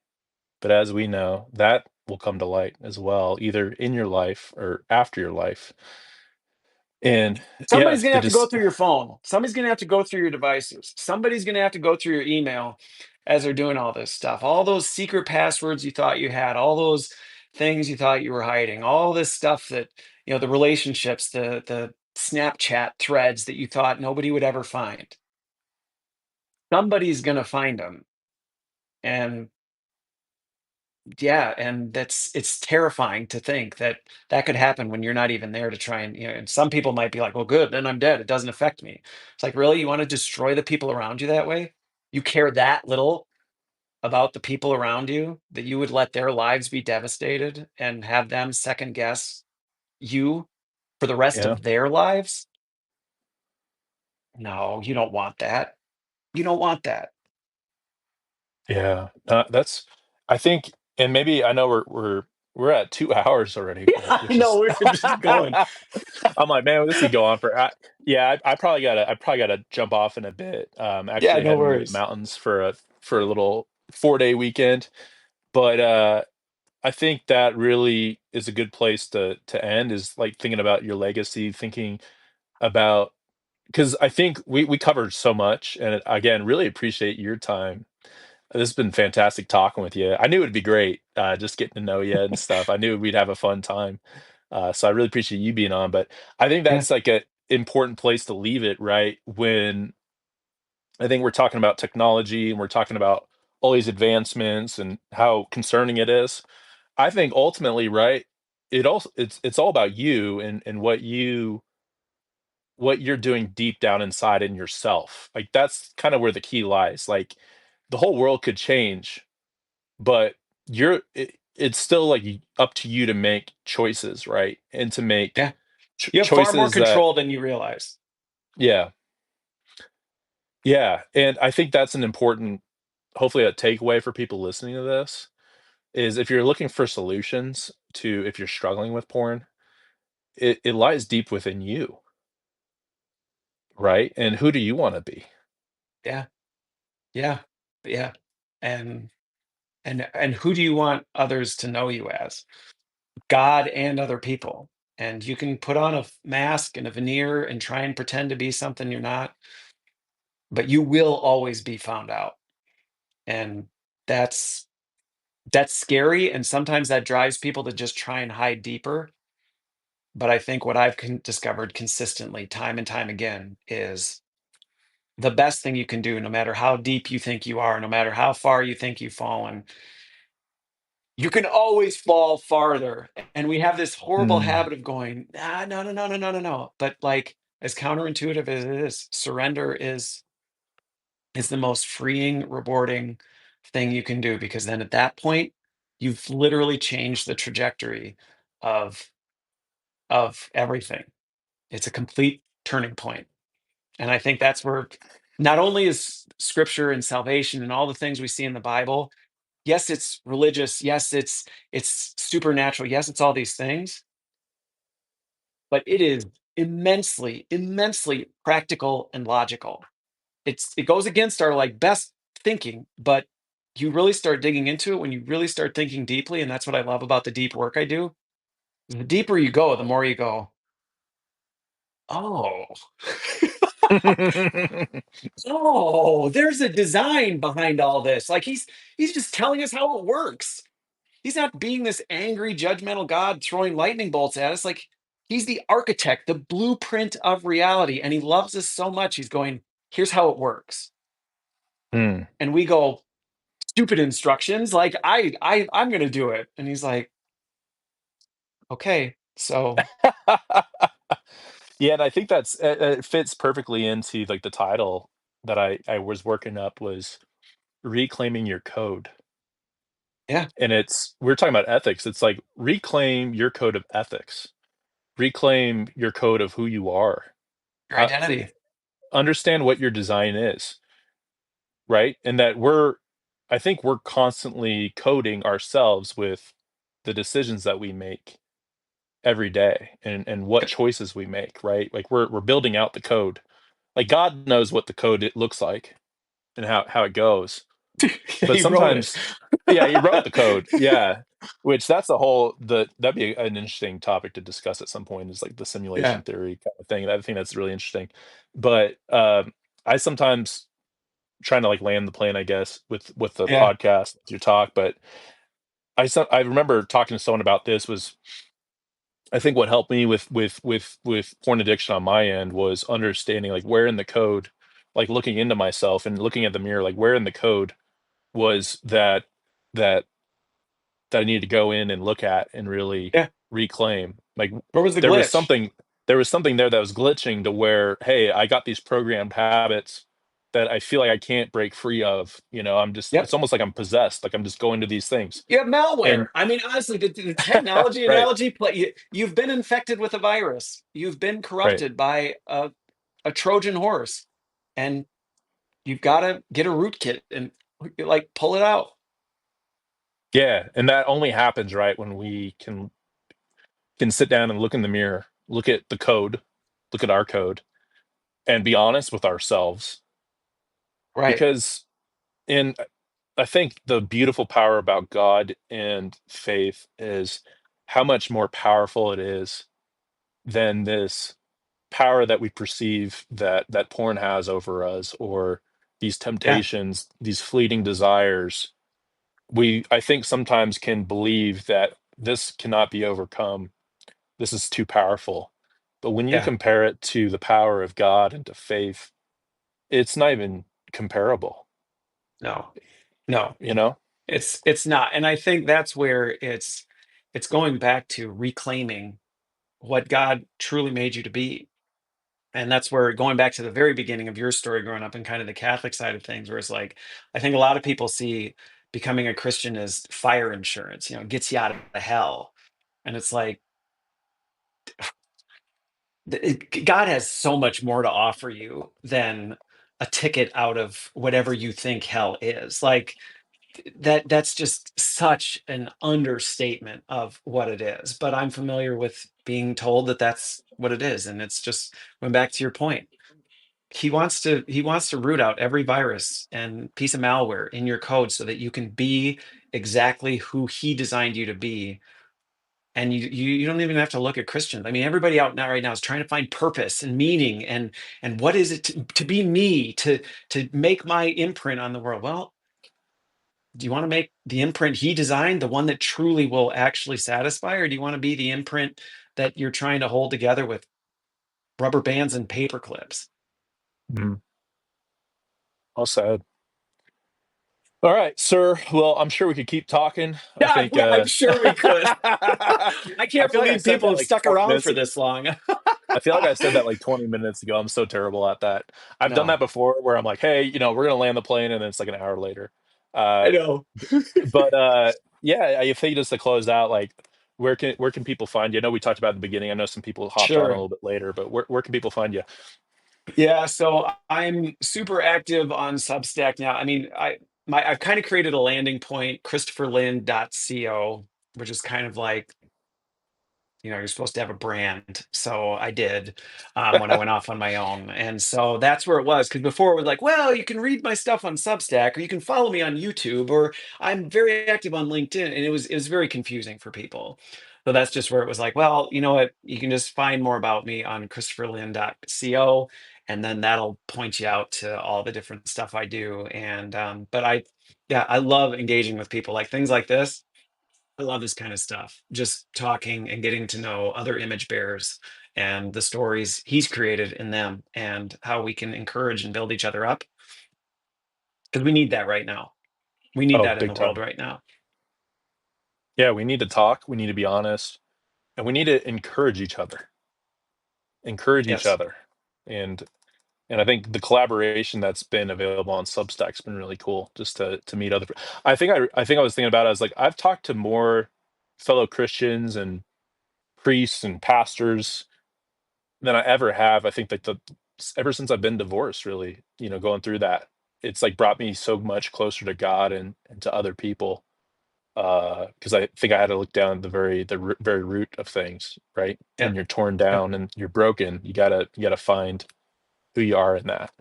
but as we know, that will come to light as well, either in your life or after your life. And yeah, Somebody's gonna the have to go just through your phone. Somebody's gonna have to go through your devices. Somebody's gonna have to go through your email as they're doing all this stuff. All those secret passwords you thought you had, all those things you thought you were hiding, all this stuff that, the relationships, the Snapchat threads that you thought nobody would ever find. Somebody's gonna find them. And yeah, and it's terrifying to think that that could happen when you're not even there to try and some people might be like, well, good, then I'm dead. It doesn't affect me. It's like, really? You want to destroy the people around you that way? You care that little about the people around you that you would let their lives be devastated and have them second guess you for the rest yeah, of their lives? No, you don't want that. You don't want that. yeah, that's I think and maybe I know we're at 2 hours already, Yeah, I which know. is We're just going. I'm like, "Man, this could go on for yeah, I probably gotta jump off in a bit. Yeah, Actually no heading to the worries. mountains for a little 4-day weekend, but, I think that really is a good place to end is, like, thinking about your legacy, thinking about because I think we covered so much, and again, really appreciate your time. This has been fantastic talking with you. I knew it'd be great, just getting to know you and stuff. I knew we'd have a fun time. So I really appreciate you being on, but I think Yeah, that's like a important place to leave it, right? When I think we're talking about technology and we're talking about all these advancements and how concerning it is. I think ultimately, right, it's all about you and what you're doing deep down inside in yourself. Like that's kind of where the key lies. Like the whole world could change, but it's still like up to you to make choices, right? And to make yeah. You have far more choices that control than you realize. yeah, yeah. And I think that's an important hopefully a takeaway for people listening to this is if you're looking for solutions to if you're struggling with porn, it lies deep within you, right? And who do you want to be? Yeah, yeah, yeah. And and who do you want others to know you as? God and other people. And you can put on a mask and a veneer and try and pretend to be something you're not, but you will always be found out. And that's that's scary, and sometimes that drives people to just try and hide deeper. But I think what I've discovered consistently, time and time again, is the best thing you can do, no matter how deep you think you are, no matter how far you think you've fallen, you can always fall farther. And we have this horrible Mm, habit of going, ah, no, no, no, no, no, no, no. But like, as counterintuitive as it is, surrender is the most freeing, rewarding thing you can do, because then at that point, you've literally changed the trajectory of everything. It's a complete turning point. And I think that's where not only is scripture and salvation and all the things we see in the Bible, yes, it's religious, yes, it's supernatural, yes, it's all these things, but it is immensely, immensely practical and logical. It goes against our like best thinking, but you really start digging into it when you really start thinking deeply, and that's what I love about the deep work I do. The deeper you go, the more you go, oh. Oh, there's a design behind all this. Like he's just telling us how it works. He's not being this angry, judgmental God throwing lightning bolts at us. Like he's the architect, the blueprint of reality, and he loves us so much. He's going, here's how it works. Hmm. And we go, stupid instructions. Like I'm gonna do it. And he's like, okay, so Yeah, and I think it fits perfectly into like the title that I was working up was reclaiming your code. yeah, And we're talking about ethics. It's like reclaim your code of ethics. Reclaim your code of who you are. your Uh, identity. Understand what your design is, right? And that I think we're constantly coding ourselves with the decisions that we make every day and what choices we make, right? Like we're building out the code. Like God knows what the code it looks like and how it goes. But He wrote it. sometimes, yeah, he wrote the code. Yeah. Which that's a that'd be an interesting topic to discuss at some point is like the Yeah, simulation theory kind of thing. I think that's really interesting. But I sometimes trying to like land the plane, I guess, with the yeah, podcast, with your talk. But I remember talking to someone about this was I think what helped me with porn addiction on my end was understanding like where in the code, like looking into myself and looking at the mirror, like where in the code was that that I needed to go in and look at and really yeah. reclaim. Like Where was the there was glitch? something there was something there that was glitching to where, hey, I got these programmed habits that I feel like I can't break free of. I'm just Yep. it's almost like I'm possessed, like I'm just going to these things. You have malware. And I mean, honestly, the technology right, analogy play. You've been infected with a virus. You've been right. corrupted by a Trojan horse, and you've got to get a rootkit and like pull it out. Yeah, and that only happens right when we can sit down and look in the mirror, look at the code, look at our code, and be honest with ourselves. Right. Because in I think the beautiful power about God and faith is how much more powerful it is than this power that we perceive that porn has over us or these Yeah. temptations, these fleeting desires. I think sometimes can believe that this cannot be overcome. This is too powerful. But when you Yeah. compare it to the power of God and to faith, it's not even comparable, No. No. you know? It's not. And I think that's where it's going back to reclaiming what God truly made you to be. And that's where going back to the very beginning of your story growing up in kind of the Catholic side of things, where it's like, I think a lot of people see becoming a Christian as fire insurance, it gets you out of hell. And it's like, God has so much more to offer you than a ticket out of whatever you think hell is. Like that's just such an understatement of what it is. But I'm familiar with being told that that's what it is. And it's just going back to your point. He wants to root out every virus and piece of malware in your code so that you can be exactly who he designed you to be. And you don't even have to look at Christians. I mean, everybody out now right now is trying to find purpose and meaning and what is it to be me, to make my imprint on the world. Well, do you want to make the imprint he designed, the one that truly will actually satisfy, or do you want to be the imprint that you're trying to hold together with rubber bands and paper clips? Mhm. Well said. All right, sir. Well, I'm sure we could keep talking. I Yeah, think I'm sure we could. I I can't feel like I believe said people that have like stuck 20 around minutes for ago. this long. I feel like I said that like 20 minutes ago. I'm so terrible at that. I've done No. that before where I'm like, "Hey, we're going to land the plane," and then it's like an hour later. I Uh, know. but yeah, I think just to close out, like where can people find you? I know we talked about at the beginning. I know some people hopped on a Sure. little bit later, but where can people find you? Yeah, so I'm super active on Substack now. I mean, I've kind of created a landing point, christopherlin.co, which is kind of like, you're supposed to have a brand. So I did, when I went off on my own. And so that's where it was. Because before it was like, well, you can read my stuff on Substack, or you can follow me on YouTube, or I'm very active on LinkedIn. And it was very confusing for people. So that's just where it was like, well, you know what? You can just find more about me on christopherlin.co. And then that'll point you out to all the different stuff I do. And, yeah, I love engaging with people like things like this. I love this kind of stuff. Just talking and getting to know other image bearers and the stories he's created in them and how we can encourage and build each other up. Because we need that right now. We need Oh, that in big the world time. right now. Yeah, we need to talk. We need to be honest, and we need to encourage each other. Encourage each Yes. other, and I think the collaboration that's been available on Substack's been really cool. Just to meet other. I think I was thinking about it. I was like, I've talked to more fellow Christians and priests and pastors than I ever have. I think that the ever since I've been divorced, really, going through that, it's like brought me so much closer to God and to other people. Because I think I had to look down at very root of things, right? Yeah. When you're torn Yeah. down and you're broken, you gotta find who you are in that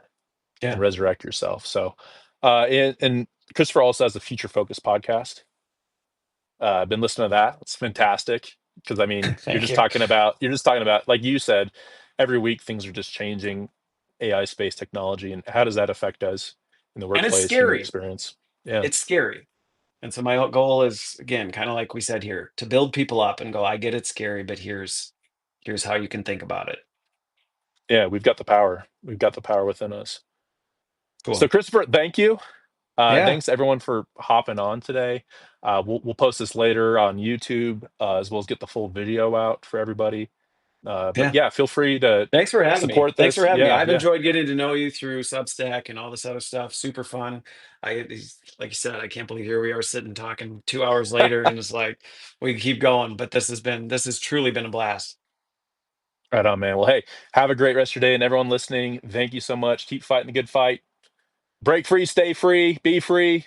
and Yeah. resurrect yourself. So, and Christopher also has a future focused podcast. I've been listening to that. It's fantastic because I mean, Thank you. you're just talking about, like you said, every week things are just changing, AI space technology, and how does that affect us in the And it's workplace, human scary. experience? Yeah, It's scary. And so my goal is, again, kind of like we said here, to build people up and go, I get it's scary, but here's how you can think about it. yeah, we've got the power. We've got the power within us. So, Cool. Christopher, thank you. Yeah. Thanks everyone for hopping on today. We'll post this later on YouTube, as well as get the full video out for everybody. But Yeah. yeah, feel free to Thanks for having me. support Thanks this. for having me. Yeah, I've yeah. enjoyed getting to know you through Substack and all this other stuff. Super fun. Like you said, I can't believe here we are sitting talking 2 hours later, and it's like we can keep going. But this has truly been a blast. Right on, man. Well, hey, have a great rest of your day, and everyone listening, thank you so much. Keep fighting the good fight. Break free, stay free, be free.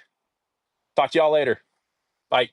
Talk to y'all later. Bye.